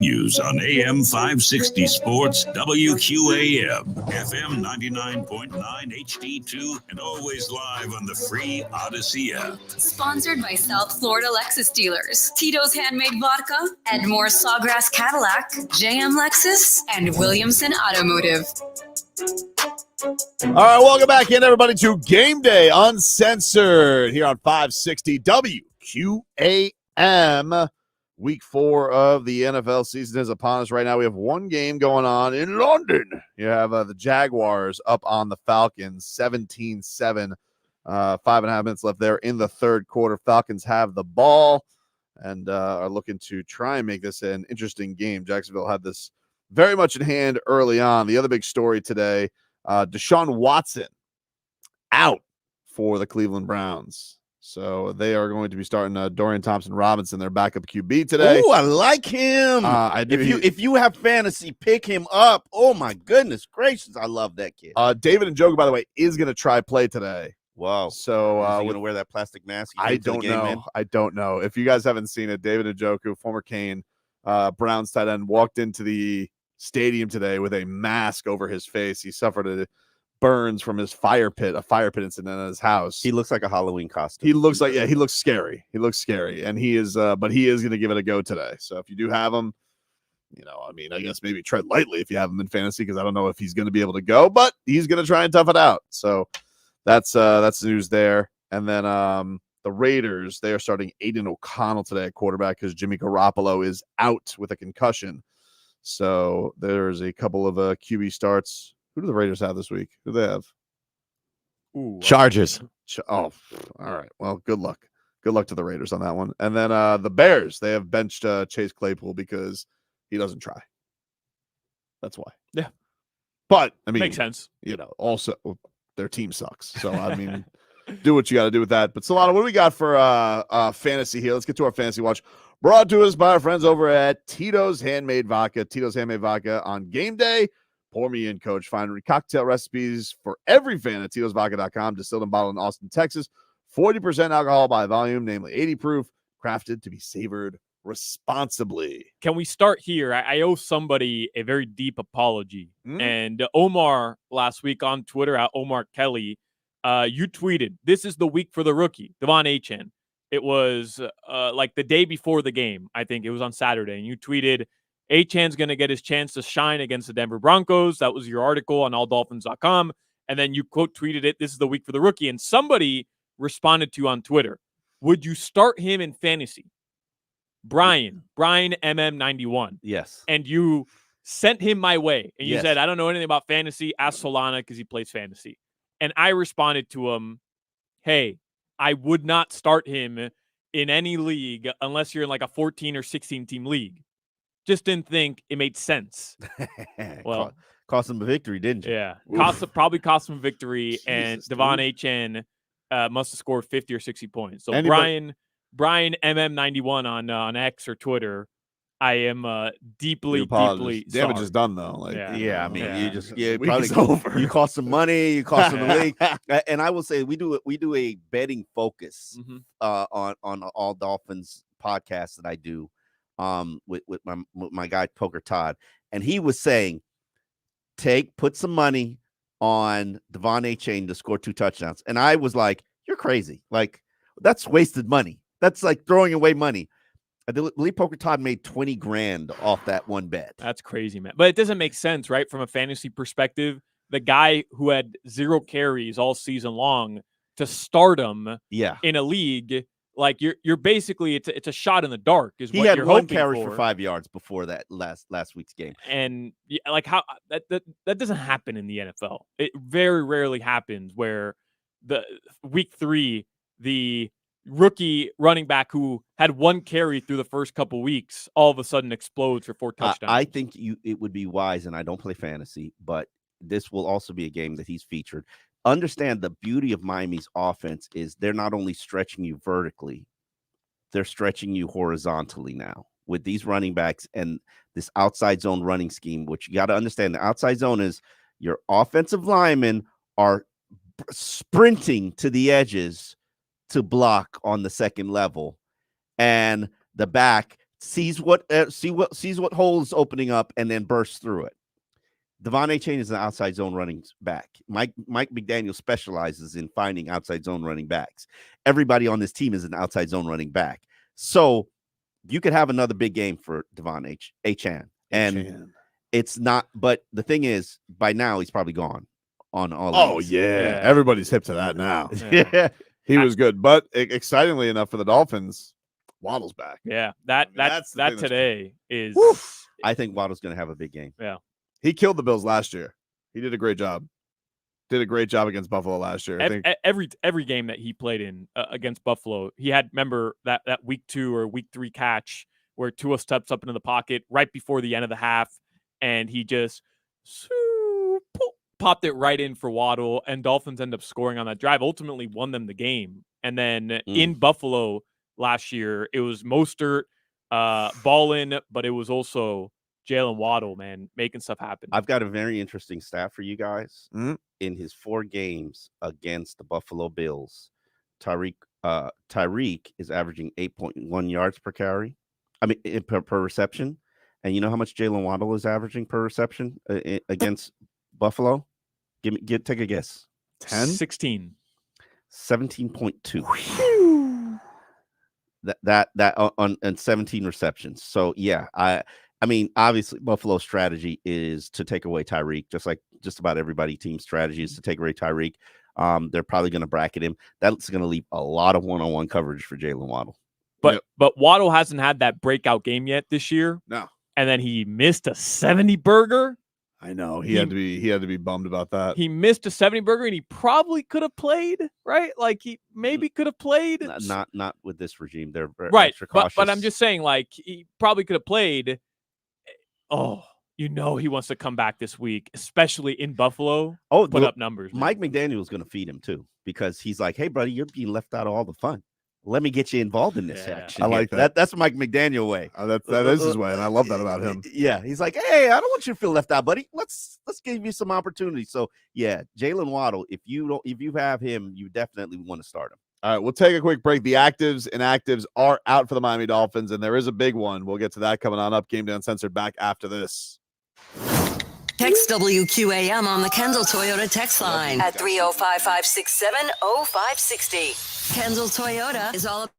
continues on AM 560 Sports, WQAM, FM 99.9 HD2, and always live on the free Odyssey app. Sponsored by South Florida Lexus dealers, Tito's Handmade Vodka, Edmore Sawgrass Cadillac, JM Lexus, and Williamson Automotive. All right, welcome back in, everybody, to Game Day Uncensored here on 560 WQAM. Week 4 of the NFL season is upon us right now. We have one game going on in London. You have the Jaguars up on the Falcons, 17-7. 5.5 minutes left there in the third quarter. Falcons have the ball and are looking to try and make this an interesting game. Jacksonville had this very much in hand early on. The other big story today, Deshaun Watson out for the Cleveland Browns. So they are going to be starting Dorian Thompson-Robinson, their backup QB today. Oh, I like him. I do. If you have fantasy, pick him up. Oh, my goodness gracious. I love that kid. David Njoku, by the way, is going to try play today. Wow. So is he going to wear that plastic mask? I don't know. I don't know. If you guys haven't seen it, David Njoku, former Kane, Browns tight end, walked into the stadium today with a mask over his face. He suffered burns from his fire pit incident at his house. He looks like a Halloween costume. He looks scary. And he is but he is going to give it a go today. So if you do have him, I guess maybe tread lightly if you have him in fantasy, because I don't know if he's going to be able to go, but he's going to try and tough it out. So that's news there. And then the Raiders, they are starting Aiden O'Connell today at quarterback because Jimmy Garoppolo is out with a concussion. So there's a couple of QB starts. Who do the Raiders have this week? Who do they have? Chargers. All right. Well, good luck. Good luck to the Raiders on that one. And then the Bears, they have benched Chase Claypool because he doesn't try. That's why. Yeah. But, I mean, makes sense. Also, their team sucks. So, I mean, do what you got to do with that. But, Solana, what do we got for fantasy here? Let's get to our fantasy watch. Brought to us by our friends over at Tito's Handmade Vodka. Tito's Handmade Vodka on game day. Pour me in, coach. Find cocktail recipes for every fan at Tito'sVodka.com. Distilled and bottled in Austin, Texas. 40% alcohol by volume, namely 80 proof. Crafted to be savored responsibly. Can we start here? I owe somebody a very deep apology. And Omar last week on Twitter at Omar Kelly, you tweeted, "This is the week for the rookie, Devon Achane." It was like the day before the game. I think it was on Saturday. And you tweeted, Achane's going to get his chance to shine against the Denver Broncos. That was your article on alldolphins.com. And then you quote tweeted it, "This is the week for the rookie." And somebody responded to you on Twitter, "Would you start him in fantasy?" Brian MM91. Yes. And you sent him my way. And you said, "I don't know anything about fantasy. Ask Solana because he plays fantasy." And I responded to him, "Hey, I would not start him in any league unless you're in like a 14 or 16 team league. Just didn't think it made sense." Well, cost him a victory, didn't you? Yeah. Probably cost him a victory. And Devon Achane must have scored 50 or 60 points. So Brian MM91 on X or Twitter, I am deeply damage sorry. is done though. You probably over. You cost some money. You cost some the league. And I will say we do a betting focus on all Dolphins podcasts that I do with my guy Poker Todd, and he was saying put some money on Devon Achane to score 2 touchdowns, and I was like, "You're crazy! Like that's wasted money. That's like throwing away money." I believe Poker Todd made $20,000 off that one bet. That's crazy, man. But it doesn't make sense, right? From a fantasy perspective, the guy who had 0 carries all season long to start him in a league, like you're basically it's a shot in the dark. Is he what had you're one hoping carry for. for 5 yards before that last week's game, and like how that doesn't happen in the NFL. It very rarely happens where the week 3 the rookie running back who had 1 carry through the first couple weeks all of a sudden explodes for 4 touchdowns. I think it would be wise, and I don't play fantasy, but this will also be a game that he's featured. Understand the beauty of Miami's offense is they're not only stretching you vertically, they're stretching you horizontally now with these running backs and this outside zone running scheme, which you got to understand. The outside zone is your offensive linemen are sprinting to the edges to block on the second level, and the back sees what hole is opening up, and then bursts through it. Devon Achane is an outside zone running back. Mike McDaniel specializes in finding outside zone running backs. Everybody on this team is an outside zone running back. So you could have another big game for Devon Achane. And it's not, but the thing is, by now he's probably gone on all. Oh, yeah. Everybody's hip to that now. Yeah. He was good. But excitingly enough for the Dolphins, Waddle's back. Yeah. That today is. I think Waddle's going to have a big game. Yeah. He killed the Bills last year. He did a great job. Did a great job against Buffalo last year. I think every game that he played in against Buffalo, he had, remember that week 2 or week 3 catch where Tua steps up into the pocket right before the end of the half, and he just popped it right in for Waddle, and Dolphins end up scoring on that drive, ultimately won them the game. And then in Buffalo last year, it was Mostert balling, but it was also Jalen Waddle, man, making stuff happen. I've got a very interesting stat for you guys. In his 4 games against the Buffalo Bills, Tyreek is averaging 8.1 yards per carry. I mean, per reception. And you know how much Jalen Waddle is averaging per reception against Buffalo? Take a guess. 10? 16. 17.2. That on 17 receptions. So yeah, I mean, obviously Buffalo's strategy is to take away Tyreek, just like just about everybody team's strategy is to take away Tyreek. They're probably going to bracket him. That's going to leave a lot of one-on-one coverage for Jalen Waddle. But Waddle hasn't had that breakout game yet this year. No. And then he missed a 70 burger. I know he had to be bummed about that. He missed a 70 burger, and he probably could have played, right? Like he maybe could have played. Not with this regime. They're right. extra cautious. But I'm just saying, like he probably could have played. Oh, he wants to come back this week, especially in Buffalo. Put up numbers. Man. Mike McDaniel is going to feed him too, because he's like, "Hey, buddy, you're being left out of all the fun. Let me get you involved in this action." I like that. That's Mike McDaniel way. That is his way, and I love that about him. Yeah, he's like, "Hey, I don't want you to feel left out, buddy. Let's give you some opportunity." So yeah, Jalen Waddle. If you have him, you definitely want to start him. All right, we'll take a quick break. The actives and actives are out for the Miami Dolphins, and there is a big one. We'll get to that coming on up. Gameday Uncensored back after this. Text WQAM on the Kendall Toyota text line at 305-567-0560. Kendall Toyota is all about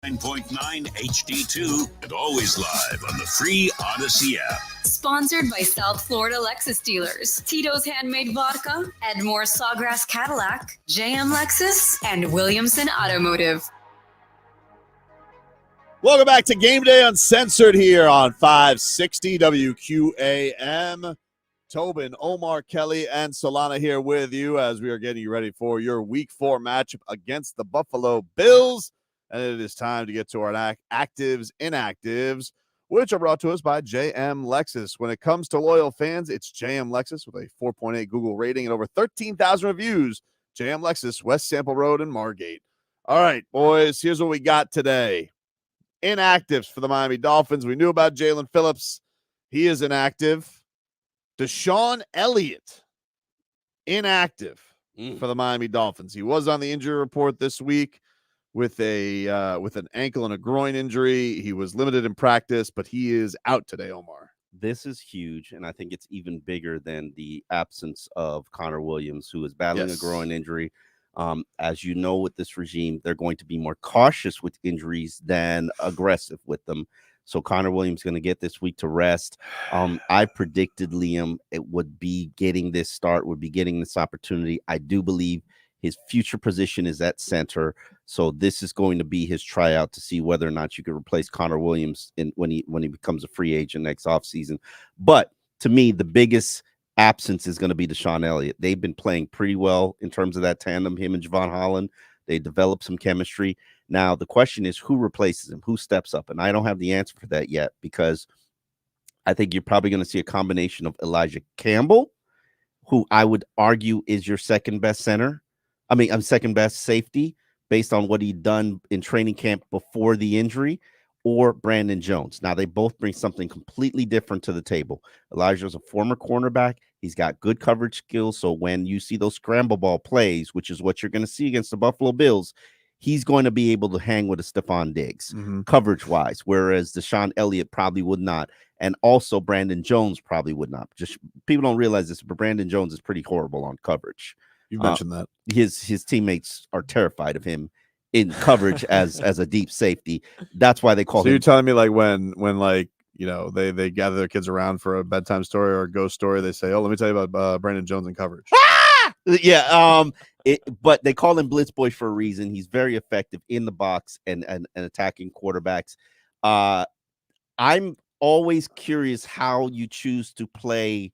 9.9 HD2 and always live on the free Odyssey app. Sponsored by South Florida Lexus dealers, Tito's Handmade Vodka, Edmore Sawgrass Cadillac, JM Lexus, and Williamson Automotive. Welcome back to Game Day Uncensored here on 560 WQAM. Tobin, Omar, Kelly, and Solana here with you as we are getting you ready for your Week 4 matchup against the Buffalo Bills. And it is time to get to our actives, inactives, which are brought to us by JM Lexus. When it comes to loyal fans, it's JM Lexus with a 4.8 Google rating and over 13,000 reviews. JM Lexus, West Sample Road in Margate. All right, boys, here's what we got today. Inactives for the Miami Dolphins. We knew about Jalen Phillips. He is inactive. Deshaun Elliott, inactive for the Miami Dolphins. He was on the injury report this week with an ankle and a groin injury. He was limited in practice, but he is out today, Omar. This is huge, and I think it's even bigger than the absence of Connor Williams, who is battling a groin injury. As you know, with this regime, they're going to be more cautious with injuries than aggressive with them. So Connor Williams going to get this week to rest. I predicted Liam would be getting this start, would be getting this opportunity. I do believe his future position is at center. So this is going to be his tryout to see whether or not you can replace Connor Williams when he becomes a free agent next offseason. But to me, the biggest absence is going to be Deshaun Elliott. They've been playing pretty well in terms of that tandem, him and Javon Holland. They developed some chemistry. Now, the question is who replaces him, who steps up? And I don't have the answer for that yet because I think you're probably going to see a combination of Elijah Campbell, who I would argue is your second best second best safety based on what he'd done in training camp before the injury, or Brandon Jones. Now, they both bring something completely different to the table. Elijah's a former cornerback. He's got good coverage skills. So when you see those scramble ball plays, which is what you're going to see against the Buffalo Bills, he's going to be able to hang with a Stephon Diggs coverage-wise, whereas Deshaun Elliott probably would not. And also Brandon Jones probably would not. Just people don't realize this, but Brandon Jones is pretty horrible on coverage. You mentioned that. His teammates are terrified of him in coverage as a deep safety. That's why they call him. So you're telling me like when like, you know, they gather their kids around for a bedtime story or a ghost story, they say, "Oh, let me tell you about Brandon Jones in coverage." Yeah. But they call him Blitz Boy for a reason. He's very effective in the box and attacking quarterbacks. I'm always curious how you choose to play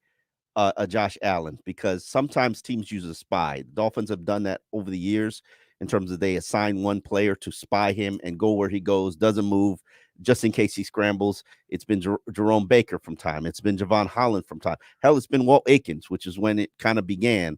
a Josh Allen, because sometimes teams use a spy. The Dolphins have done that over the years in terms of they assign one player to spy him and go where he goes, doesn't move, just in case he scrambles. It's been Jerome Baker from time. It's been Javon Holland from time. Hell, it's been Walt Aikens, which is when it kind of began.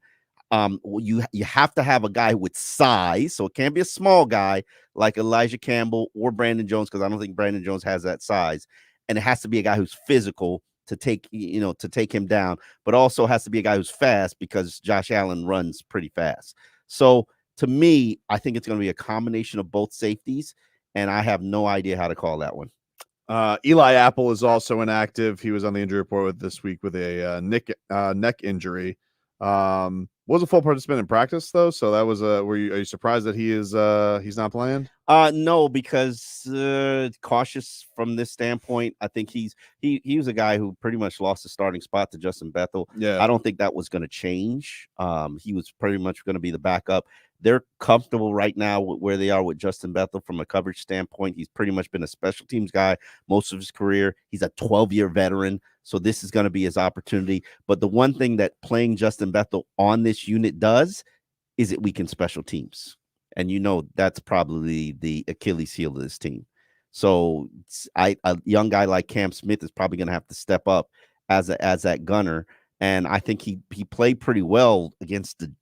You have to have a guy with size, so it can't be a small guy like Elijah Campbell or Brandon Jones, because I don't think Brandon Jones has that size. And it has to be a guy who's physical to take him down, but also has to be a guy who's fast, because Josh Allen runs pretty fast. So to me, I think it's going to be a combination of both safeties, and I have no idea how to call that one. Eli Apple is also inactive. He was on the injury report this week with a neck injury. Was a full participant in practice though, so that was are you surprised that he's not playing? No, because cautious from this standpoint. I think he was a guy who pretty much lost the starting spot to Justin Bethel. Yeah, I don't think that was going to change. He was pretty much going to be the backup. They're comfortable right now with where they are with Justin Bethel from a coverage standpoint. He's pretty much been a special teams guy most of his career. He's a 12-year veteran, so this is going to be his opportunity. But the one thing that playing Justin Bethel on this unit does is it weakens special teams. And you know that's probably the Achilles heel of this team. So a young guy like Cam Smith is probably going to have to step up as that gunner. And I think he played pretty well against the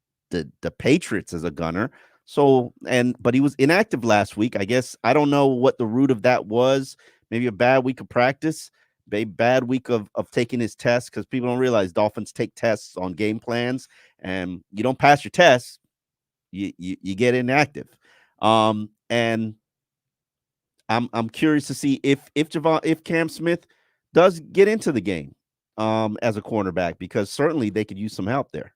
Patriots as a gunner. So but he was inactive last week. I guess I don't know what the root of that was. Maybe a bad week of practice, a bad week of taking his tests, because people don't realize Dolphins take tests on game plans, and you don't pass your tests, you get inactive. And I'm curious to see if Cam Smith does get into the game as a cornerback, because certainly they could use some help there.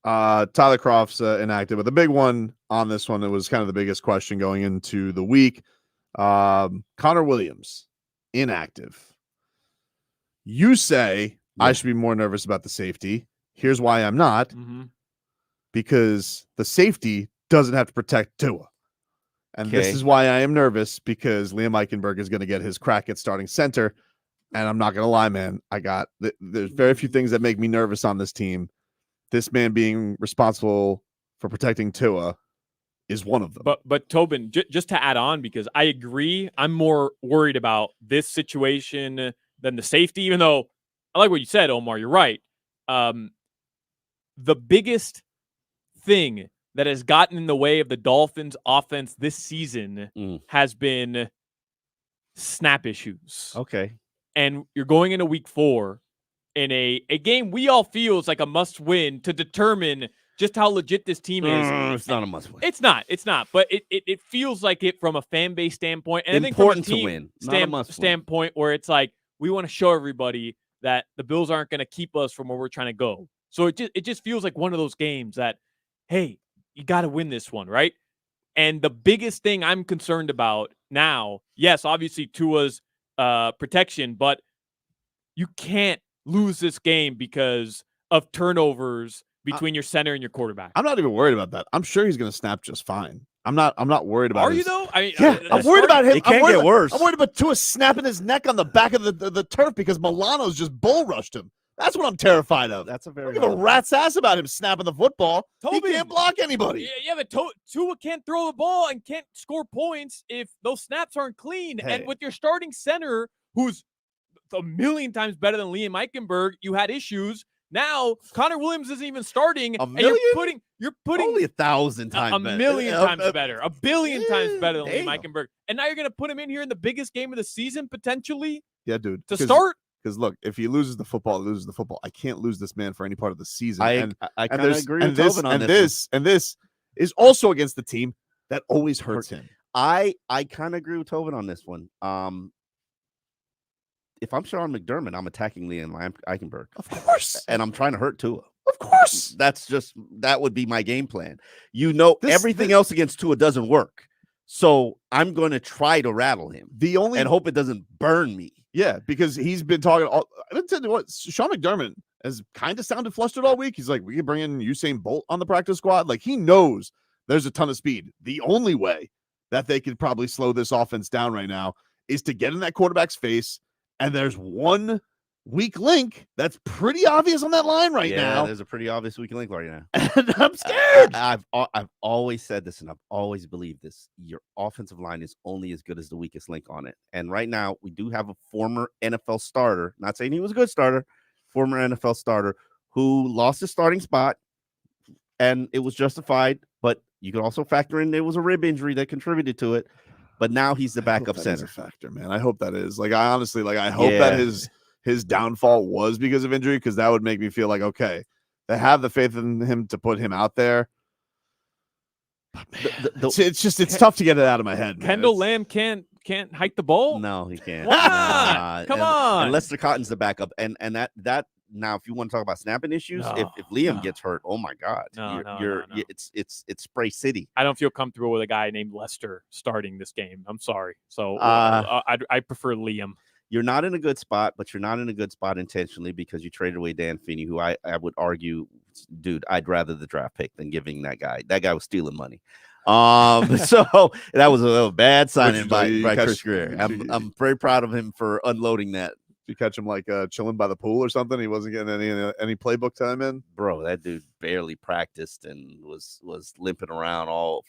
Tyler Kroft's inactive, but the big one on this one, it was kind of the biggest question going into the week. Connor Williams, inactive. You say I should be more nervous about the safety. Here's why I'm not. Because the safety doesn't have to protect Tua. And this is why I am nervous, because Liam Eichenberg is going to get his crack at starting center. And I'm not going to lie, man. There's very few things that make me nervous on this team. This man being responsible for protecting Tua is one of them. But Tobin, just to add on, because I agree, I'm more worried about this situation than the safety, even though I like what you said, Omar. You're right. The biggest thing that has gotten in the way of the Dolphins offense this season has been snap issues. Okay. And you're going into week 4 in a game we all feel is like a must win to determine just how legit this team is. It's not a must win. It's not. But it feels like it from a fan base standpoint. And important I think from a to team win. Not a must win. standpoint where it's like, we want to show everybody that the Bills aren't going to keep us from where we're trying to go. So it just feels like one of those games that, hey, you got to win this one, right? And the biggest thing I'm concerned about now, yes, obviously Tua's protection, but you can't lose this game because of turnovers between your center and your quarterback. I'm not even worried about that. I'm sure he's going to snap just fine. I'm not worried about it. Are you though? I mean, yeah, I'm worried about him. It can't get worse. I'm worried about Tua snapping his neck on the back of the turf because Milano's just bull rushed him. That's what I'm terrified of. That's a very I don't give a rat's ass about him snapping the football. He can't block anybody. Yeah, but Tua can't throw the ball and can't score points if those snaps aren't clean. Hey. And with your starting center, who's a million times better than Liam Eichenberg, you had issues. Now Connor Williams isn't even starting. A million? And you're putting only 1,000 times a better. million times better, a billion times better than Damn. Liam Eichenberg. And now you're going to put him in here in the biggest game of the season potentially. Yeah, dude. To start. Because look, if he loses the football, he loses the football. I can't lose this man for any part of the season. I kind of agree with Tobin on this. And this is also against the team that always hurts him. I kind of agree with Tobin on this one. If I'm Sean McDermott, I'm attacking Liam Eichenberg. Of course. And I'm trying to hurt Tua. Of course. That would be my game plan. Everything else against Tua doesn't work. So I'm going to try to rattle him. And hope it doesn't burn me. Yeah, because he's been talking. I've tell you what, Sean McDermott has kind of sounded flustered all week. He's like, we can bring in Usain Bolt on the practice squad. Like, he knows there's a ton of speed. The only way that they could probably slow this offense down right now is to get in that quarterback's face. And there's one weak link that's pretty obvious on that line right now. There's a pretty obvious weak link right now. And I'm scared. I've always said this, and I've always believed this. Your offensive line is only as good as the weakest link on it. And right now, we do have a former NFL starter, not saying he was a good starter, former NFL starter who lost his starting spot, and it was justified. But you can also factor in there was a rib injury that contributed to it. But now he's the backup center. Is a factor, man. I hope that is. Like, I honestly, I hope that his downfall was because of injury, because that would make me feel like, okay, they have the faith in him to put him out there. But man, it's tough to get it out of my head. Kendall Lamb can't hike the ball. No, he can't. Why not? Come on. And Lester Cotton's the backup, and that now, if you want to talk about snapping issues, if Liam gets hurt, oh my God, it's Spray City. I don't feel comfortable with a guy named Lester starting this game. I'm sorry. So I prefer Liam. You're not in a good spot, but you're not in a good spot intentionally because you traded away Dan Feeney, who I would argue, dude, I'd rather the draft pick than giving that guy. That guy was stealing money. So that was a bad signing by Chris Greer. I'm very proud of him for unloading that. You catch him chilling by the pool or something? He wasn't getting any playbook time in. Bro, that dude barely practiced and was limping around all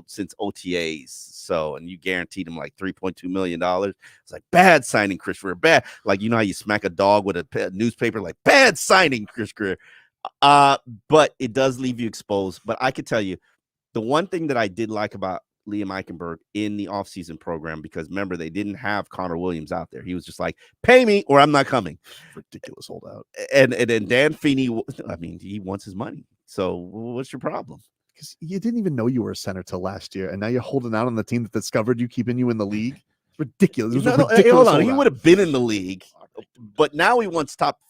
since OTAs. So, and you guaranteed him like $3.2 million. It's like bad signing, Chris Greer. Bad, like you know how you smack a dog with a newspaper, like bad signing, Chris Greer. But it does leave you exposed. But I could tell you, the one thing that I did like about Liam Eichenberg in the offseason program, because remember, they didn't have Connor Williams out there. He was just like, pay me or I'm not coming. Ridiculous holdout. And then Dan Feeney, I mean, he wants his money. So what's your problem? Because you didn't even know you were a center till last year, and now you're holding out on the team that discovered you, keeping you in the league. It's ridiculous. Hey, hold on. He would have been in the league, but now he wants top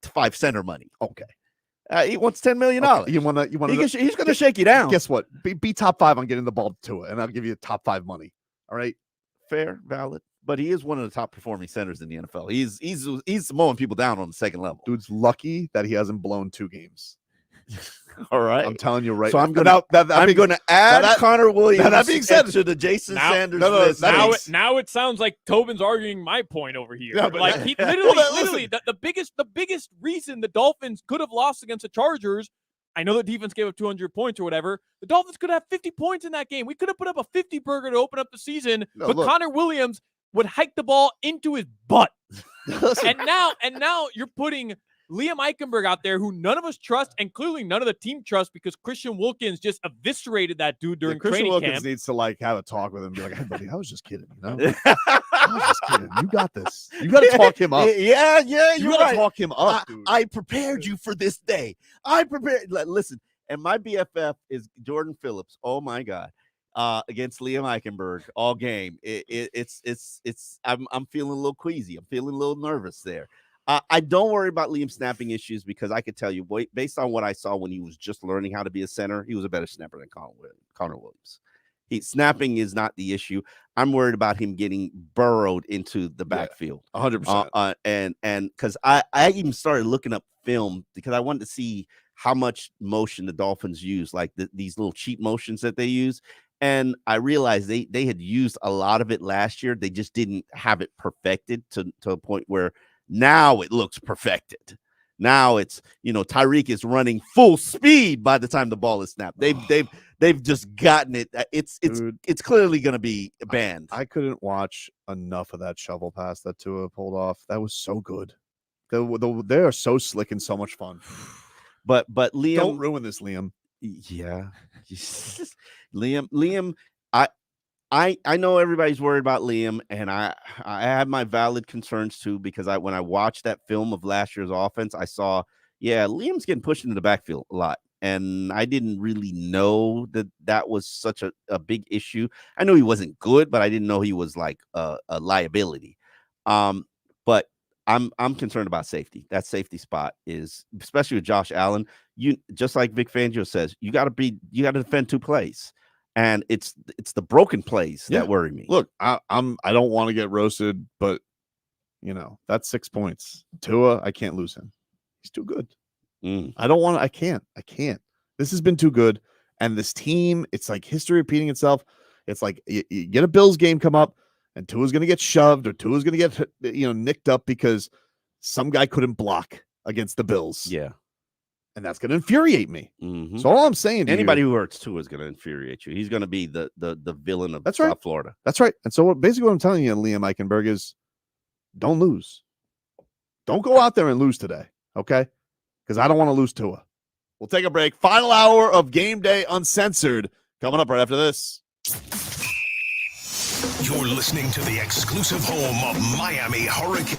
5 center money. Okay. He wants $10 million. Okay. You want to? He's going to shake you down. Guess what? Be top 5 on getting the ball to it, and I'll give you top 5 money. All right, fair, valid. But he is one of the top performing centers in the NFL. He's mowing people down on the second level. Dude's lucky that he hasn't blown 2 games. All right, I'm telling you right so now. I'm going to add Connor Williams that being said, to the Jason now, Sanders no, list. Now it sounds like Tobin's arguing my point over here. Yeah, but like that- he Well, literally the biggest reason the Dolphins could have lost against the Chargers. I know the defense gave up 200 points or whatever. The Dolphins could have 50 points in that game. We could have put up a 50 burger to open up the season, No, but look. Connor Williams would hike the ball into his butt. and now you're putting Liam Eichenberg out there, who none of us trust, and clearly none of the team trust, because Christian Wilkins just eviscerated that dude during Christian training Wilkins camp. needs to like have a talk with him and be like, "Hey, buddy, I was just kidding. You know, I was just kidding. You got this. You got to talk him up. Yeah, You you're got to right. talk him up, dude." I prepared you for this day. I prepared. Listen, and my BFF is Jordan Phillips. Oh my God, against Liam Eichenberg all game. I'm feeling a little queasy. I'm feeling a little nervous there. I don't worry about Liam snapping issues, because I could tell you, based on what I saw when he was just learning how to be a center, he was a better snapper than Connor Williams. Snapping is not the issue. I'm worried about him getting burrowed into the backfield. 100%. And because I even started looking up film, because I wanted to see how much motion the Dolphins use, like these little cheat motions that they use. And I realized they had used a lot of it last year. They just didn't have it perfected to a point where now it looks perfected. Now it's, Tyreek is running full speed by the time the ball is snapped. They've just gotten it. It's clearly going to be banned. I couldn't watch enough of that shovel pass that Tua pulled off. That was so good. They are so slick and so much fun. But Liam, don't ruin this, Liam. Yeah, Liam. I know everybody's worried about Liam, and I have my valid concerns too, because when I watched that film of last year's offense, I saw, Liam's getting pushed into the backfield a lot, and I didn't really know that was such a big issue. I know he wasn't good, but I didn't know he was like a liability. But I'm concerned about safety. That safety spot is, especially with Josh Allen. You, just like Vic Fangio says, you got to defend 2 plays. And it's the broken plays that worry me. Look, I don't want to get roasted, but that's 6 points. Tua, I can't lose him. He's too good. I can't. This has been too good. And this team, it's like history repeating itself. It's like you get a Bills game come up, and Tua's going to get shoved, or Tua's going to get nicked up because some guy couldn't block against the Bills. Yeah. And that's going to infuriate me. Mm-hmm. So all I'm saying to anybody who hurts Tua is going to infuriate you. He's going to be the villain of South Florida. That's right. And so basically what I'm telling you, Liam Eichenberg, is don't lose. Don't go out there and lose today, okay? Because I don't want to lose Tua. We'll take a break. Final hour of Game Day Uncensored coming up right after this. You're listening to the exclusive home of Miami Hurricane.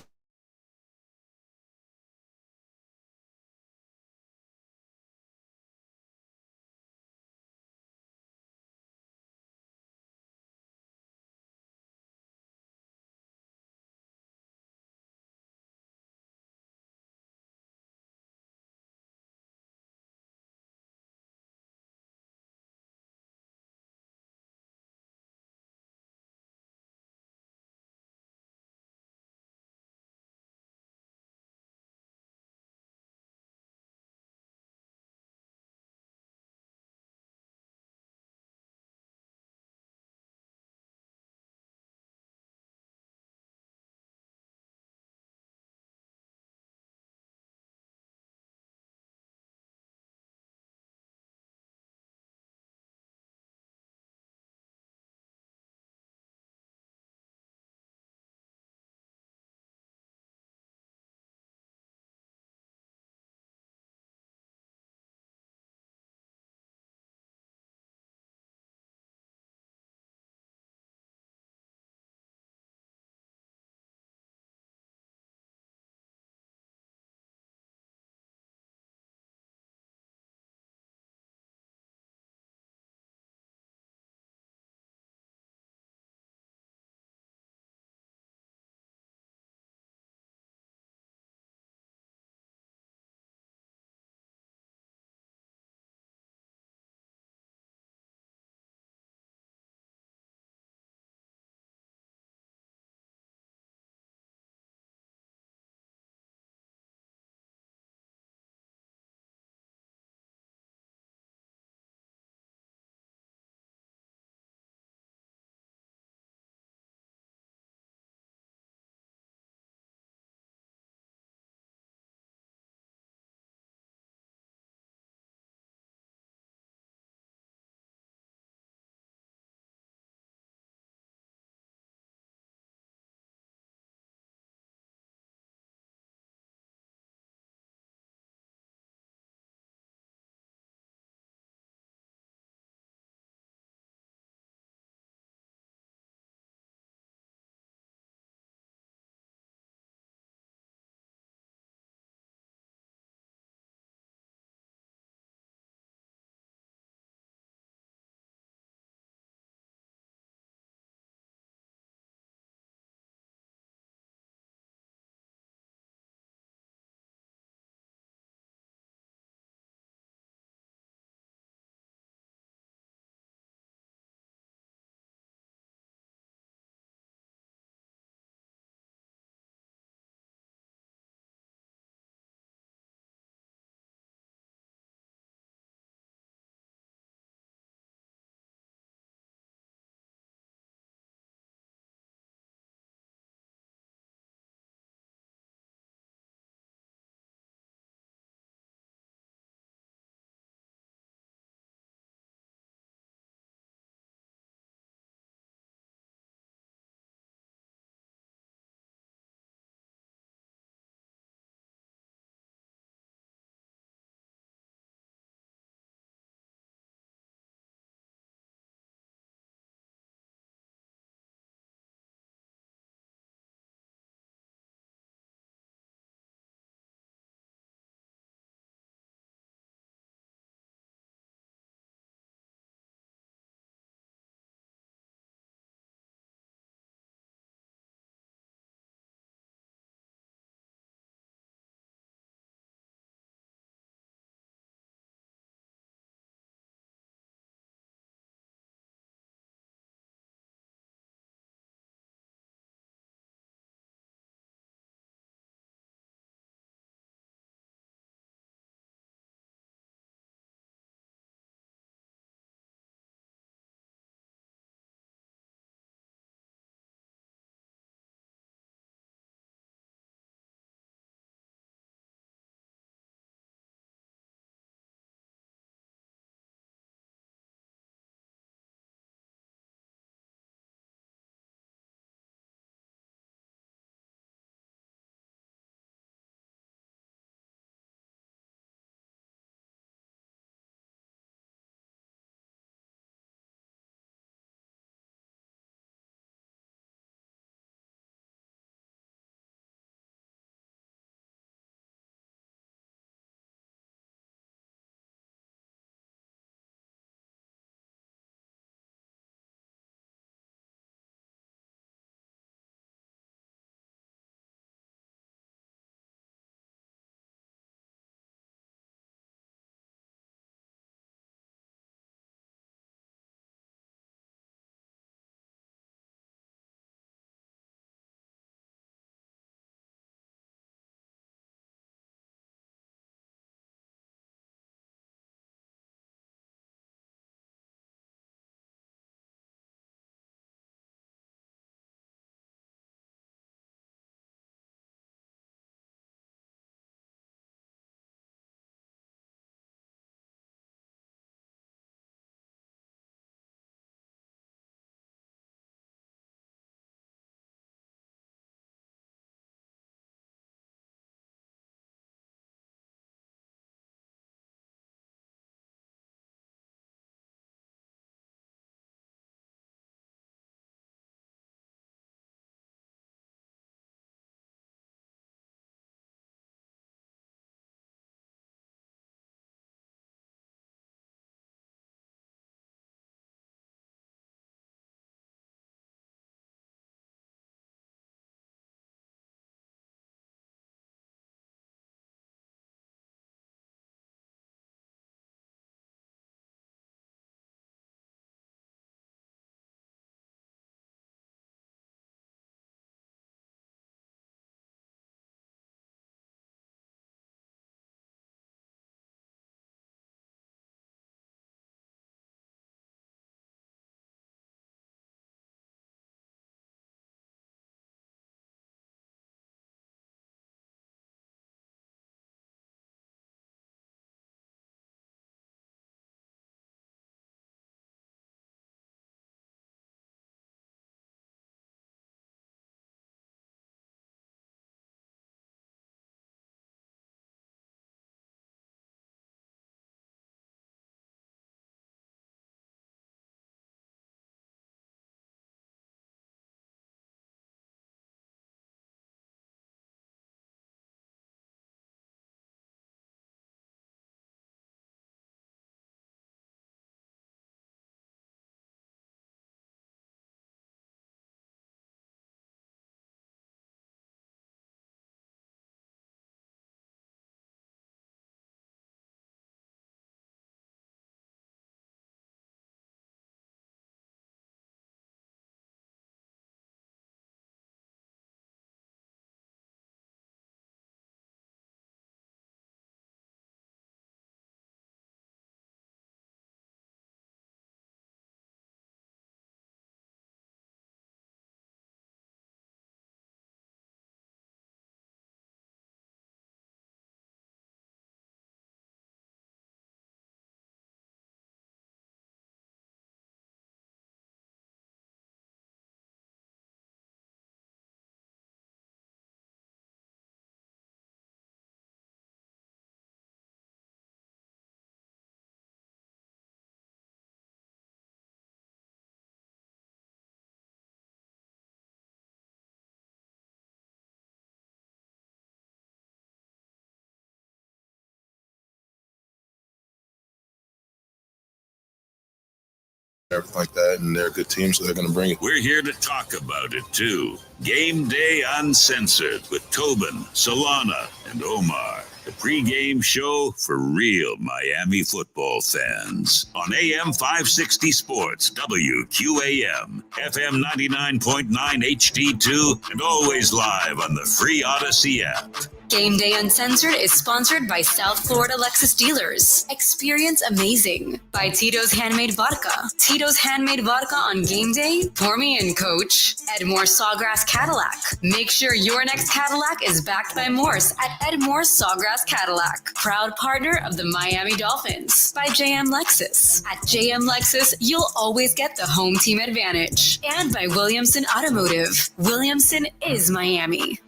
everything like that, and they're a good team, so they're going to bring it. We're here to talk about it, too. Game Day Uncensored with Tobin, Solana, and Omar. The pregame show for real Miami football fans. On AM 560 Sports, WQAM, FM 99.9 HD2, and always live on the free Odyssey app. Game Day Uncensored is sponsored by South Florida Lexus Dealers. Experience amazing by Tito's Handmade Vodka. Tito's Handmade Vodka on game day. Pour me in, coach. Edmore Sawgrass Cadillac. Make sure your next Cadillac is backed by Morse at Edmore Sawgrass Cadillac. Proud partner of the Miami Dolphins. By JM Lexus. At JM Lexus, you'll always get the home team advantage. And by Williamson Automotive. Williamson is Miami.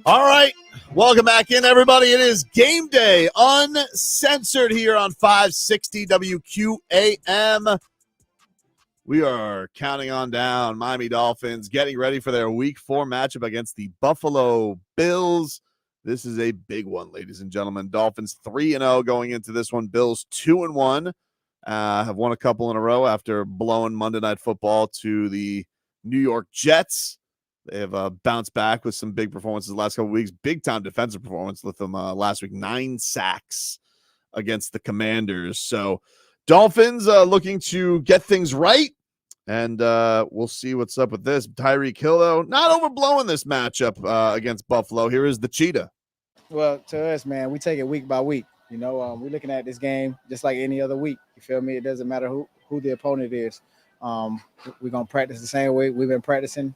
All right. Welcome back in, everybody. It is Game Day Uncensored here on 560 WQAM. We are counting on down Miami Dolphins, getting ready for their Week 4 matchup against the Buffalo Bills. This is a big one, ladies and gentlemen. Dolphins 3-0 going into this one. Bills 2-1. Have won a couple in a row after blowing Monday Night Football to the New York Jets. They have bounced back with some big performances the last couple of weeks. Big-time defensive performance with them last week. 9 sacks against the Commanders. So Dolphins looking to get things right, and we'll see what's up with this. Tyreek Hill, though, not overblowing this matchup against Buffalo. Here is the Cheetah. Well, to us, man, we take it week by week. You know, we're looking at this game just like any other week. You feel me? It doesn't matter who the opponent is. We're going to practice the same way we've been practicing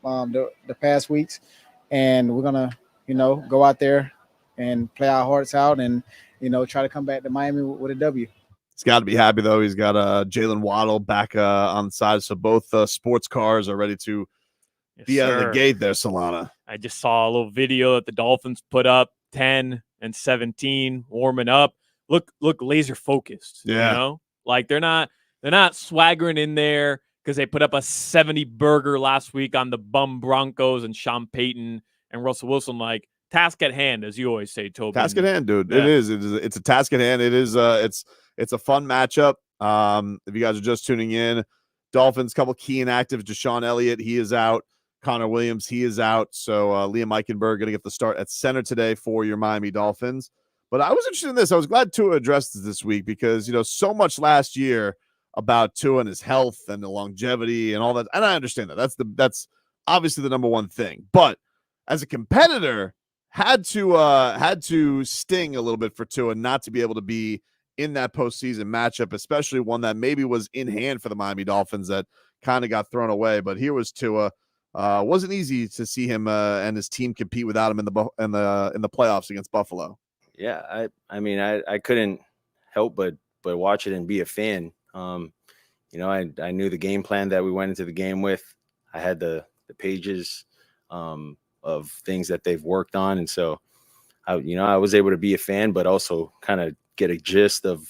the past weeks, and we're gonna, go out there and play our hearts out, and try to come back to Miami with a W. He's got to be happy though. He's got Jalen Waddle back on the side, so both sports cars are ready to be out of the gate there. Solana, I just saw a little video that the Dolphins put up, 10 and 17, warming up. Look laser focused. Yeah, like they're not swaggering in there because they put up a 70 burger last week on the bum Broncos and Sean Payton and Russell Wilson. Like, task at hand, as you always say, Tobin. Task at hand, dude. Yeah. It is. It's a task at hand. It is. It's a fun matchup. If you guys are just tuning in, Dolphins, couple key inactives. Deshaun Elliott, he is out. Connor Williams, he is out. So Liam Eichenberg going to get the start at center today for your Miami Dolphins. But I was interested in this. I was glad Tua addressed this week because, so much last year about Tua and his health and the longevity and all that. And I understand that. That's obviously the number one thing. But as a competitor, had to sting a little bit for Tua not to be able to be in that postseason matchup, especially one that maybe was in hand for the Miami Dolphins that kind of got thrown away. But here was Tua. Wasn't easy to see him and his team compete without him in the playoffs against Buffalo. Yeah, I couldn't help but watch it and be a fan. I knew the game plan that we went into the game with. I had the pages of things that they've worked on, and so I was able to be a fan, but also kind of get a gist of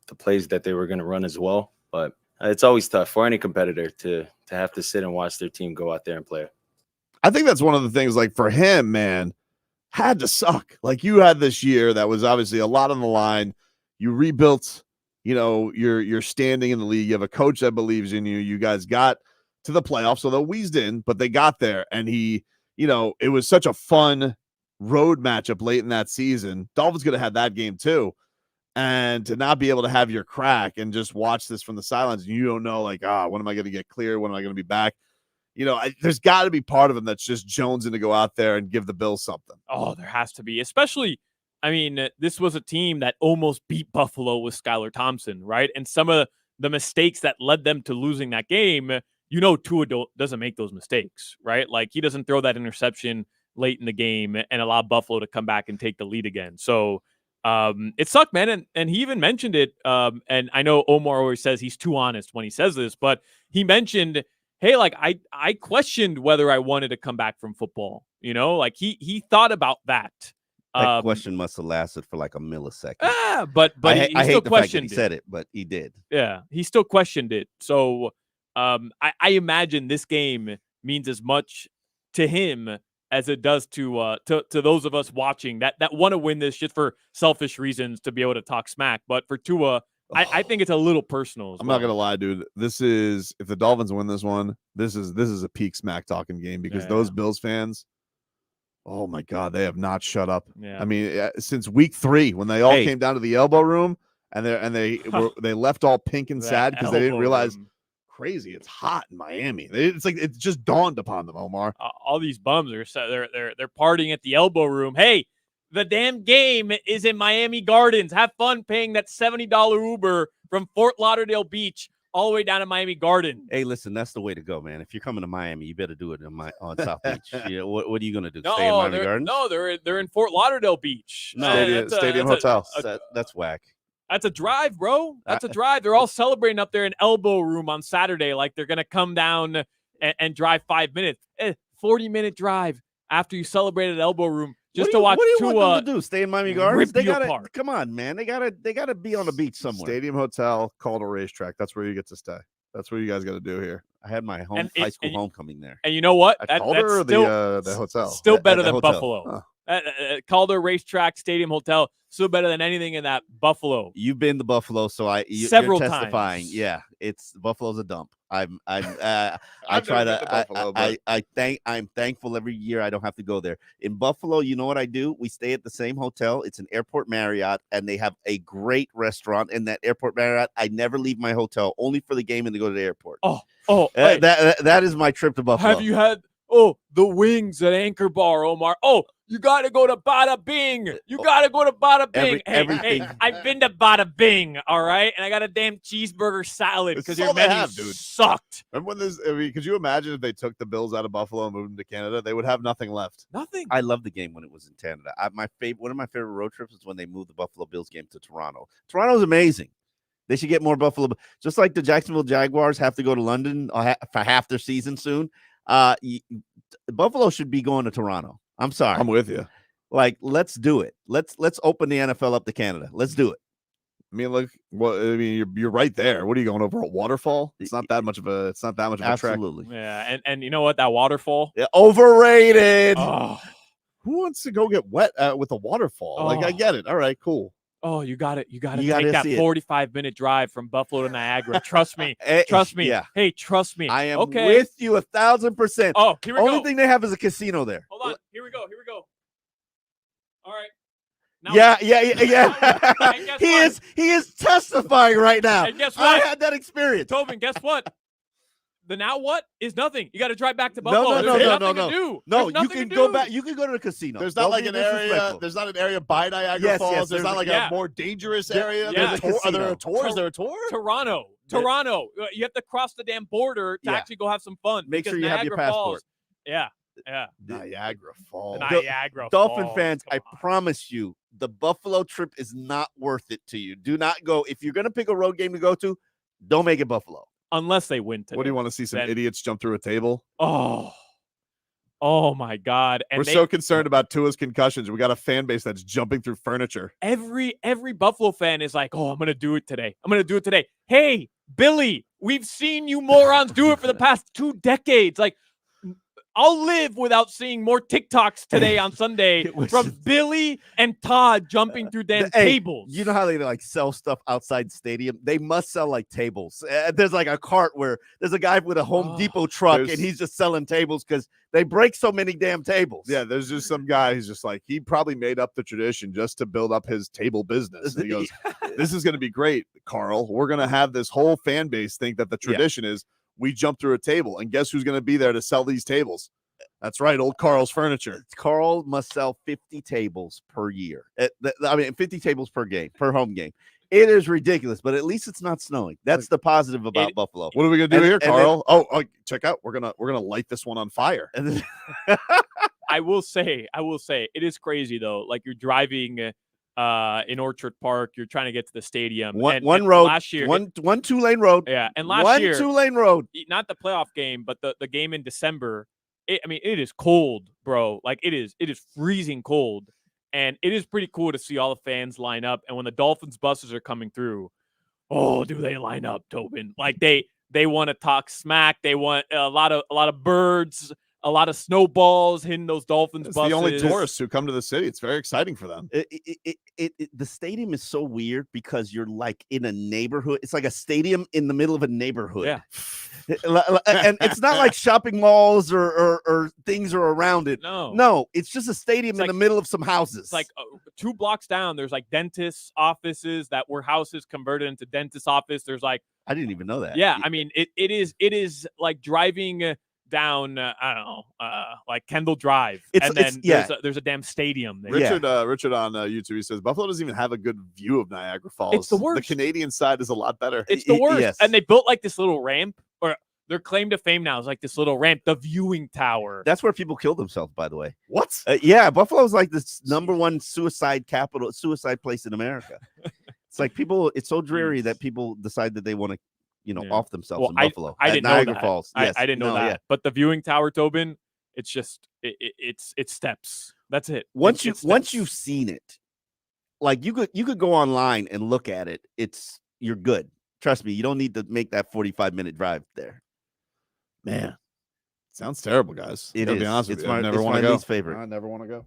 the plays that they were going to run as well. But it's always tough for any competitor to have to sit and watch their team go out there and play. I think that's one of the things, like, for him, man, had to suck. Like, you had this year that was obviously a lot on the line. You rebuilt, your standing in the league. You have a coach that believes in you. You guys got to the playoffs, so they wheezed in, but they got there. And he, it was such a fun road matchup late in that season. Dolphins could have had that game too. And to not be able to have your crack and just watch this from the sidelines, and you don't know, like, when am I going to get clear? When am I going to be back? There's got to be part of him that's just jonesing to go out there and give the Bills something. Oh, there has to be, especially, this was a team that almost beat Buffalo with Skylar Thompson, right? And some of the mistakes that led them to losing that game, Tua doesn't make those mistakes, right? Like, he doesn't throw that interception late in the game and allow Buffalo to come back and take the lead again. So it sucked, man. And he even mentioned it. And I know Omar always says he's too honest when he says this, but he mentioned, hey, like, I questioned whether I wanted to come back from football. Like he thought about that. That question must have lasted for like a millisecond. But I he hate still the fact that questioned he said it, but he did. Yeah, he still questioned it. So I imagine this game means as much to him as it does to those of us watching that want to win this just for selfish reasons to be able to talk smack. But for Tua, I think it's a little personal. I'm not gonna lie, dude. This is if the Dolphins win this one, this is a peak smack talking game because those Bills fans, oh my God, they have not shut up. Yeah. I mean, since week 3 when they all came down to the elbow room and they left all pink and sad because they didn't realize. Crazy, it's hot in Miami. It's like it's just dawned upon them, Omar. All these bums are they're partying at the elbow room. Hey, the damn game is in Miami Gardens. Have fun paying that $70 Uber from Fort Lauderdale Beach all the way down to Miami Gardens. Hey, listen, that's the way to go, man. If you're coming to Miami, you better do it on South Beach. What are you gonna do? Stay in Miami Gardens? No, they're in Fort Lauderdale Beach. No, Stadium Hotel. That's whack. That's a drive, bro. That's a drive. They're all celebrating up there in Elbow Room on Saturday like they're going to come down and drive 5 minutes. 40-minute drive after you celebrated Elbow Room just to watch What do you Tua want them to do? Stay in Miami Gardens? rip you apart. Come on, man. They gotta be on the beach somewhere. Stadium Hotel, called a racetrack. That's where you get to stay. That's what you guys got to do here. I had my high school homecoming there. And you know what? At Calder or the hotel? Still better than hotel. Buffalo. Calder Racetrack, Stadium Hotel, still better than anything in that Buffalo. You've been to Buffalo, so several you're testifying. times. Yeah, Buffalo's a dump. I'm thankful every year I don't have to go there. In Buffalo, you know what I do? We stay at the same hotel. It's an Airport Marriott, and they have a great restaurant in that Airport Marriott. I never leave my hotel, only for the game and to go to the airport. That is my trip to Buffalo. Have you had the wings at Anchor Bar, Omar? You got to go to Bada Bing. You got to go to Bada Bing. Hey, I've been to Bada Bing, all right? And I got a damn cheeseburger salad because your menu sucked. Remember when could you imagine if they took the Bills out of Buffalo and moved them to Canada? They would have nothing left. Nothing. I love the game when it was in Canada. One of my favorite road trips is when they moved the Buffalo Bills game to Toronto. Toronto's amazing. They should get more Buffalo. Just like the Jacksonville Jaguars have to go to London for half their season soon. Buffalo should be going to Toronto. I'm sorry. I'm with you. Like, let's do it. Let's open the NFL up to Canada. Let's do it. I mean, look. You're right there. What are you going over a waterfall? It's not that much of a. It's not that much of a trek. Absolutely. Yeah, and you know what? That waterfall. Yeah, overrated. Oh. Who wants to go get wet with a waterfall? Like, I get it. All right, cool. Oh, you got it. You got to take that 45-minute drive from Buffalo to Niagara. Trust me. Trust me. Yeah. Hey, trust me. I am with you 1,000%. Oh, here we go. Only thing they have is a casino there. Hold on. Here we go. All right. Now Yeah. And He is testifying right now. And guess what? I had that experience. Tobin, guess what? The now what is nothing. You got to drive back to Buffalo. No. You can go back. You can go to the casino. There's not like an area. There's not an area by Niagara Falls. There's not like a more dangerous area. Yeah. Are there a tour? Is there a tour? Toronto. You have to cross the damn border to actually go have some fun. Make sure you Niagara have your passport. Falls, yeah. Niagara Falls. Dolphin fans, I promise you, the Buffalo trip is not worth it to you. Do not go. If you're going to pick a road game to go to, don't make it Buffalo. Unless they win today. What do you want to see? Some idiots jump through a table? Oh my God. And we're so concerned about Tua's concussions. We got a fan base that's jumping through furniture. Every Buffalo fan is like, I'm going to do it today. Hey, Billy, we've seen you morons do it for the past 2 decades. Like, I'll live without seeing more TikToks today on Sunday from Billy and Todd jumping through damn tables. You know how they like sell stuff outside stadium? They must sell like tables. There's like a cart where there's a guy with a Home Depot truck and he's just selling tables because they break so many damn tables. Yeah, there's just some guy who's just like, he probably made up the tradition just to build up his table business. And he goes, this is going to be great, Carl. We're going to have this whole fan base think that the tradition is we jump through a table, and guess who's going to be there to sell these tables? That's right, old Carl's Furniture. Carl must sell 50 tables per year. 50 tables per game, per home game. It is ridiculous, but at least it's not snowing. That's the positive about Buffalo. What are we going to do here, Carl? Check out. We're gonna light this one on fire. And then I will say, it is crazy though. Like you're driving in Orchard Park, you're trying to get to the stadium. One road last year, one 2-lane road. Yeah, and last year, 2-lane road. Not the playoff game, but the game in December. It is cold, bro. Like it is freezing cold, and it is pretty cool to see all the fans line up. And when the Dolphins buses are coming through, do they line up, Tobin? Like they want to talk smack. They want a lot of birds. a lot of snowballs hitting those Dolphins It's buses. the only tourists who come to the city. It's very exciting for them. The stadium is so weird because you're like in a neighborhood. It's like a stadium in the middle of a neighborhood. Yeah. And it's not like shopping malls or things are around it. No, it's just a stadium in the middle of some houses. It's like 2 blocks down. There's like dentist offices that were houses converted into dentist office. There's like, I didn't even know that. Yeah, I mean, it is like driving down, I don't know, like Kendall Drive, and then there's a damn stadium there. Richard on YouTube, he says Buffalo doesn't even have a good view of Niagara Falls. It's the worst. The Canadian side is a lot better. It's the worst. And they built like this little ramp, or their claim to fame now is like this little ramp, the viewing tower. That's where people kill themselves, by the way. What? Yeah, Buffalo's like this #1 suicide place in America. It's like people. It's so dreary that people decide that they want to, off themselves in Buffalo. I didn't know Niagara that. Falls. Yes. I didn't know that. Yeah. But the viewing tower, Tobin, it's just it's steps. That's it. Once you've seen it, like you could go online and look at it. You're good. Trust me, you don't need to make that 45-minute drive there. Man, sounds terrible, guys. It Gotta is. be honest with It's you. I my never want to go. least favorite. I never want to go.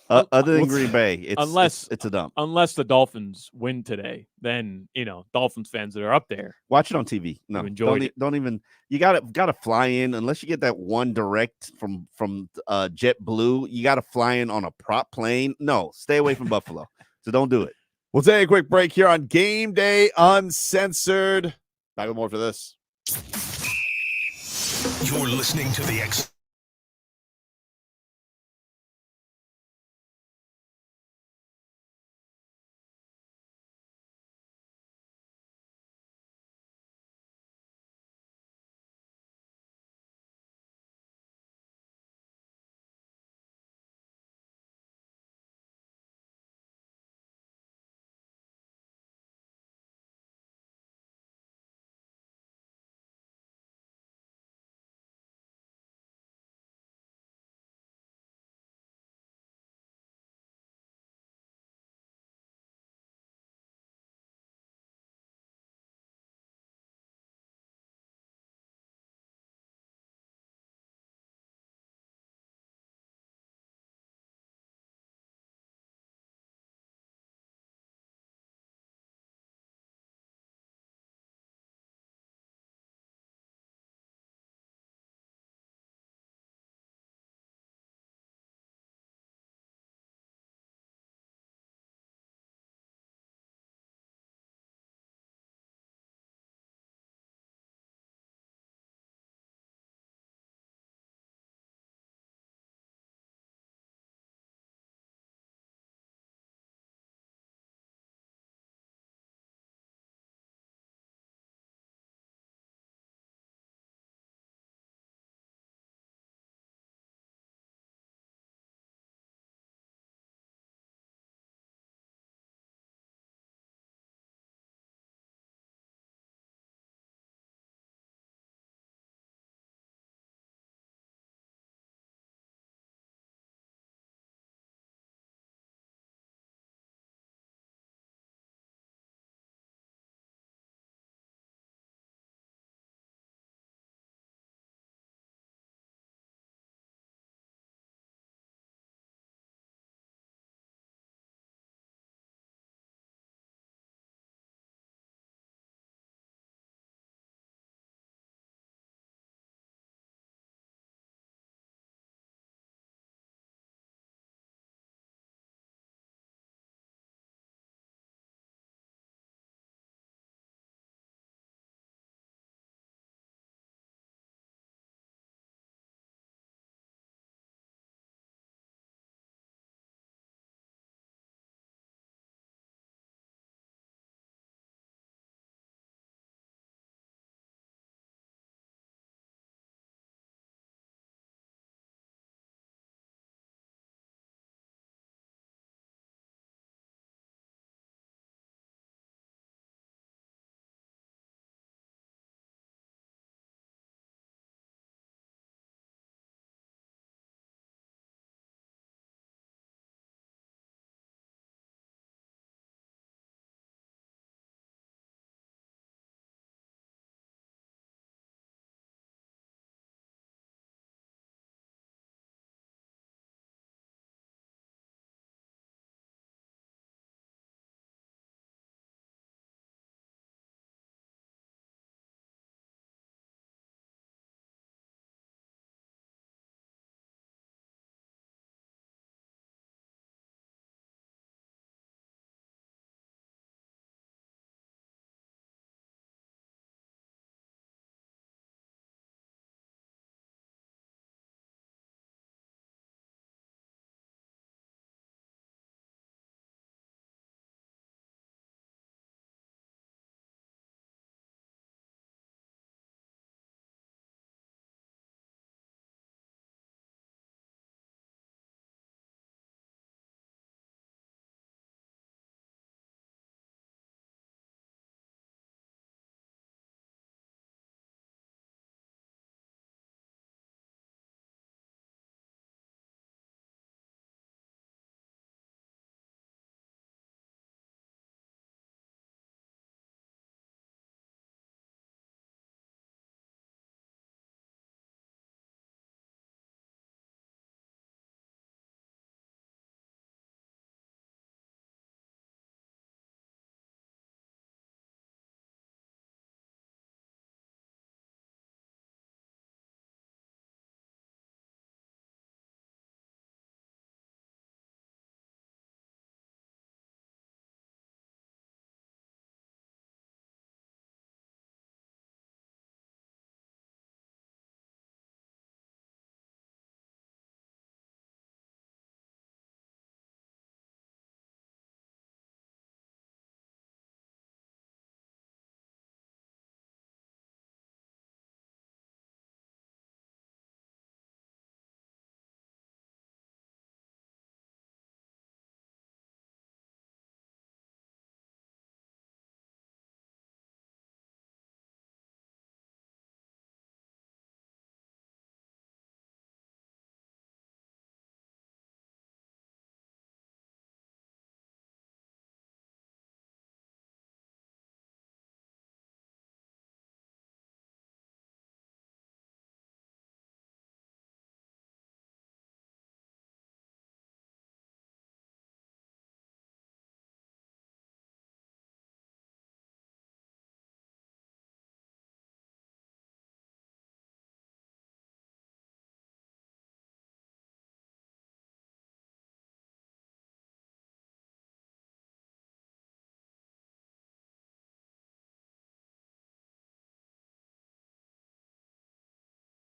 Other than Green Bay, it's a dump. Unless the Dolphins win today, then Dolphins fans that are up there watch it on TV. No, don't even. You gotta fly in unless you get that one direct from JetBlue. You gotta fly in on a prop plane. No, stay away from Buffalo. So don't do it. We'll take a quick break here on Game Day Uncensored. Back with more for this. You're listening to the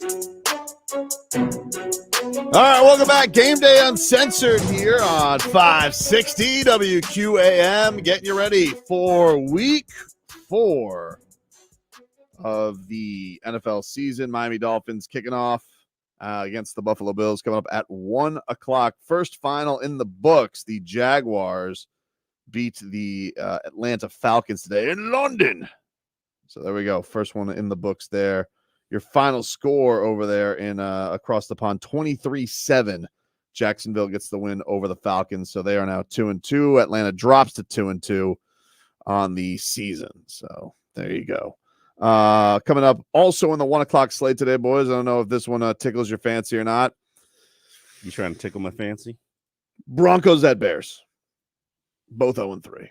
All right, welcome back. Game Day Uncensored here on 560 WQAM. Getting you ready for week 4 of the NFL season. Miami Dolphins kicking off against the Buffalo Bills coming up at 1 o'clock. First final in the books. The Jaguars beat the Atlanta Falcons today in London. So there we go. First one in the books there. Your final score over there in across the pond, 23-7. Jacksonville gets the win over the Falcons. So they are now 2-2. Atlanta drops to 2-2 on the season. So there you go. Coming up also in the 1 o'clock slate today, boys. I don't know if this one tickles your fancy or not. You trying to tickle my fancy? Broncos at Bears. Both 0-3.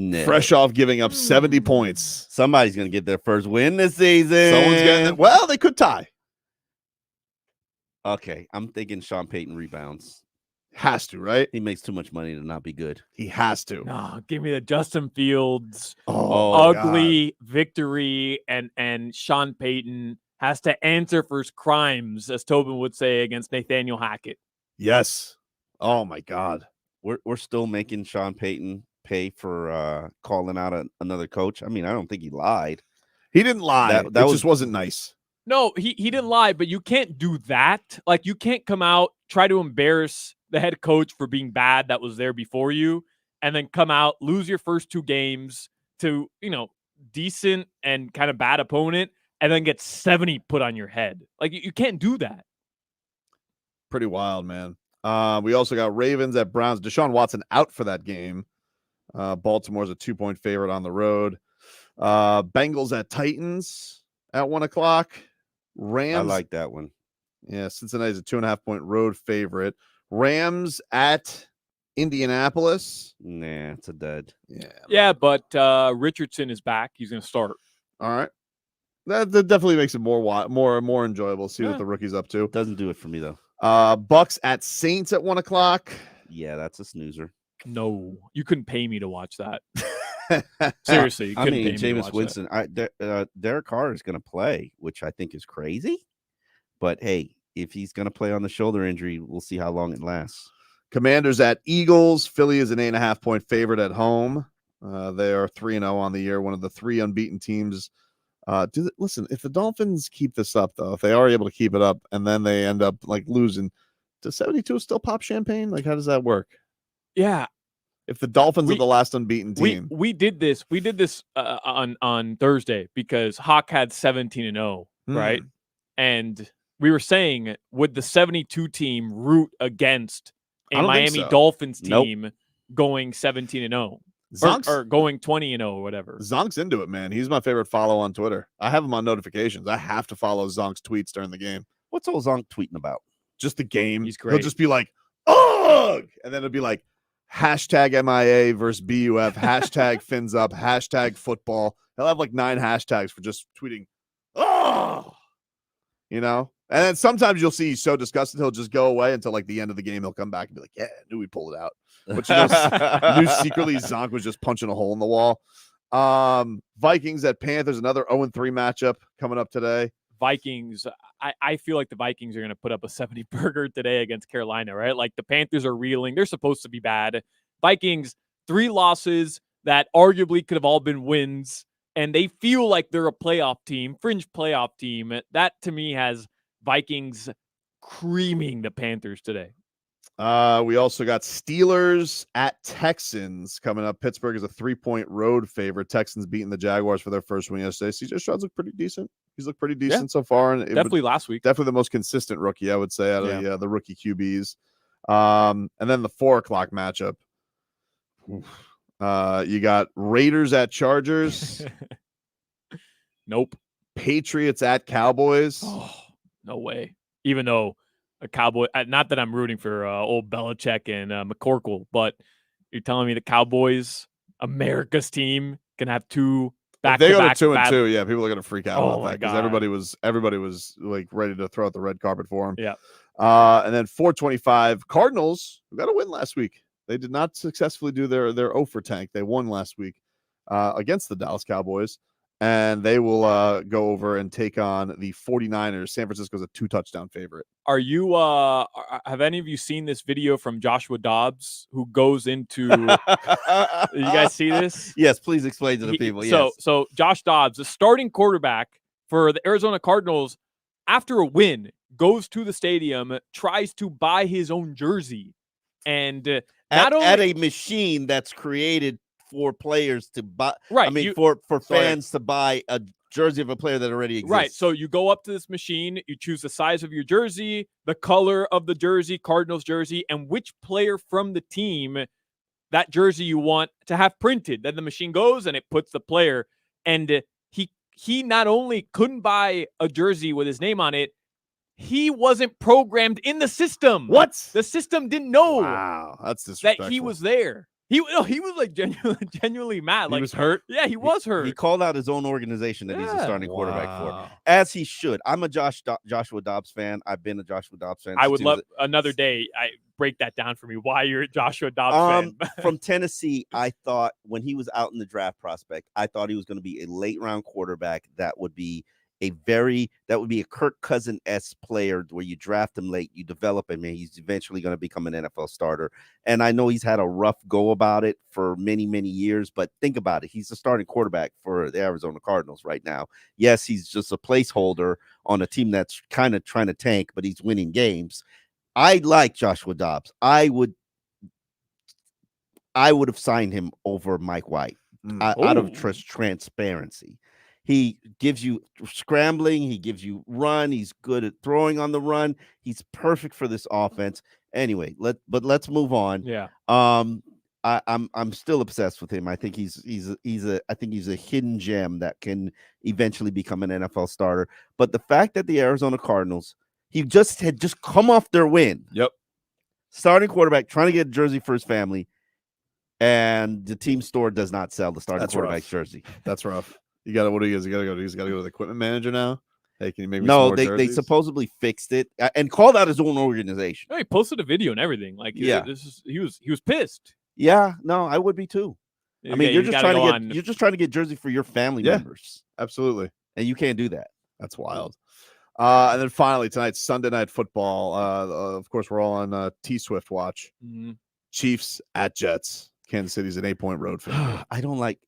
No. Fresh off giving up 70 points. Somebody's going to get their first win this season. Someone's getting it. Well, they could tie. Okay, I'm thinking Sean Payton rebounds. Has to, right? He makes too much money to not be good. He has to. No, give me the Justin Fields ugly victory, and Sean Payton has to answer for his crimes, as Tobin would say, against Nathaniel Hackett. Yes. Oh my God. We're still making Sean Payton pay for calling out another coach. I mean, I don't think he lied. He didn't lie. That just wasn't nice. No, he didn't lie, but you can't do that. Like, you can't come out, try to embarrass the head coach for being bad that was there before you, and then come out, lose your first 2 games to, decent and kind of bad opponent, and then get 70 put on your head. Like, you can't do that. Pretty wild, man. We also got Ravens at Browns. Deshaun Watson out for that game. Baltimore's a 2-point favorite on the road. Bengals at Titans at 1 o'clock. Rams. I like that one. Yeah, Cincinnati's a 2.5-point road favorite. Rams at Indianapolis. Nah, it's a dud. Yeah, but Richardson is back. He's going to start. All right. That definitely makes it more enjoyable. See what the rookie's up to. Doesn't do it for me, though. Bucks at Saints at 1 o'clock. Yeah, that's a snoozer. No, you couldn't pay me to watch that. Seriously, you couldn't pay me to watch Jameis Winston. Derek Carr is going to play, which I think is crazy. But hey, if he's going to play on the shoulder injury, we'll see how long it lasts. Commanders at Eagles. Philly is an 8.5-point favorite at home. They are 3-0 on the year, one of the 3 unbeaten teams. Listen, if the Dolphins keep this up, though, if they are able to keep it up, and then they end up like losing, does 72 still pop champagne? Like, how does that work? Yeah. If the Dolphins are the last unbeaten team, we did this on Thursday because Hawk had 17-0, right? And we were saying, would the 72 team root against a Miami Dolphins team going 17-0 or going 20-0 or whatever? Zonk's into it, man. He's my favorite follow on Twitter. I have him on notifications. I have to follow Zonk's tweets during the game. What's old Zonk tweeting about? Just the game. He's great. He'll just be like, ugh! And then it'll be like, hashtag MIA versus BUF, hashtag fins up, hashtag football. He'll have like 9 hashtags for just tweeting, oh, And then sometimes you'll see he's so disgusted, he'll just go away until like the end of the game. He'll come back and be like, yeah, I knew we pulled it out. But knew secretly Zonk was just punching a hole in the wall. Vikings at Panthers, another 0-3 matchup coming up today. Vikings, I feel like the Vikings are going to put up a 70 burger today against Carolina, right? Like, the Panthers are reeling. They're supposed to be bad. Vikings, 3 losses that arguably could have all been wins, and they feel like they're a playoff team, fringe playoff team. That, to me, has Vikings creaming the Panthers today. We also got Steelers at Texans coming up. Pittsburgh is a 3-point road favorite. Texans beating the Jaguars for their first win yesterday. CJ Stroud's looked pretty decent. He's looked pretty decent so far. And definitely last week. Definitely the most consistent rookie, I would say, out of the rookie QBs. And then the 4 o'clock matchup. You got Raiders at Chargers. Nope. Patriots at Cowboys. Oh, no way. Even though a Cowboy, not that I'm rooting for old Belichick and McCorkle, but you're telling me the Cowboys, America's team, can have 2 back-to-back. They go to 2-2. Yeah, people are gonna freak out about that because everybody was like ready to throw out the red carpet for him. Yeah. And then 425 Cardinals, who got a win last week. They did not successfully do their 0 for tank. They won last week against the Dallas Cowboys. and they will go over and take on the 49ers. San Francisco's a 2-touchdown favorite. Are you have any of you seen this video from Joshua Dobbs who goes into you guys see this? Yes, please explain to the people. Yes. So Josh Dobbs, the starting quarterback for the Arizona Cardinals, after a win, goes to the stadium, tries to buy his own jersey, and at a machine that's created for players to buy. Right. I mean, for fans to buy a jersey of a player that already exists. Right. So you go up to this machine, you choose the size of your jersey, the color of the jersey, Cardinals jersey, and which player from the team that jersey you want to have printed. Then the machine goes and it puts the player. And he not only couldn't buy a jersey with his name on it, he wasn't programmed in the system. What? The system didn't know. Wow, that's disrespectful. That he was there. He was like genuinely mad. Like, he was hurt? Yeah, he was hurt. He called out his own organization that he's a starting quarterback for, as he should. I'm a Joshua Dobbs fan. I've been a Joshua Dobbs fan. I would love another day. I break that down for me. Why you're a Joshua Dobbs fan? From Tennessee, I thought when he was out in the draft prospect, I thought he was going to be a late round quarterback that would be a Kirk Cousins-esque player where you draft him late, you develop him, and he's eventually going to become an NFL starter. And I know he's had a rough go about it for many, many years, but think about it. He's the starting quarterback for the Arizona Cardinals right now. Yes, he's just a placeholder on a team that's kind of trying to tank, but he's winning games. I like Joshua Dobbs. I would have signed him over Mike White out of transparency. He gives you scrambling. He gives you run. He's good at throwing on the run. He's perfect for this offense. Anyway, let's move on. Yeah. I'm still obsessed with him. I think he's a hidden gem that can eventually become an NFL starter. But the fact that the Arizona Cardinals, he had just come off their win. Yep. Starting quarterback, trying to get a jersey for his family, and the team store does not sell the starting quarterback's jersey. That's rough. You got to what do you got to go do? He's got to go to the equipment manager now. Hey, can you make me no? Some more They supposedly fixed it and called out his own organization. No, he posted a video and everything. Like, yeah, he was pissed. Yeah, no, I would be too. I mean, you're just trying to get jersey for your family members. Absolutely, and you can't do that. That's wild. And then finally tonight, Sunday Night Football. Of course, we're all on T-Swift watch. Mm-hmm. Chiefs at Jets. Kansas City's an 8-point road favorite.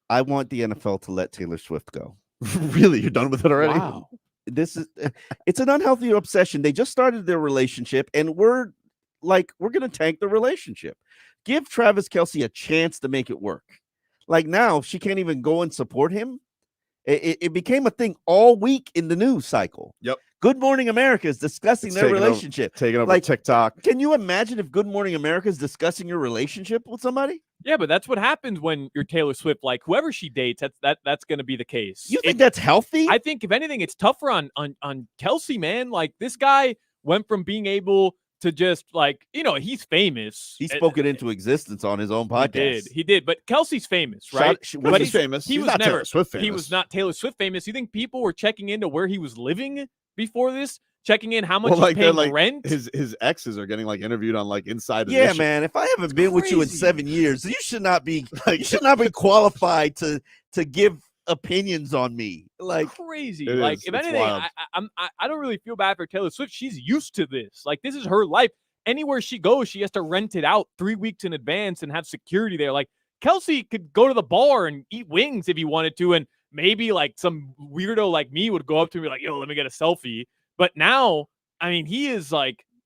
I want the NFL to let Taylor Swift go. Really? You're done with it already? Wow. It's an unhealthy obsession. They just started their relationship, and we're going to tank the relationship. Give Travis Kelce a chance to make it work. Like now, she can't even go and support him. It became a thing all week in the news cycle. Yep. Good Morning America is discussing their relationship. Taking over TikTok. Can you imagine if Good Morning America is discussing your relationship with somebody? Yeah, but that's what happens when you're Taylor Swift. Like whoever she dates, that's going to be the case. You think that's healthy? I think if anything, it's tougher on Kelce, man. Like this guy went from being able to just he's famous. He spoke it into existence on his own podcast. He did. But Kelsey's famous, right? But he's famous. He was not never Taylor Swift famous. He was not Taylor Swift famous. You think people were checking into where he was living before this? Checking in how much he's paying rent? His exes are getting interviewed on Inside Edition. Yeah, man. If I haven't been with you in 7 years, you should not be qualified to give opinions on me. Crazy. If anything, I don't really feel bad for Taylor Swift. She's used to this. This is her life. Anywhere she goes, she has to rent it out 3 weeks in advance and have security there. Kelsey could go to the bar and eat wings if he wanted to, and maybe some weirdo like me would go up to me yo, let me get a selfie. But now, I mean, he is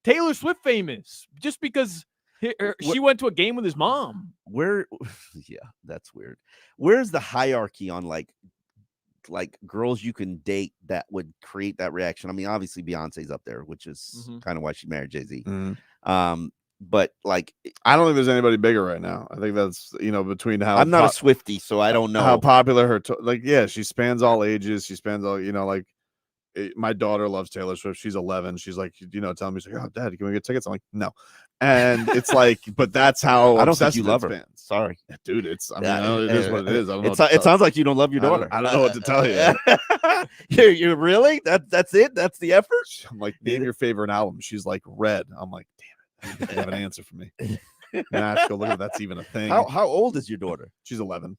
Taylor Swift famous just because she went to a game with his mom. Yeah, that's weird. Where's the hierarchy on girls you can date that would create that reaction? I mean, obviously Beyonce's up there, which is kind of why she married Jay-Z. Mm-hmm. But I don't think there's anybody bigger right now. I think that's between how I'm not a Swiftie, so I don't know how popular her she spans all ages. She spans all my daughter loves Taylor Swift. She's 11. She's telling me, oh, Dad, can we get tickets? I'm like, no. And it's but that's how I don't think you love her. Spans. Sorry, dude. It is what it is. I don't know it sounds like you don't love your daughter. I don't know what to tell you. You really? That's it? That's the effort? I'm name your favorite album. She's Red. I'm damn it. You have an answer for me. And I have to go look if that's even a thing. How old is your daughter? She's 11.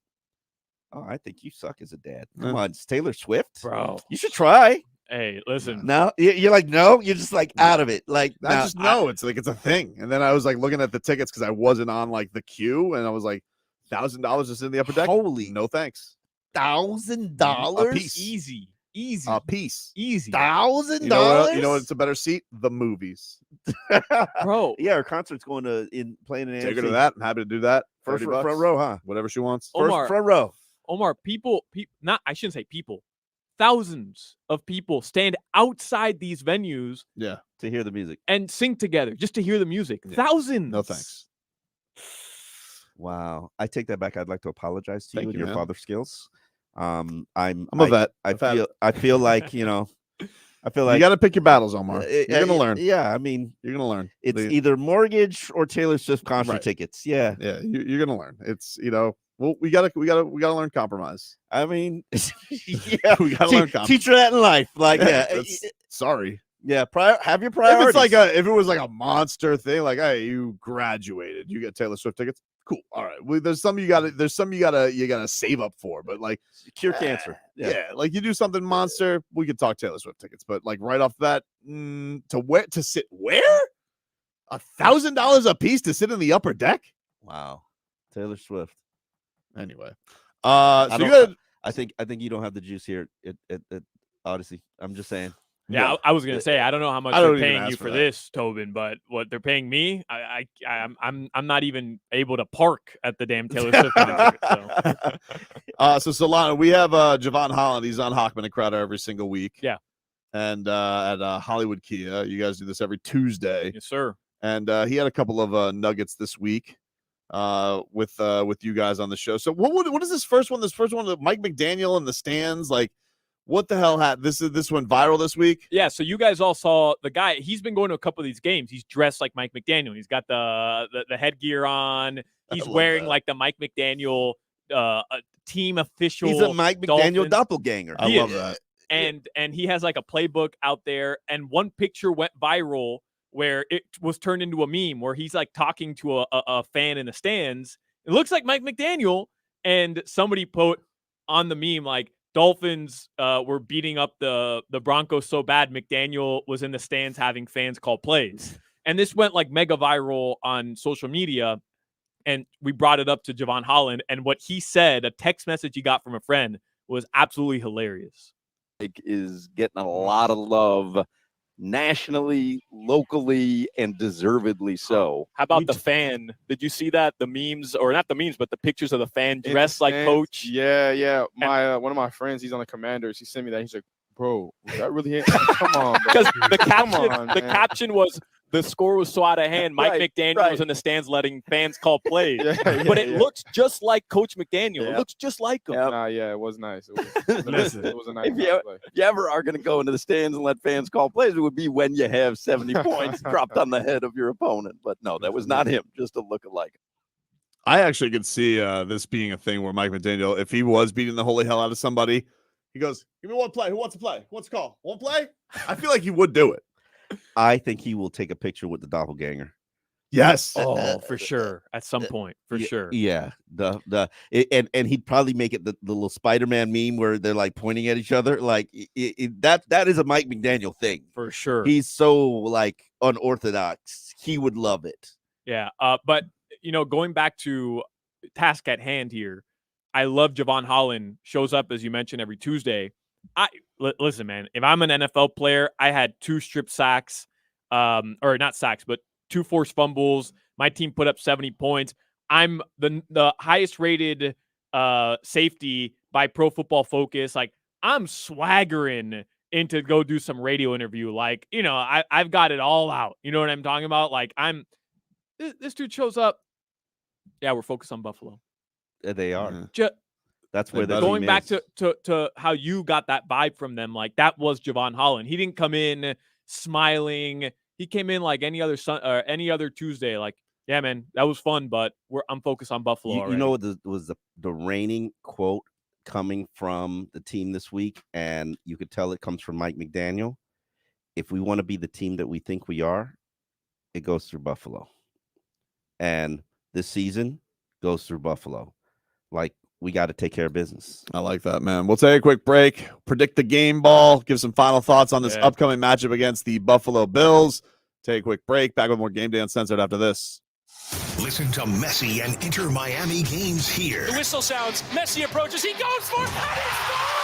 Oh, I think you suck as a dad. Come on, it's Taylor Swift, bro. You should try. Hey, listen. No, you're like, no, you're just like out of it. Like, it's like it's a thing. And then I was like looking at the tickets because I wasn't on like the queue, and I was like, $1,000 just in the upper deck. Holy no thanks. $1,000 a piece. Easy. A piece. Easy. $1,000. You know what? It's a better seat. The movies, bro. Yeah, our concert's going to playing in. Take her to that. I'm happy to do that. First $30. front row, huh? Whatever she wants. Omar, First front row. Omar, people, I shouldn't say people. Thousands of people stand outside these venues, to hear the music and sing together just to hear the music. Yeah. Thousands. No thanks. Wow, I take that back. I'd like to apologize to Thank you and you, your man. father skills. I'm a vet. I feel like I feel like you got to pick your battles, Omar. You're gonna learn. Yeah, I mean, you're gonna learn. It's either mortgage or Taylor Swift concert tickets. Yeah, yeah, you're gonna learn. It's well, we gotta learn compromise. I mean, yeah, we gotta learn compromise. Teach her that in life. Like, sorry. Yeah, have your priorities. If it was like a monster thing, like, hey, you graduated, you get Taylor Swift tickets. Cool. All right. Well, there's some you gotta save up for, but like cure cancer. Yeah. Like you do something monster, we could talk Taylor Swift tickets, but like right off that, to sit where? $1,000 a piece to sit in the upper deck? Wow. Taylor Swift. Anyway. I think you don't have the juice here at Odyssey. I'm just saying. Yeah, I was gonna say I don't know how much they're paying you for this, Tobin, but what they're paying me, I'm not even able to park at the damn Taylor Swift concert. So Solana, we have Javon Holland. He's on Hockman and Crowder every single week. Yeah, and at Hollywood Kia, you guys do this every Tuesday. Yes, sir. And he had a couple of nuggets this week with you guys on the show. So what is this first one? This first one, Mike McDaniel in the stands, like. What the hell happened? This went viral this week? Yeah, so you guys all saw the guy. He's been going to a couple of these games. He's dressed like Mike McDaniel. He's got the headgear on. He's wearing like the Mike McDaniel team official. He's a Mike McDaniel Dolphins. doppelganger. I love that. And he has like a playbook out there. And one picture went viral where it was turned into a meme where he's like talking to a fan in the stands. It looks like Mike McDaniel. And somebody put on the meme like, Dolphins were beating up the Broncos so bad McDaniel was in the stands having fans call plays. And this went like mega viral on social media. And we brought it up to Javon Holland. And what he said, a text message he got from a friend, was absolutely hilarious. Is getting a lot of love nationally, locally, and deservedly so. How about the fan? Did you see that? The memes, or not the memes, but the pictures of the fan dressed like Coach? Yeah. My one of my friends, he's on the Commanders. He sent me that. He's like, "Bro, was that really it?" Come on, bro. Because the caption was, the score was so out of hand. Mike McDaniel was in the stands letting fans call plays. But it looks just like Coach McDaniel. It looks just like him. Yeah, it was nice. It was a nice If you ever are going to go into the stands and let fans call plays, it would be when you have 70 points dropped on the head of your opponent. But no, that was not him, just a look-alike. I actually could see this being a thing where Mike McDaniel, if he was beating the holy hell out of somebody, he goes, "Give me one play. Who wants to play? Who wants to call? One play?" I feel like he would do it. I think he will take a picture with the doppelganger. Yes. Oh, for sure. At some point, for sure. Yeah. And he'd probably make it the little Spider-Man meme where they're like pointing at each other. Like that is a Mike McDaniel thing. For sure. He's so like unorthodox. He would love it. Yeah. But going back to task at hand here, I love Javon Holland shows up, as you mentioned, every Tuesday. Listen, man, if I'm an NFL player, I had 2 strip sacks, or not sacks, but 2 forced fumbles. My team put up 70 points. I'm the highest rated safety by Pro Football Focus. Like, I'm swaggering in to go do some radio interview. Like, I've got it all out. You know what I'm talking about? Like, this dude shows up. Yeah, we're focused on Buffalo. They are. That's where they're going back to how you got that vibe from them. Like, that was Javon Holland. He didn't come in smiling. He came in like any other Tuesday. Like, yeah, man, that was fun, but I'm focused on Buffalo. You know what was the reigning quote coming from the team this week, and you could tell it comes from Mike McDaniel. If we want to be the team that we think we are, it goes through Buffalo. And this season goes through Buffalo. Like, we got to take care of business. I like that, man. We'll take a quick break, predict the game ball, give some final thoughts on this upcoming matchup against the Buffalo Bills. Take a quick break. Back with more Game Day Uncensored after this. Listen to Messi and Inter Miami games here. The whistle sounds. Messi approaches. He goes for it. And he scores!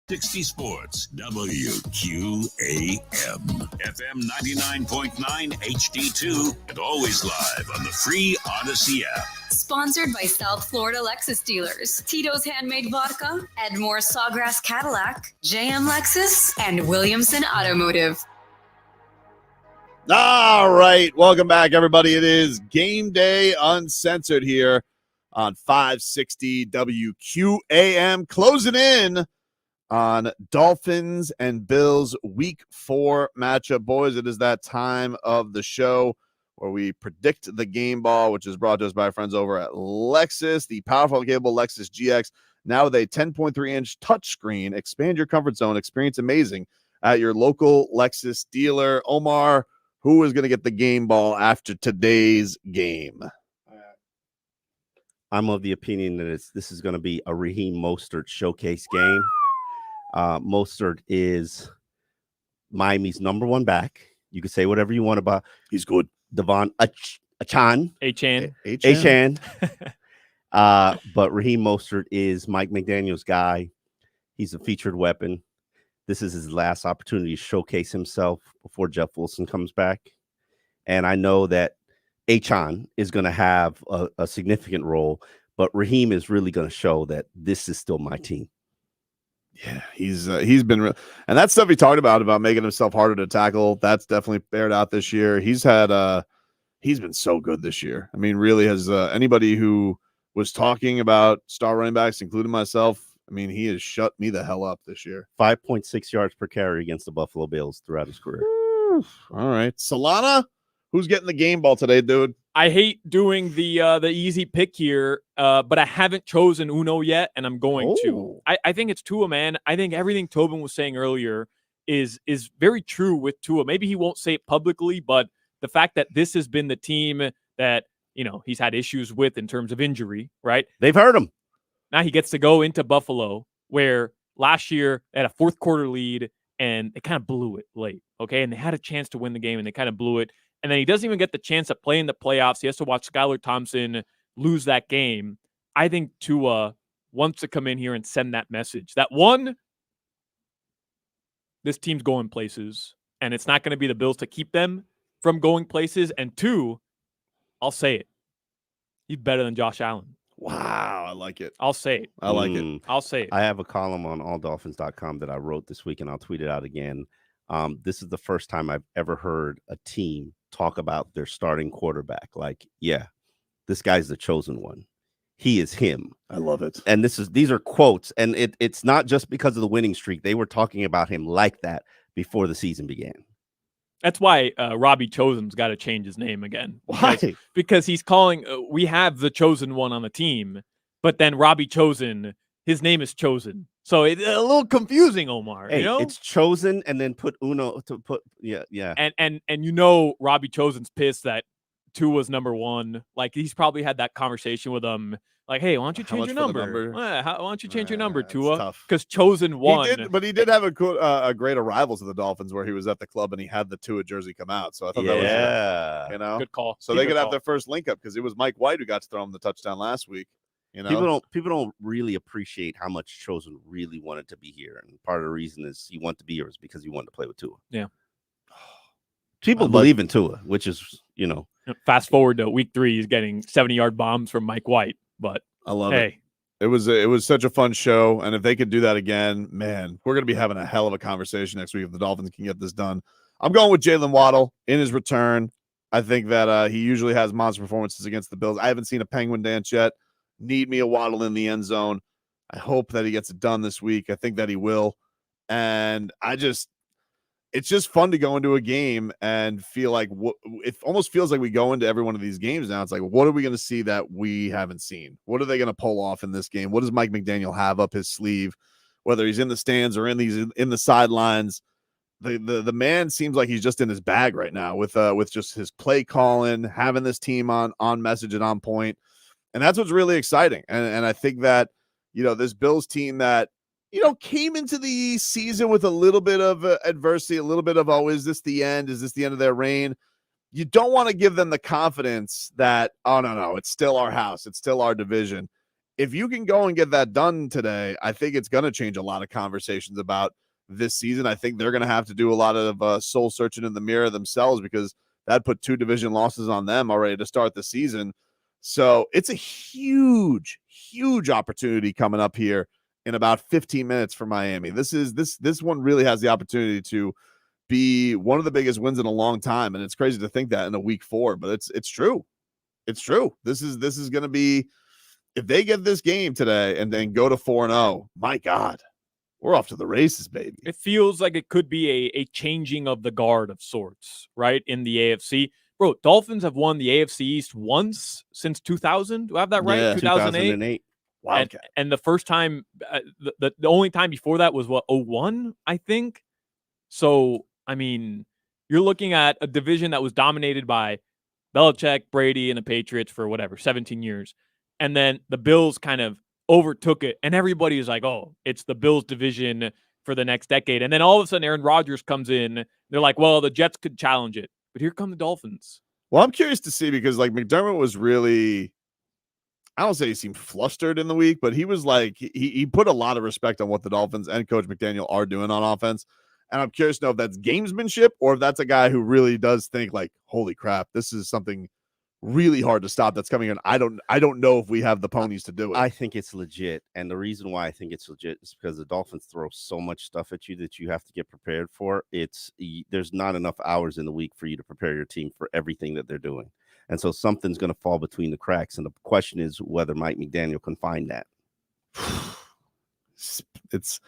60 Sports, WQAM, FM 99.9 HD2, and always live on the free Odyssey app. Sponsored by South Florida Lexus dealers, Tito's Handmade Vodka, Edmore Sawgrass Cadillac, JM Lexus, and Williamson Automotive. All right. Welcome back, everybody. It is Game Day Uncensored here on 560 WQAM, closing in on Dolphins and Bills Week 4 matchup. Boys, it is that time of the show where we predict the game ball, which is brought to us by our friends over at Lexus, the powerful and capable Lexus GX, now with a 10.3-inch touchscreen. Expand your comfort zone. Experience amazing at your local Lexus dealer. Omar, who is going to get the game ball after today's game? I'm of the opinion that this is going to be a Raheem Mostert showcase game. Mostert is Miami's number one back. You can say whatever you want about. He's good. Devon Achan. But Raheem Mostert is Mike McDaniel's guy. He's a featured weapon. This is his last opportunity to showcase himself before Jeff Wilson comes back. And I know that Achan is going to have a significant role, but Raheem is really going to show that this is still my team. Yeah, he's been and that stuff he talked about making himself harder to tackle. That's definitely bared out this year. He's been so good this year. I mean, really has anybody who was talking about star running backs, including myself, I mean, he has shut me the hell up this year. 5.6 yards per carry against the Buffalo Bills throughout his career. All right, Solana, who's getting the game ball today, dude? I hate doing the easy pick here, but I haven't chosen Uno yet, and I'm going to. I think it's Tua, man. I think everything Tobin was saying earlier is very true with Tua. Maybe he won't say it publicly, but the fact that this has been the team that, he's had issues with in terms of injury, right? They've hurt him. Now he gets to go into Buffalo, where last year they had a fourth quarter lead, and they kind of blew it late, okay? And they had a chance to win the game, and they kind of blew it. And then he doesn't even get the chance to play in the playoffs. He has to watch Skylar Thompson lose that game. I think Tua wants to come in here and send that message. That one, this team's going places, and it's not going to be the Bills to keep them from going places. And two, I'll say it, he's better than Josh Allen. Wow, I like it. I'll say it. I like it. I'll say it. I have a column on alldolphins.com that I wrote this week, and I'll tweet it out again. This is the first time I've ever heard a team talk about their starting quarterback. Like, yeah, this guy's the chosen one. He is him. I love it. And these are quotes, and it's not just because of the winning streak. They were talking about him like that before the season began. That's why Robbie Chosen's got to change his name again. Why? Because he's calling, we have the chosen one on the team, but then Robbie Chosen, his name is Chosen. So it's a little confusing, Omar. Hey, it's Chosen and then put Uno to put, yeah. And Robbie Chosen's pissed that Tua's number one. Like, he's probably had that conversation with him. Like, hey, why don't you change your number? Why don't you change your number, Tua? Because Chosen won. He did have a great arrival to the Dolphins where he was at the club and he had the Tua jersey come out. So I thought that was, good call. So they could have their first link up because it was Mike White who got to throw him the touchdown last week. People don't really appreciate how much Chosen really wanted to be here, and part of the reason is he wanted to be here is because he wanted to play with Tua. Yeah, people believe in Tua, which is Fast forward to week 3, he's getting 70-yard bombs from Mike White. But I love it. It was such a fun show, and if they could do that again, man, we're gonna be having a hell of a conversation next week if the Dolphins can get this done. I'm going with Jalen Waddle in his return. I think that he usually has monster performances against the Bills. I haven't seen a Penguin dance yet. Need me a Waddle in the end zone. I hope that he gets it done this week. I think that he will. And it's just fun to go into a game and feel like it almost feels like we go into every one of these games now. It's like, what are we going to see that we haven't seen? What are they going to pull off in this game? What does Mike McDaniel have up his sleeve, whether he's in the stands or in the sidelines? The man seems like he's just in his bag right now with just his play calling, having this team on message and on point. And that's what's really exciting. And I think that, this Bills team that, came into the season with a little bit of adversity, a little bit of, is this the end? Is this the end of their reign? You don't want to give them the confidence that, oh, no, it's still our house. It's still our division. if you can go and get that done today, I think it's going to change a lot of conversations about this season. I think they're going to have to do a lot of soul searching in the mirror themselves, because that put 2 division losses on them already to start the season. So it's a huge, huge opportunity coming up here in about 15 minutes for Miami. This one really has the opportunity to be one of the biggest wins in a long time. And it's crazy to think that in a week 4, but it's true. It's true. This is going to be, if they get this game today and then go to 4-0, my God, we're off to the races, baby. It feels like it could be a changing of the guard of sorts, right, in the AFC. Bro, Dolphins have won the AFC East once since 2000. Do I have that right? Yeah, 2008. And the first time, the only time before that was, 2001, I think? So, I mean, you're looking at a division that was dominated by Belichick, Brady, and the Patriots for 17 years. And then the Bills kind of overtook it, and everybody is like, oh, it's the Bills division for the next decade. And then all of a sudden Aaron Rodgers comes in. They're like, well, the Jets could challenge it. But here come the Dolphins. Well, I'm curious to see, because like McDermott was really, I don't say he seemed flustered in the week, but he was like, he put a lot of respect on what the Dolphins and Coach McDaniel are doing on offense. And I'm curious to know if that's gamesmanship or if that's a guy who really does think like, holy crap, this is something really hard to stop that's coming in. I don't know if we have the ponies to do it. I think it's legit. And the reason why I think it's legit is because the Dolphins throw so much stuff at you that you have to get prepared for. There's not enough hours in the week for you to prepare your team for everything that they're doing. And so something's going to fall between the cracks. And the question is whether Mike McDaniel can find that. It's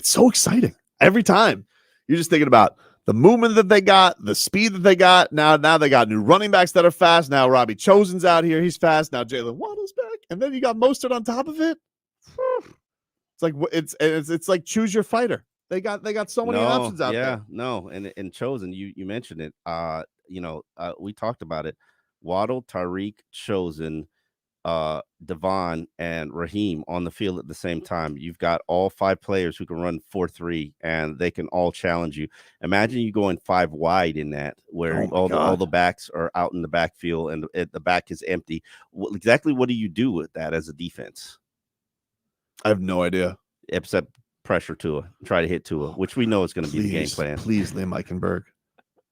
so exciting every time. You're just thinking about the movement that they got, the speed that they got. Now they got new running backs that are fast. Now Robbie Chosen's out here. He's fast. Now Jalen Waddle's back. And then you got Mostert on top of it. It's like it's like choose your fighter. They got so many options out there. No. And Chosen, you mentioned it. We talked about it. Waddle, Tyreek, Chosen, Devon, and Raheem on the field at the same time. You've got all 5 players who can run 4-3, and they can all challenge you. Imagine you going 5 wide in that, where all the backs are out in the backfield and the back is empty. Exactly what do you do with that as a defense? I have no idea. Except pressure Tua, try to hit Tua, which we know is going to be the game plan. Please, Liam Eichenberg.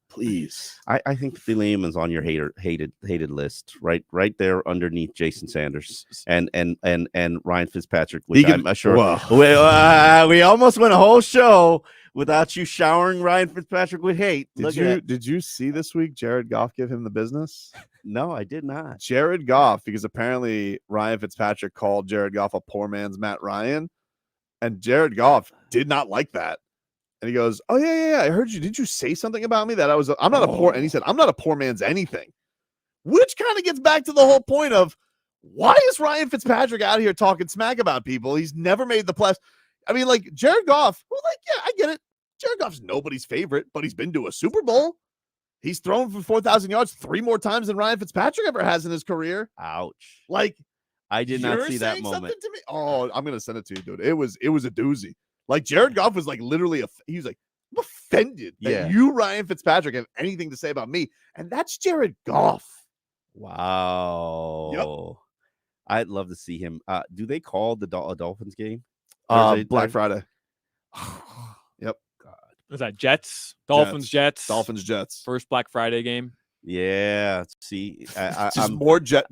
Please. I think Liam is on your hated list, right there underneath Jason Sanders and Ryan Fitzpatrick, which I'm sure. We almost went a whole show without you showering Ryan Fitzpatrick with hate. Did you see this week Jared Goff give him the business? No, I did not. Jared Goff, because apparently Ryan Fitzpatrick called Jared Goff a poor man's Matt Ryan, and Jared Goff did not like that. And he goes, oh, yeah, I heard you. Did you say something about me that I'm not a poor? And he said, I'm not a poor man's anything, which kind of gets back to the whole point of why is Ryan Fitzpatrick out here talking smack about people? He's never made the playoffs. I mean, like Jared Goff, I get it. Jared Goff's nobody's favorite, but he's been to a Super Bowl. He's thrown for 4,000 yards 3 more times than Ryan Fitzpatrick ever has in his career. Ouch. Like, I did not see that moment. To me? Oh, I'm going to send it to you, dude. It was a doozy. Like Jared Goff was like literally he was like, I'm offended that you, Ryan Fitzpatrick, have anything to say about me. And that's Jared Goff. Wow. Yep. I'd love to see him. Do they call the Dolphins game? Black Friday. Yep. God. Was that Jets? Dolphins, Jets. Dolphins, Jets. First Black Friday game. Yeah. See, I'm more Jet.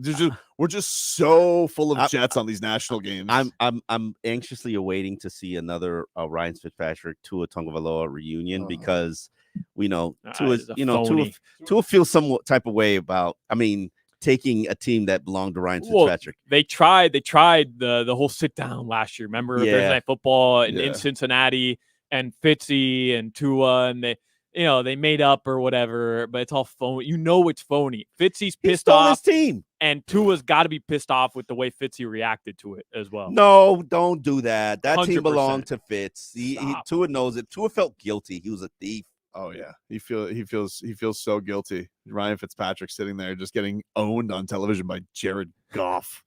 We're just so full of Jets on these national games. I'm anxiously awaiting to see another Ryan Fitzpatrick Tua Tagovailoa reunion because we know Tua feels some type of way about. I mean, taking a team that belonged to Ryan Fitzpatrick. They tried the whole sit down last year. Remember Thursday Night Football in Cincinnati and Fitzy and Tua, and they made up or whatever, but it's all phony. It's phony. Fitzy's pissed off. His team. And Tua's got to be pissed off with the way Fitzy reacted to it as well. No, don't do that. That 100%. Team belonged to Fitz. Tua knows it. Tua felt guilty. He was a thief. Oh yeah, he feels so guilty. Ryan Fitzpatrick sitting there just getting owned on television by Jared Goff.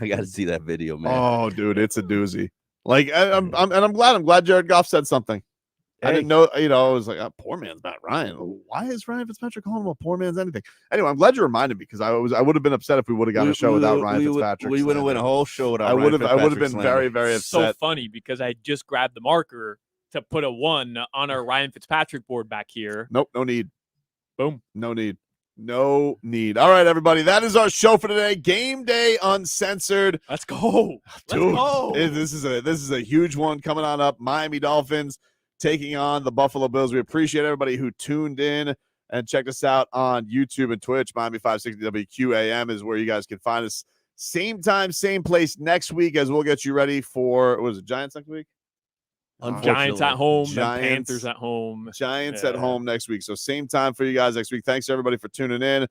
I got to see that video, man. Oh, dude, it's a doozy. Like I'm glad Jared Goff said something. I didn't know, I was like, poor man's Matt Ryan. Why is Ryan Fitzpatrick calling him a poor man's anything? Anyway, I'm glad you reminded me because I would have been upset if we would have got a show without Ryan Fitzpatrick. We would have went a whole show without Ryan I would have Fitzpatrick been very, very upset. So funny because I just grabbed the marker to put a 1 on our Ryan Fitzpatrick board back here. Nope, no need. Boom. No need. No need. All right, everybody. That is our show for today. Game Day Uncensored. Let's go. Dude, Let's go. This is a huge one coming on up. Miami Dolphins taking on the Buffalo Bills. We appreciate everybody who tuned in and checked us out on YouTube and Twitch. Miami 560 WQAM is where you guys can find us. Same time, same place next week as we'll get you ready for, what is it, Giants next week? Giants at home, then Giants, Panthers at home. Giants at home next week. So same time for you guys next week. Thanks everybody for tuning in.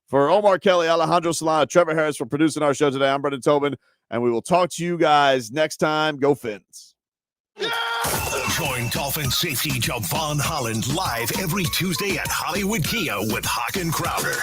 For Omar Kelly, Alejandro Solana, Trevor Harris for producing our show today. I'm Brendan Tobin, and we will talk to you guys next time. Go Fins. Join Dolphin safety Javon Holland live every Tuesday at Hollywood Kia with Hawk and Crowder.